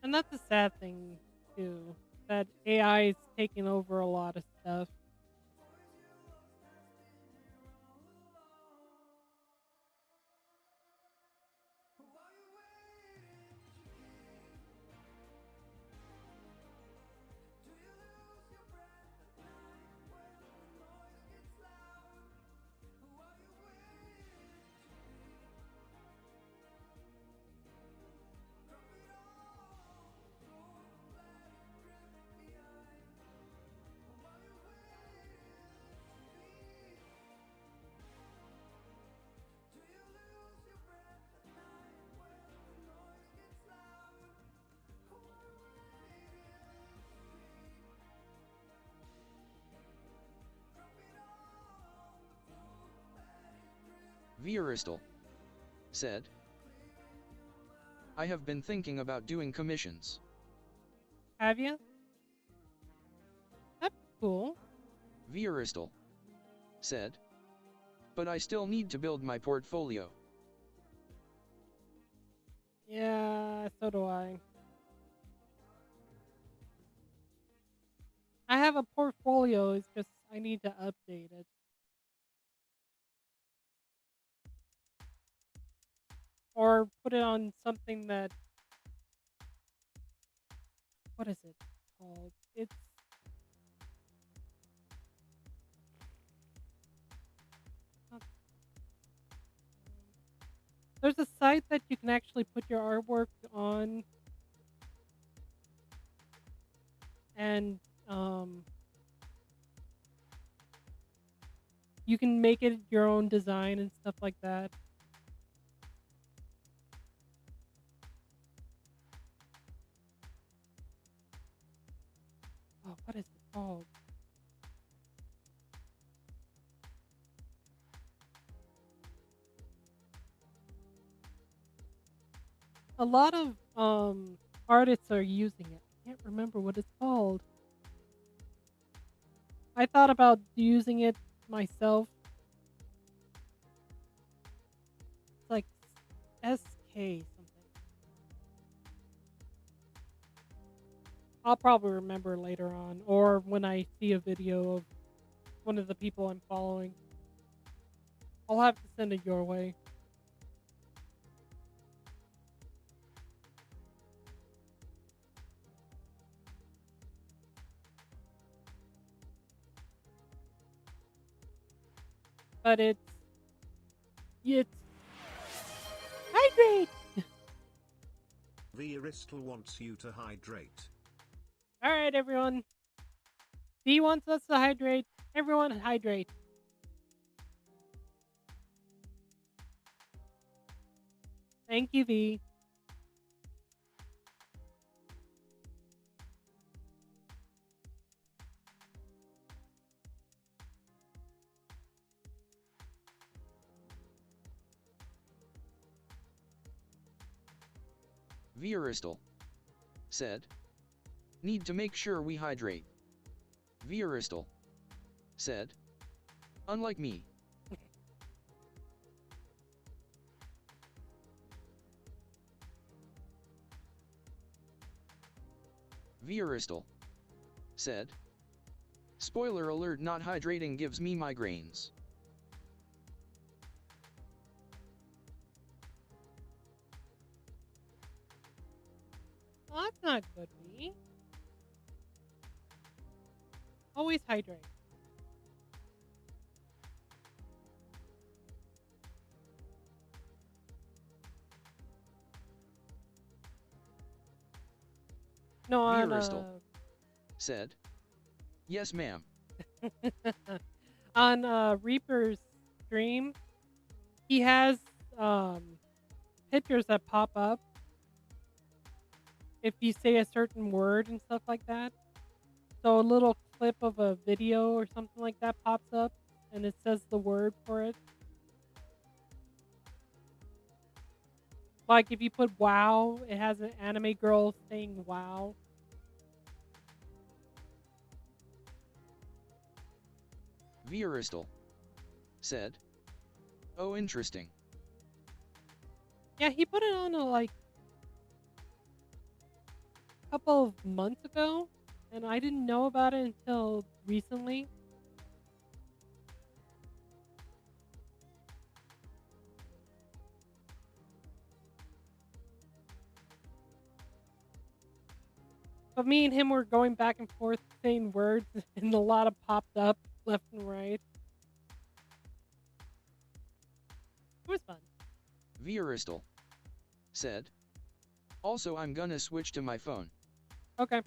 And that's a sad thing, too. That AI is taking over a lot of stuff. Vieristal said, I have been thinking about doing commissions. Have you? That's cool. Vieristal said, but I still need to build my portfolio. Yeah, so do I. I have a portfolio, it's just I need to update it. Or put it on something that, what is it called? It's not, there's a site that you can actually put your artwork on and you can make it your own design and stuff like that. Oh, what is it called? A lot of artists are using it. I can't remember what it's called. I thought about using it myself. It's like SK something. I'll probably remember later on, or when I see a video of one of the people I'm following. I'll have to send it your way. But it's hydrate. The Aristal wants you to hydrate. All right, everyone. V wants us to hydrate. Everyone, hydrate. Thank you, V. Viaristal said. Need to make sure we hydrate. Viaristal said. Unlike me. Viaristal said. Spoiler alert, not hydrating gives me migraines. Well, that's not good, V. Always hydrate. No, on Viaristal said. Yes, ma'am. on Reaper's stream, he has pictures that pop up if you say a certain word and stuff like that. So a little clip of a video or something like that pops up and it says the word for it. Like if you put wow, it has an anime girl saying wow. Viaristal said. Oh, interesting. Yeah, he put it on like a couple of months ago, and I didn't know about it until recently. But me and him were going back and forth saying words, and a lot of popped up left and right. It was fun. Viaristal said. Also, I'm gonna switch to my phone. Okay.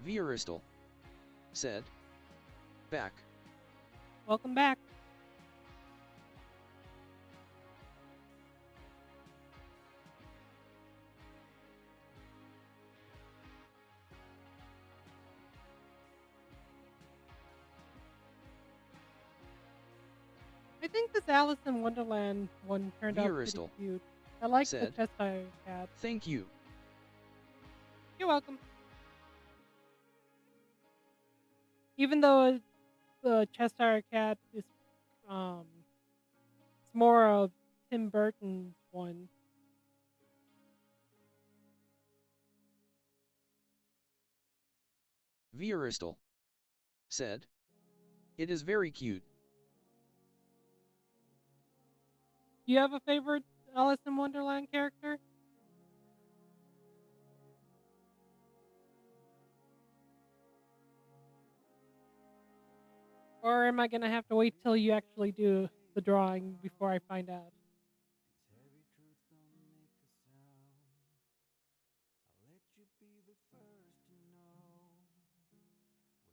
Vieristal said. Back. Welcome back. I think this Alice in Wonderland one turned out pretty Vieristal cute. I like the said. Cheshire Cat. Thank you. You're welcome. Even though the Cheshire Cat is, it's more of Tim Burton's one. Vieristal said. It is very cute. Do you have a favorite Alice in Wonderland character? Or am I gonna have to wait till you actually do the drawing before I find out?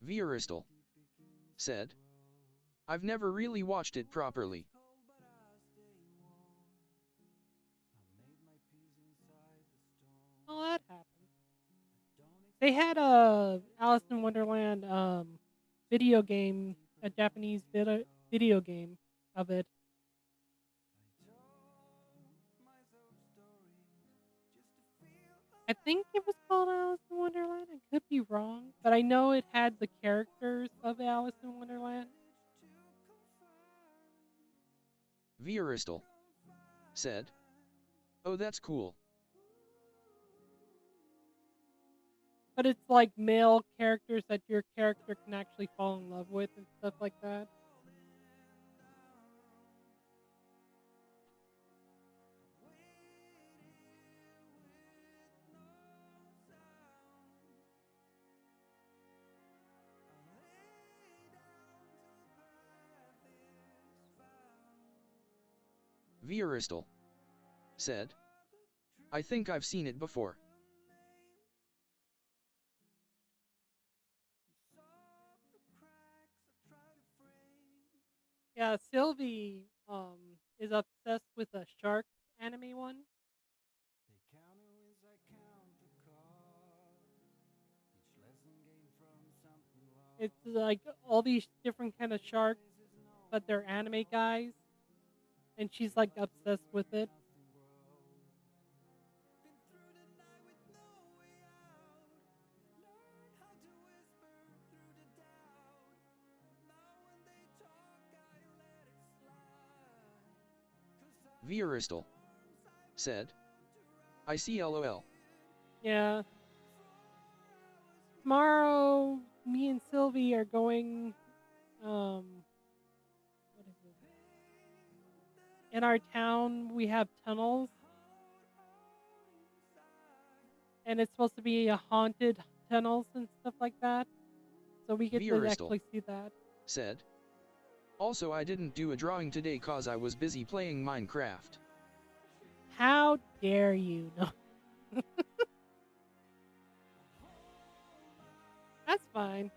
Vieristal said. I've never really watched it properly. Oh, that happened. They had a Alice in Wonderland video game, a Japanese video game of it. I think it was called Alice in Wonderland. I could be wrong, but I know it had the characters of Alice in Wonderland. Vieristal said. Oh, that's cool. But it's like male characters that your character can actually fall in love with and stuff like that. Vieristal said. I think I've seen it before. Yeah, Sylvie is obsessed with a shark anime one. It's like all these different kind of sharks, but they're anime guys, and she's like obsessed with it. Vieristal said. I see LOL. Yeah. Tomorrow, me and Sylvie are going, what is it? In our town, we have tunnels. And it's supposed to be a haunted tunnels and stuff like that. So we get to Vieristal actually see that. said. Also, I didn't do a drawing today cause I was busy playing Minecraft. How dare you? No. That's fine.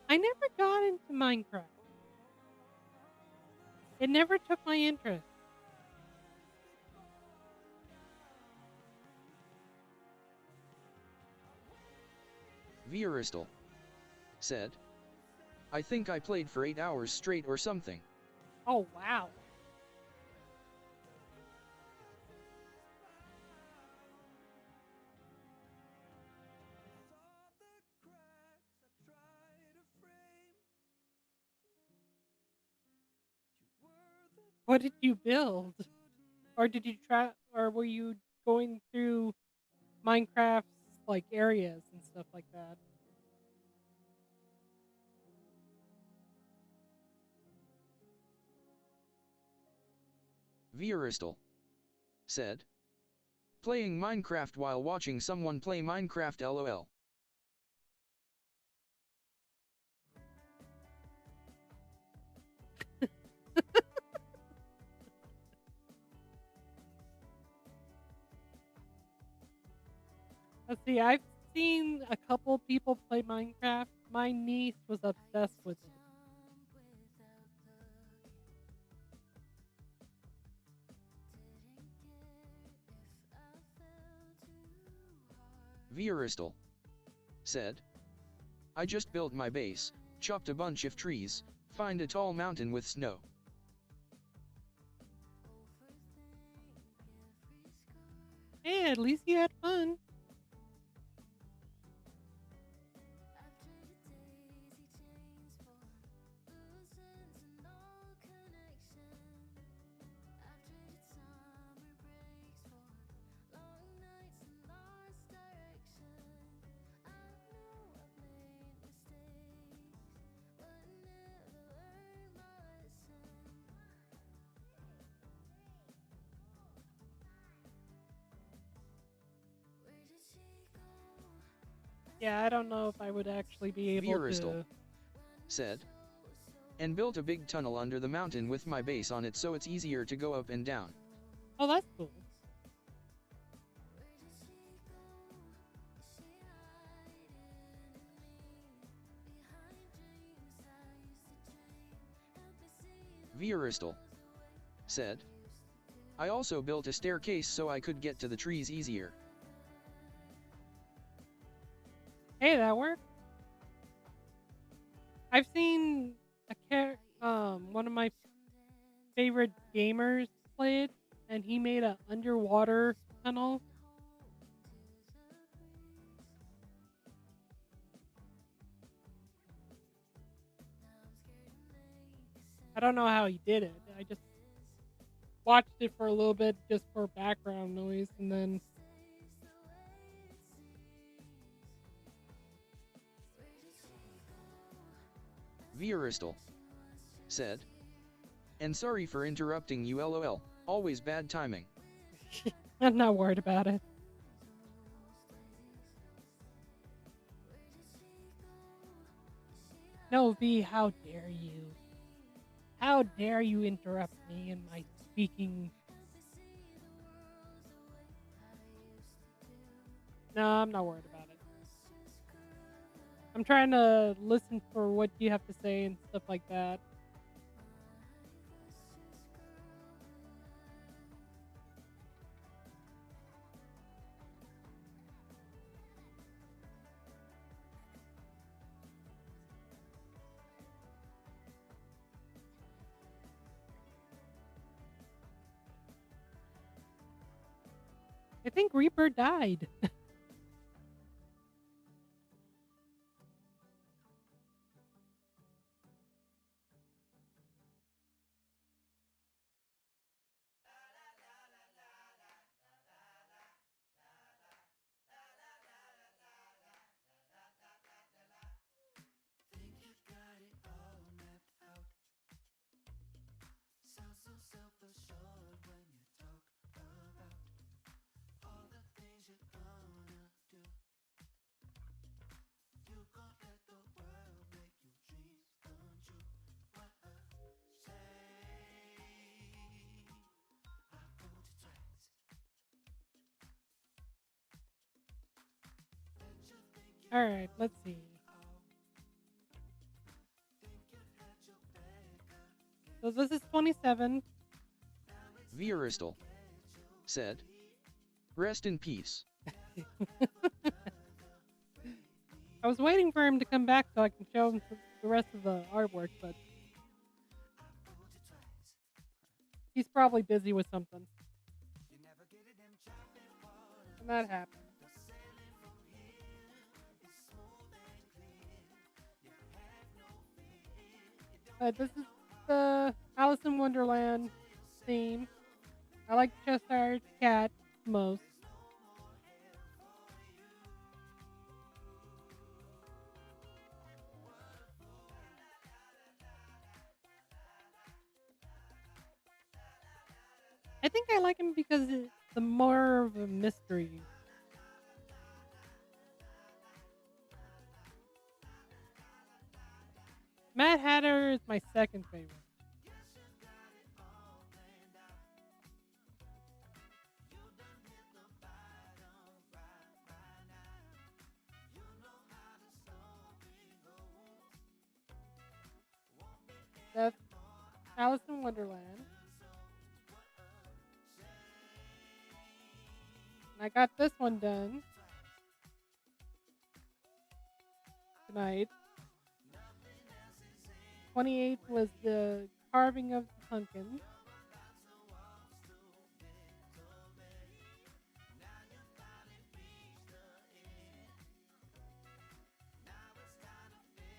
I never got into Minecraft. It never took my interest. Vieristal said. I think I played for 8 hours straight or something. Oh, wow. What did you build? Or did you try, or were you going through Minecraft's like areas and stuff like that? Vieristal said. Playing Minecraft while watching someone play Minecraft LOL. Let's see. I've seen a couple people play Minecraft. My niece was obsessed with it. Vieristal said, I just built my base, chopped a bunch of trees, find a tall mountain with snow. Hey, at least you had fun. Yeah, I don't know if I would actually be able Vieristal to. said, and built a big tunnel under the mountain with my base on it so it's easier to go up and down. Oh, that's cool. Vieristal said, I also built a staircase so I could get to the trees easier. Hey, that worked. I've seen one of my favorite gamers play it, and he made a underwater tunnel. I don't know how he did it. I just watched it for a little bit just for background noise, and then Vieristal said, and sorry for interrupting you lol, always bad timing. I'm not worried about it. No, V, how dare you? How dare you interrupt me in my speaking? No, I'm not worried about it. I'm trying to listen for what you have to say and stuff like that. I think Reaper died. Alright, let's see. So this is 27. Vieristal said, rest in peace. I was waiting for him to come back so I can show him the rest of the artwork, but he's probably busy with something. And that happened. This is the Alice in Wonderland theme. I like Cheshire Cat most. I think I like him because it's the more of a mystery. Mad Hatter is my second favorite. Alice in Wonderland. And I got this one done tonight. 28th was the carving of the pumpkin.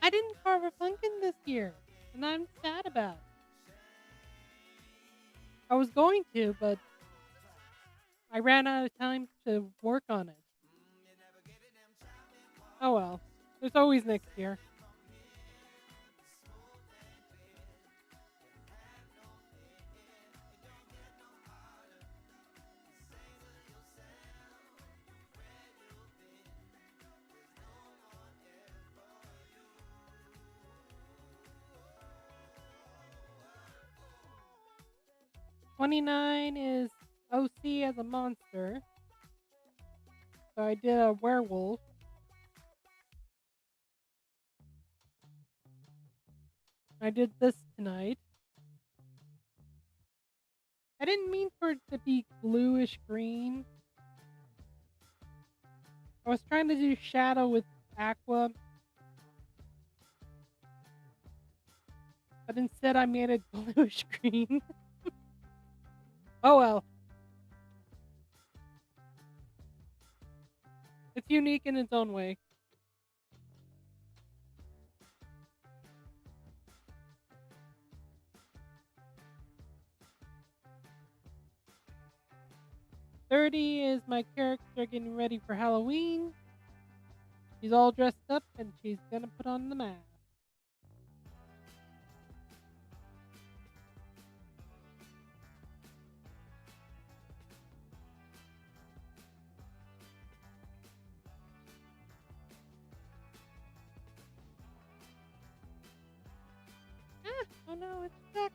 I didn't carve a pumpkin this year, and I'm sad about it. I was going to, but I ran out of time to work on it. Oh well, there's always next year. '29 is OC as a monster. So I did a werewolf. I did this tonight. I didn't mean for it to be bluish green. I was trying to do shadow with aqua. But instead I made it bluish green. Oh well. It's unique in its own way. '30 is my character getting ready for Halloween. She's all dressed up and she's gonna put on the mask. Oh no, it's stuck.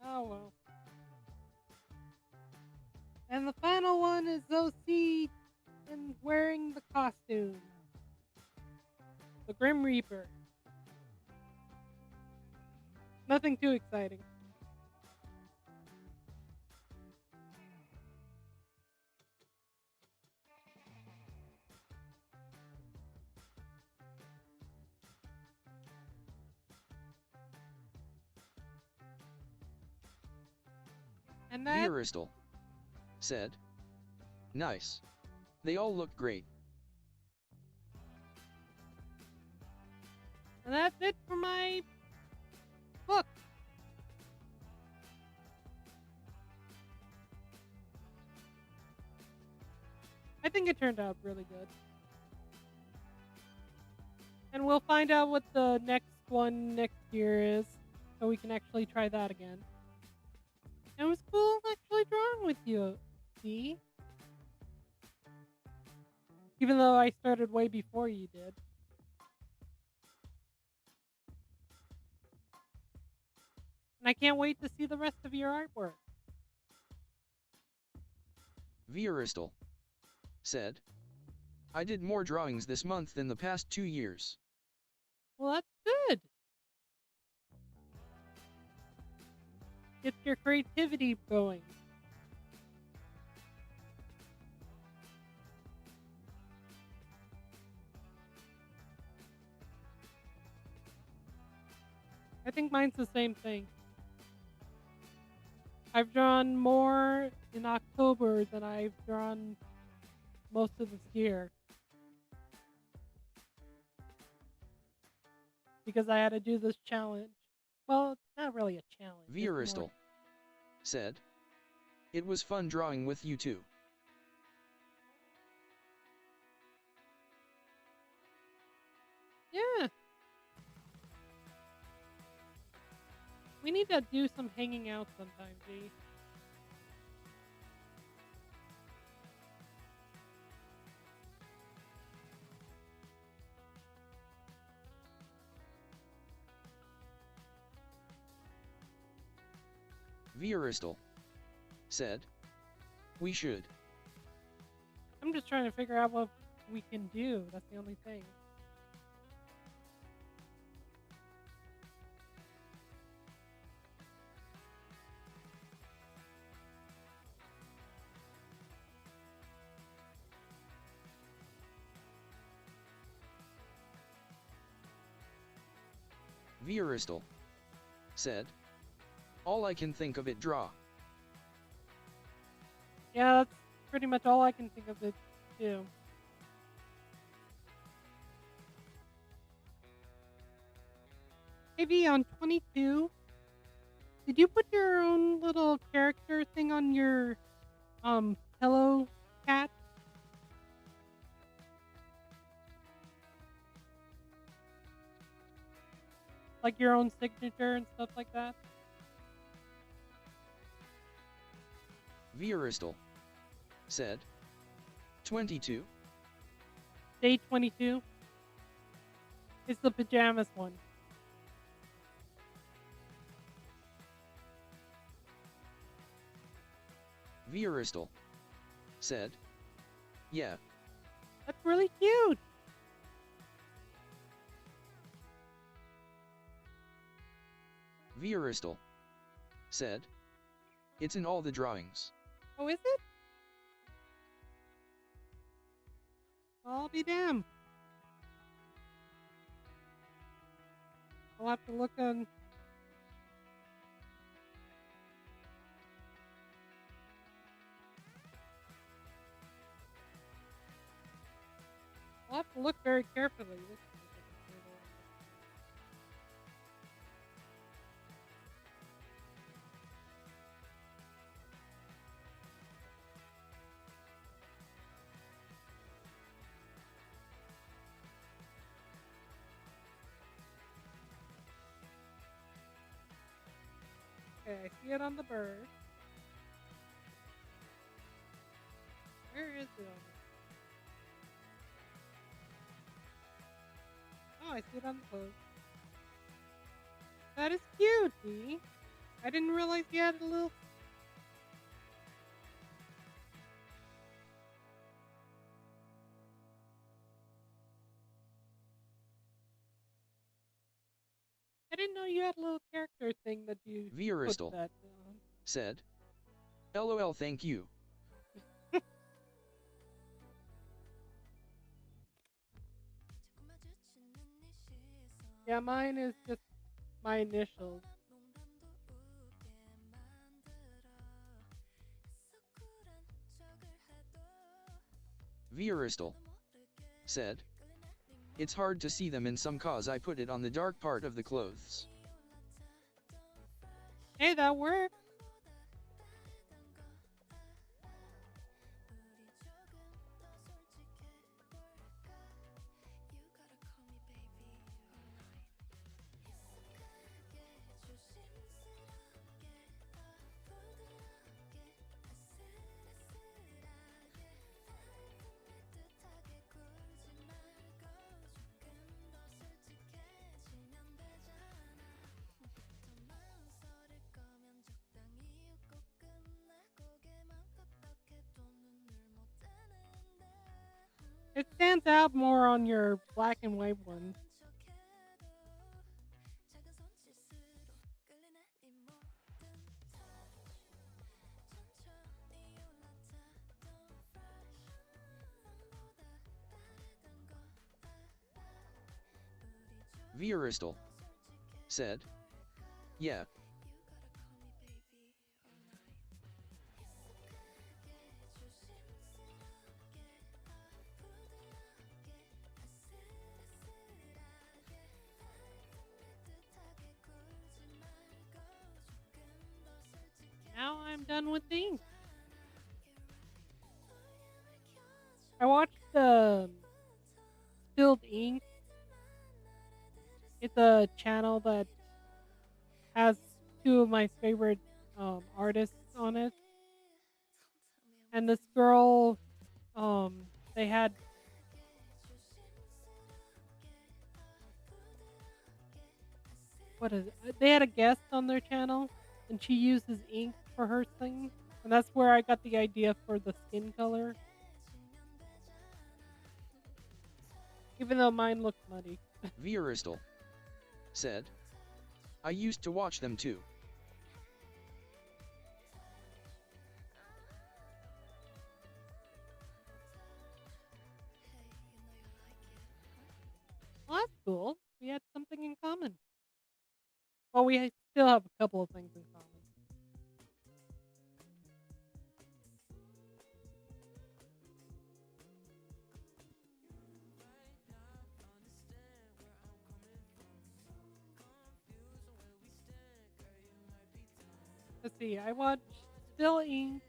Oh well. And the final one is OC and wearing the costume. The Grim Reaper. Nothing too exciting. And that Veristal said, "Nice. They all look great." And that's it for my book. I think it turned out really good. And we'll find out what the next one next year is, so we can actually try that again. It was cool actually drawing with you, see? Even though I started way before you did. And I can't wait to see the rest of your artwork. Veristal said, "I did more drawings this month than the past 2 years." Well, that's good. Get your creativity going. I think mine's the same thing. I've drawn more in October than I've drawn most of this year. Because I had to do this challenge. Well, it's not really a challenge. it's more- Veristal said, "It was fun drawing with you too." Yeah. We need to do some hanging out sometime, G. Vieristal said, we should. I'm just trying to figure out what we can do. That's the only thing. Vieristal said, all I can think of it draw. Yeah, that's pretty much all I can think of it too. Maybe on 22, did you put your own little character thing on your pillow cat? Like your own signature and stuff like that? Vieristal said, 22. Day 22 is the pajamas one. Vieristal said, yeah. That's really cute. Vieristal said, it's in all the drawings. Oh, is it? I'll be damned. I'll have to look on. I'll have to look very carefully. Okay, I see it on the bird. Where is it on the... Oh, I see it on the clothes. That is cute, Dee. I didn't realize you had a little... I didn't know you had a little character thing that you Vieristal put that said, LOL thank you. Yeah, mine is just my initials. Vieristal said, it's hard to see them in some cause I put it on the dark part of the clothes. Hey, that worked. It stands out more on your black and white one. Vieristal said, yeah. Now I'm done with the ink. I watched Spilled Ink. It's a channel that has two of my favorite artists on it. And this girl, they had what is it? They had a guest on their channel, and she uses ink for her thing, and that's where I got the idea for the skin color. Even though mine looked muddy. Vieristal said, I used to watch them too. Well, that's cool. We had something in common. Well, we still have a couple of things in common. Let's see. I watched Still Ink.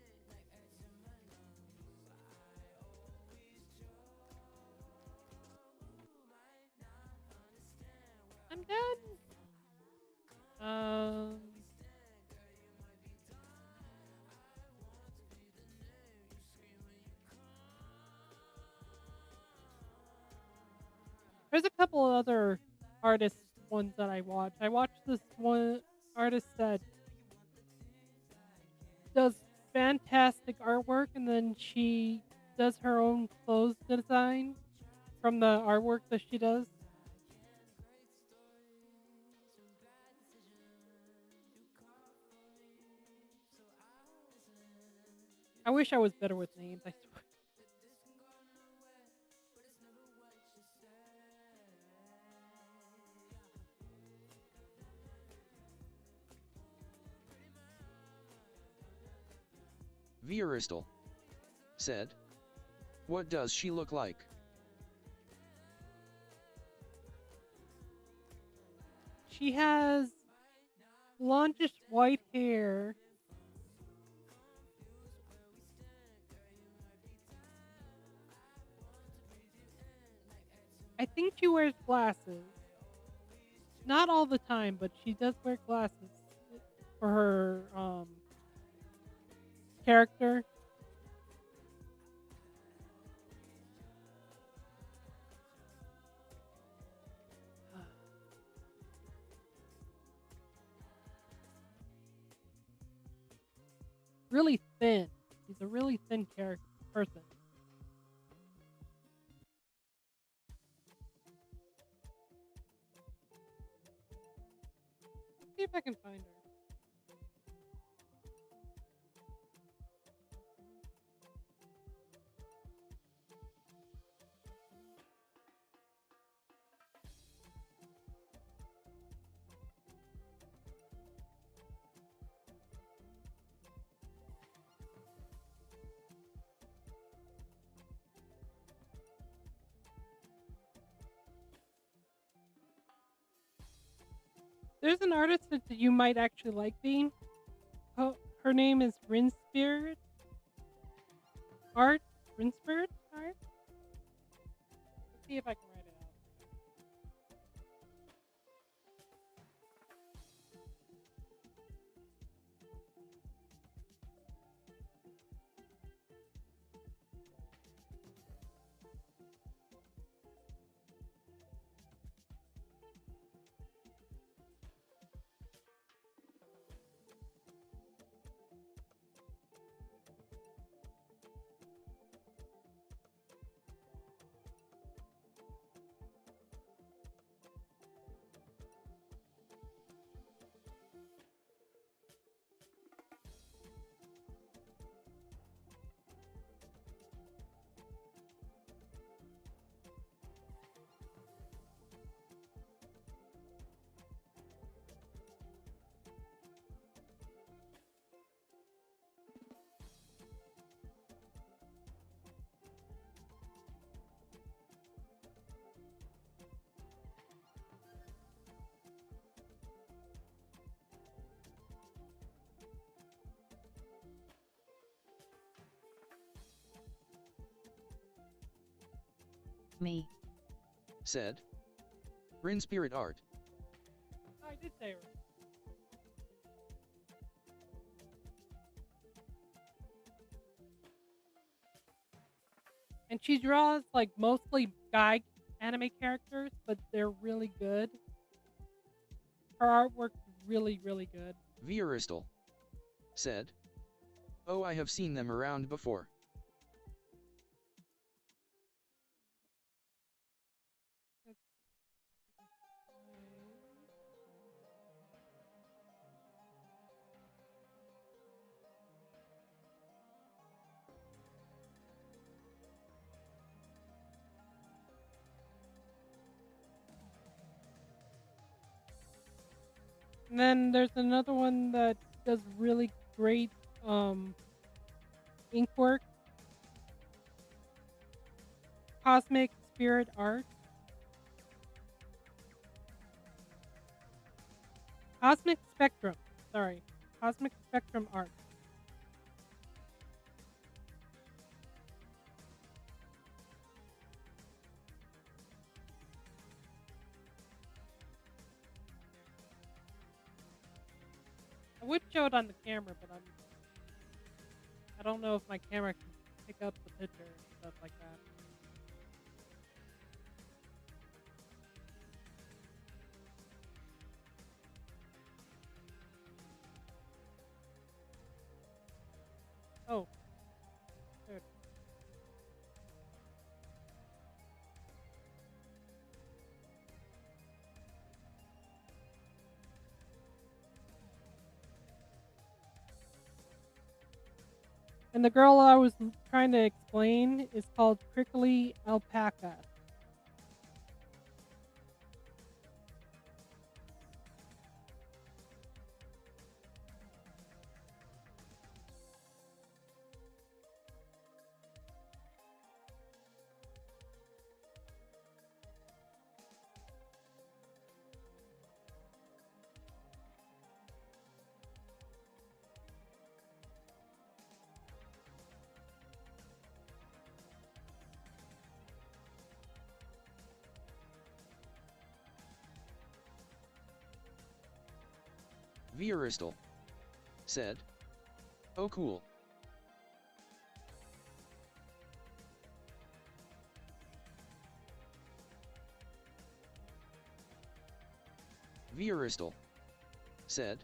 I'm done. There's a couple of other artist ones that I watch. I watched this one artist that does fantastic artwork, and then she does her own clothes design from the artwork that she does. I wish I was better with names, I swear. Vieristal said, what does she look like? She has blondish white hair. I think she wears glasses. Not all the time, but she does wear glasses for her character. Really thin. She's a really thin character person. Let's see if I can find her. There's an artist that you might actually like, Bean. Oh, her name is Rinspirit Art. Rinspirit Art? Let's see if I can write it out. Me. Said, Rinspirit Art. Oh, I did say her. And she draws like mostly guy anime characters, but they're really good. Her artwork's really, really good. Vieristal said, "Oh, I have seen them around before." And then there's another one that does really great ink work. Cosmic Spirit Art. Cosmic Spectrum. Sorry. Cosmic Spectrum Art. I would show it on the camera, but I don't know if my camera can pick up the picture and stuff like that. Oh. There it is. And the girl I was trying to explain is called Prickly Alpaca. Vieristal said, "Oh, cool." Vieristal said,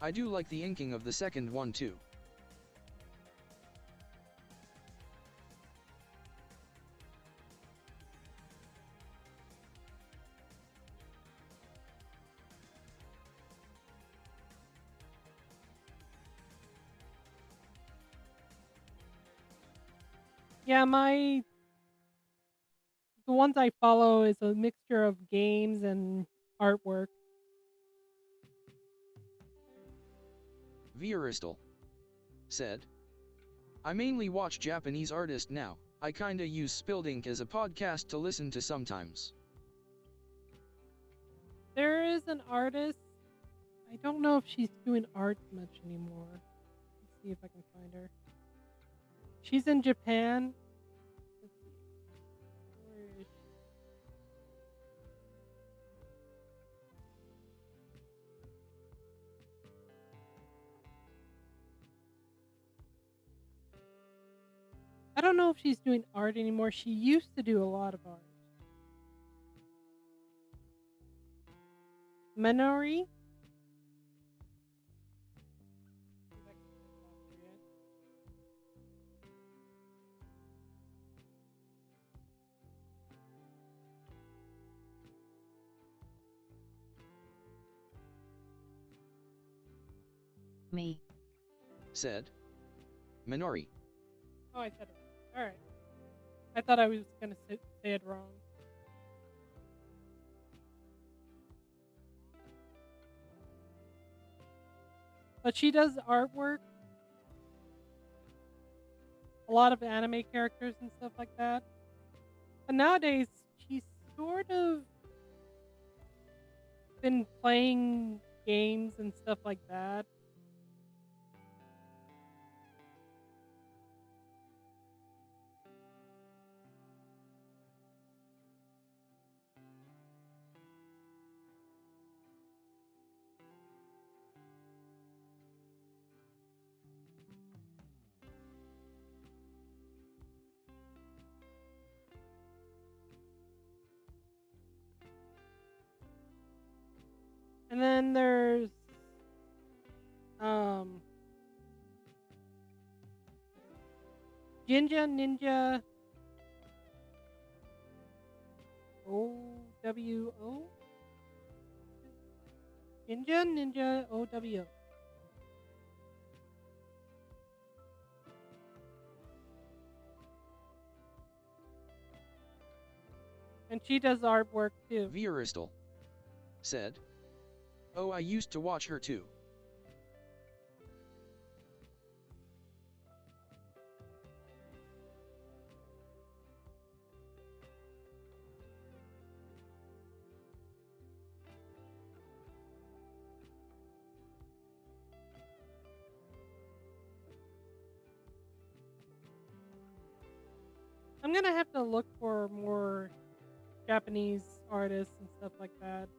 "I do like the inking of the second one too." Yeah, the ones I follow is a mixture of games and artwork. Vieristal said, "I mainly watch Japanese artists now. I kinda use Spilled Ink as a podcast to listen to sometimes." There is an artist. I don't know if she's doing art much anymore. Let's see if I can find her. She's in Japan. Let's see. Where is she? I don't know if she's doing art anymore. She used to do a lot of art. Menori? Me. Said, "Minori." Oh, I said it. All right. I thought I was gonna say it wrong. But she does artwork, a lot of anime characters and stuff like that. But nowadays, she's sort of been playing games and stuff like that. And then there's Jinja Ninja OWO? Jinja Ninja OWO. And she does artwork too. Vieristal said, "Oh, I used to watch her too." I'm gonna have to look for more Japanese artists and stuff like that.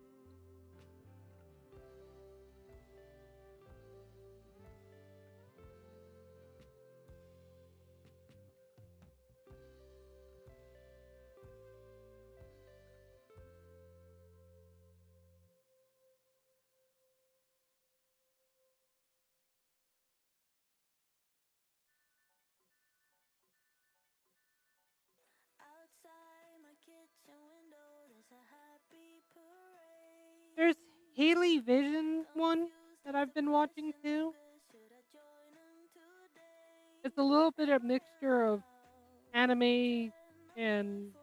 Outside my kitchen window, there's a happy parade. There's Haley Vision one that I've been watching too. Should I join 'em today? It's a little bit of mixture of anime and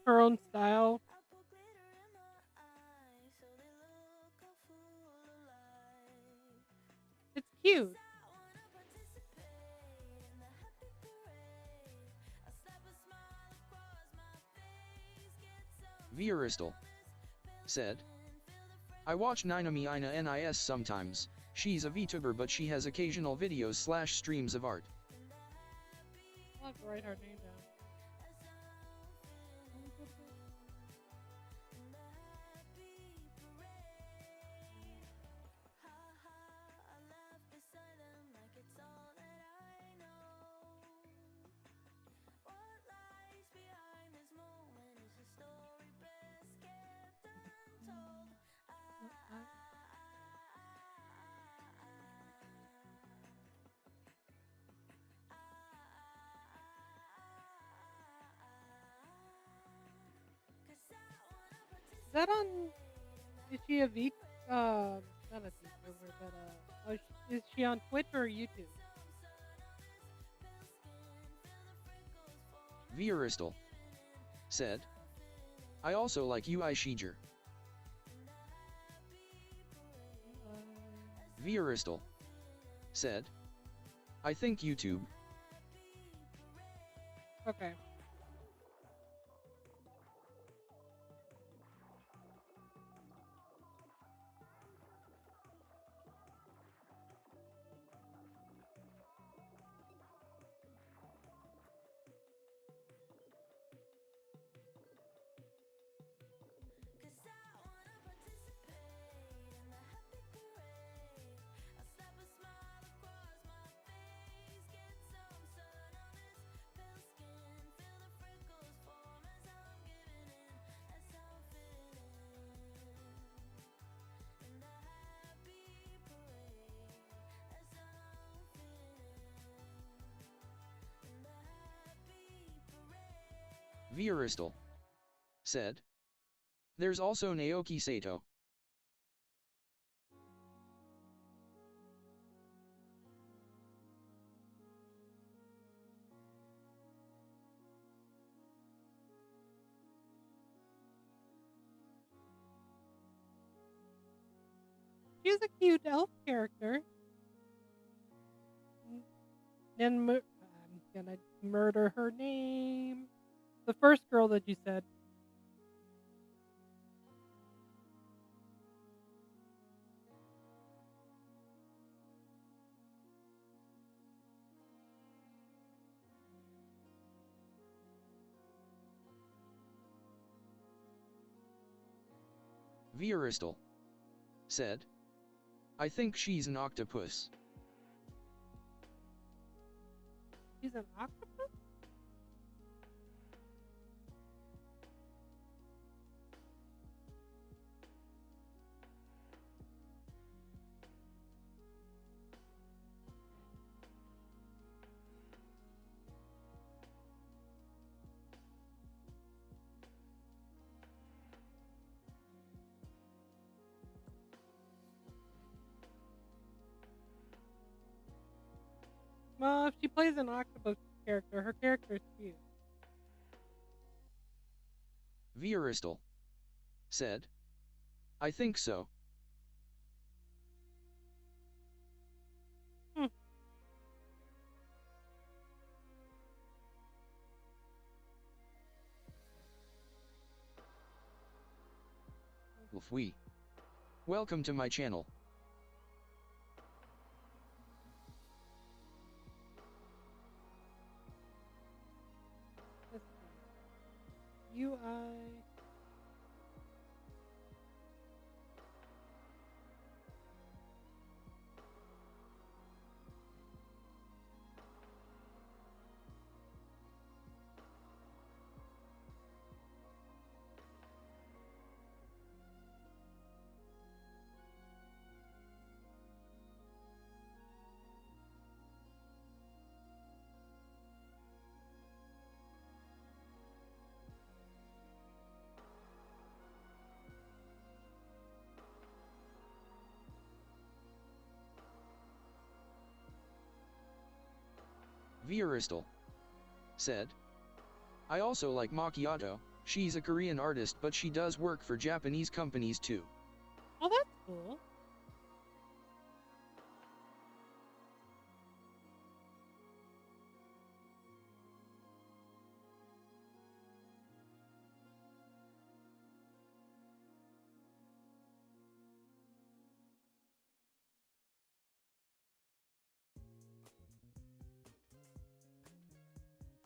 her own style. I put glitter in my eyes so they look all full of life. It's cute. I wanna participate in the happy parade. I slap a smile across my face, get some Vieristal said, "I watch Ninami Ina NIS sometimes. She's a VTuber, but she has occasional videos/streams of art." I'll have to write her name down. I laugh beside them like it's all that I know. What lies behind this moment is a story best kept untold. Is that on? Is she a V? Not a VTuber, but oh, is she on Twitch or YouTube? Vieristal said, "I also like UI Shiger." Vieristal said, "I think YouTube." Okay. Vieristal said, "There's also Naoki Sato." She's a cute elf character. Then I'm gonna murder her name. The first girl that you said. Vieristal said, "I think she's an octopus." She's an octopus? Well, if she plays an octopus character, her character is cute. Vieristal said, I think so. Hmm. Ulfwi. Welcome to my channel. Let's see. UI. Vieristal said, I also like Macchiato. She's a Korean artist, but she does work for Japanese companies too. Oh, that's cool.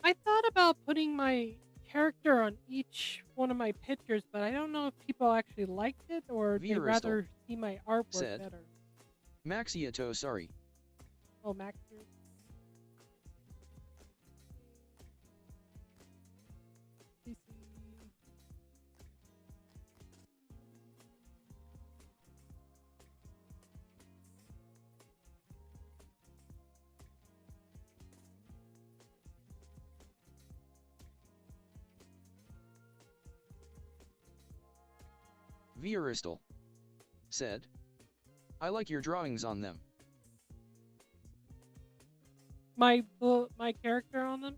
I thought about putting my character on each one of my pictures, but I don't know if people actually liked it or they'd Vieristal rather see my artwork said, better. Macchiato, sorry. Oh, Max. CC. Vieristal said, I like your drawings on them. My character on them?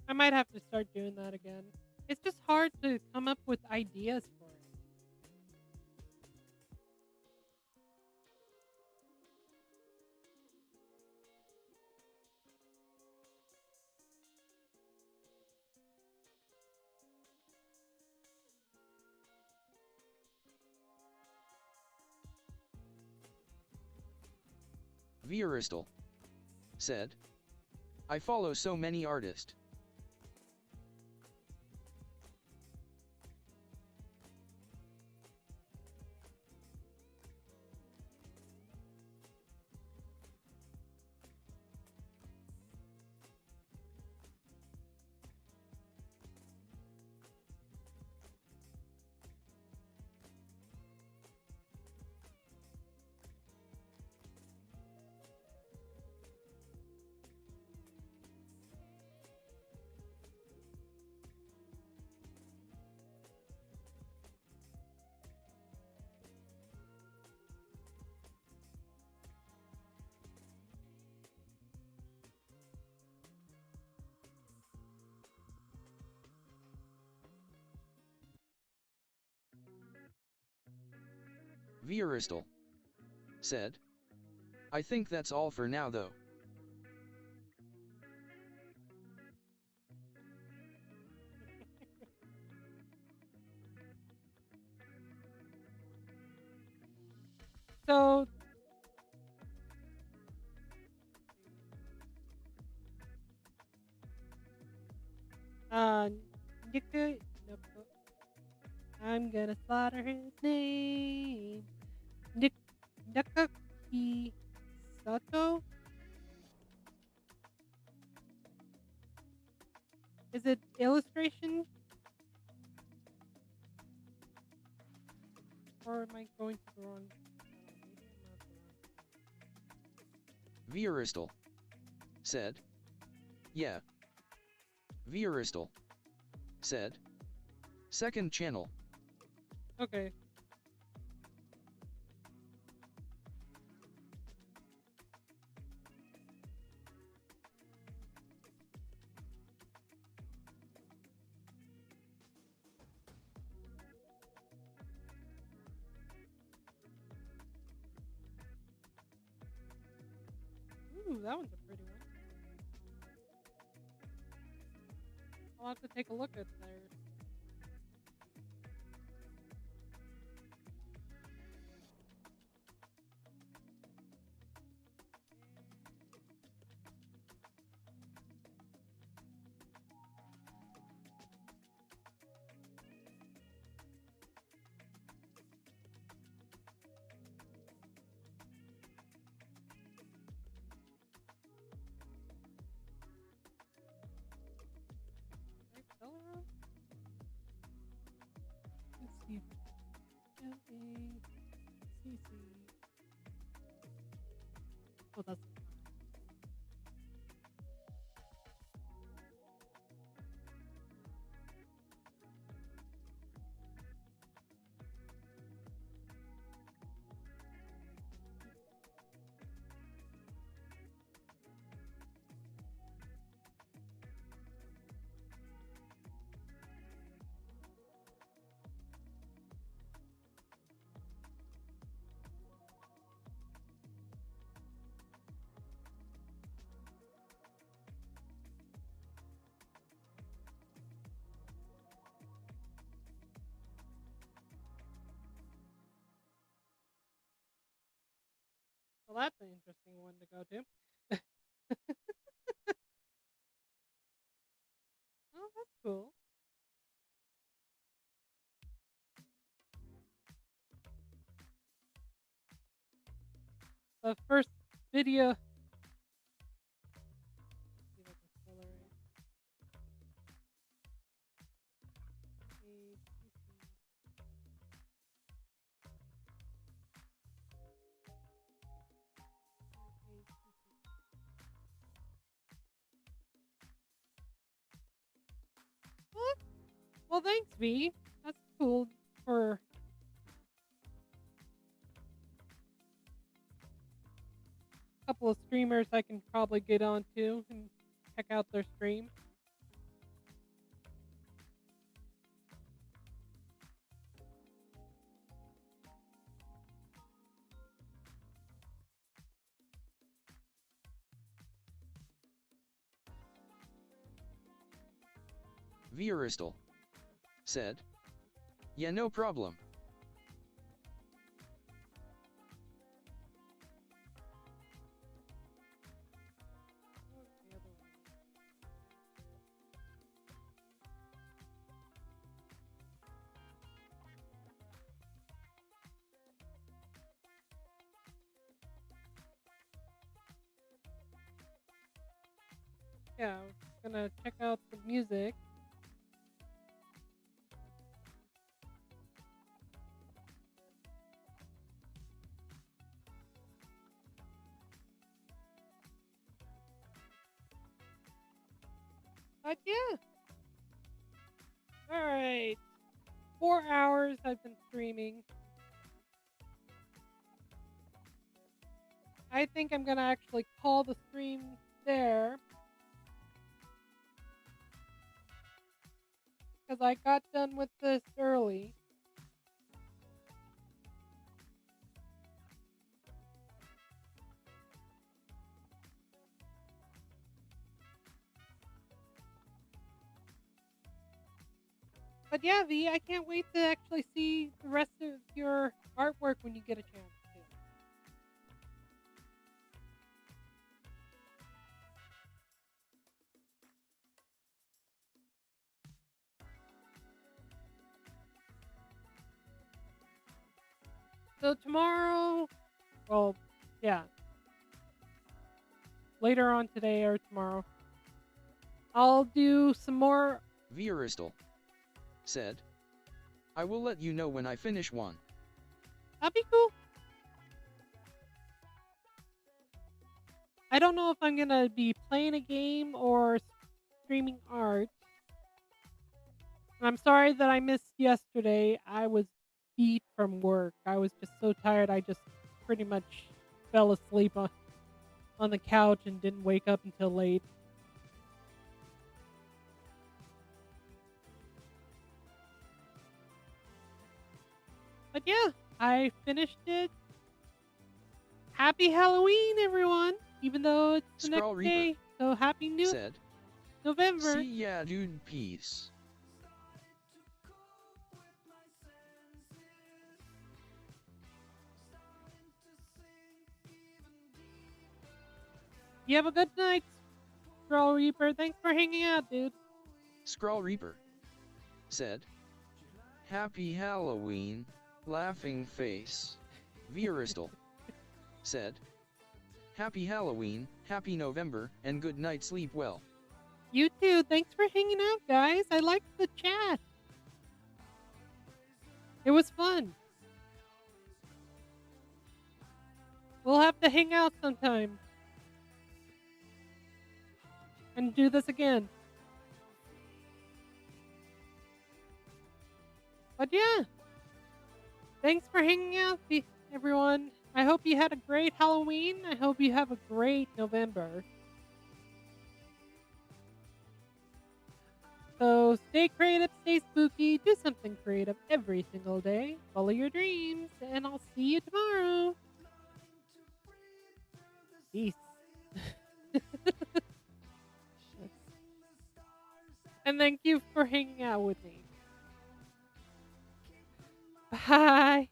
I might have to start doing that again. It's just hard to come up with ideas for it. Vieristal said, I follow so many artists. Vieristal said, I think that's all for now though. So Niku, I'm gonna slaughter his name. Nakaki Sato? Is it illustration? Or am I going to the wrong? Vieristal said, yeah. Vieristal said, second channel. Okay. Ooh, that one's a pretty one. I'll have to take a look at theirs. Color? Let's see. L-A-C-C. Oh, that's well, that's an interesting one to go to. Oh, that's cool. The first video. Let's see if I can color it. What? Well, thanks, V. That's cool for a couple of streamers I can probably get onto and check out their stream. Viristal said, "Yeah, no problem." What's the other one? Yeah, I was gonna check out the music. But yeah. Alright. 4 hours I've been streaming. I think I'm gonna actually call the stream there. Because I got done with this early. But yeah, V, I can't wait to actually see the rest of your artwork when you get a chance to. So tomorrow, well, yeah, later on today or tomorrow, I'll do some more. Viristal said, "I will let you know when I finish one." That'd be cool. I don't know if I'm gonna be playing a game or streaming art. And I'm sorry that I missed yesterday. I was beat from work. I was just so tired. I just pretty much fell asleep on the couch and didn't wake up until late. But yeah, I finished it. Happy Halloween, everyone! even though it's the Scroll next Reaper. day. So happy New Said. November. See ya, dude. Peace. You have a good night, Scroll Reaper. Thanks for hanging out, dude. Scroll Reaper. Said. Happy Halloween, laughing face. Vieristal. Said. Happy Halloween, happy November, and good night, sleep well. You too. Thanks for hanging out, guys. I liked the chat. It was fun. We'll have to hang out sometime. And do this again. But yeah. Thanks for hanging out, everyone. I hope you had a great Halloween. I hope you have a great November. So stay creative, stay spooky, do something creative every single day. Follow your dreams, and I'll see you tomorrow. Peace. And thank you for hanging out with me. Bye.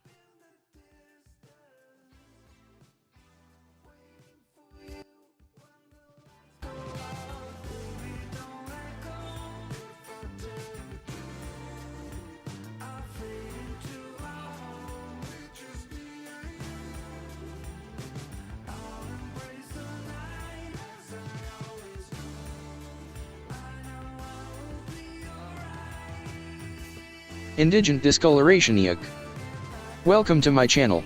Indigent discoloration. Welcome to my channel.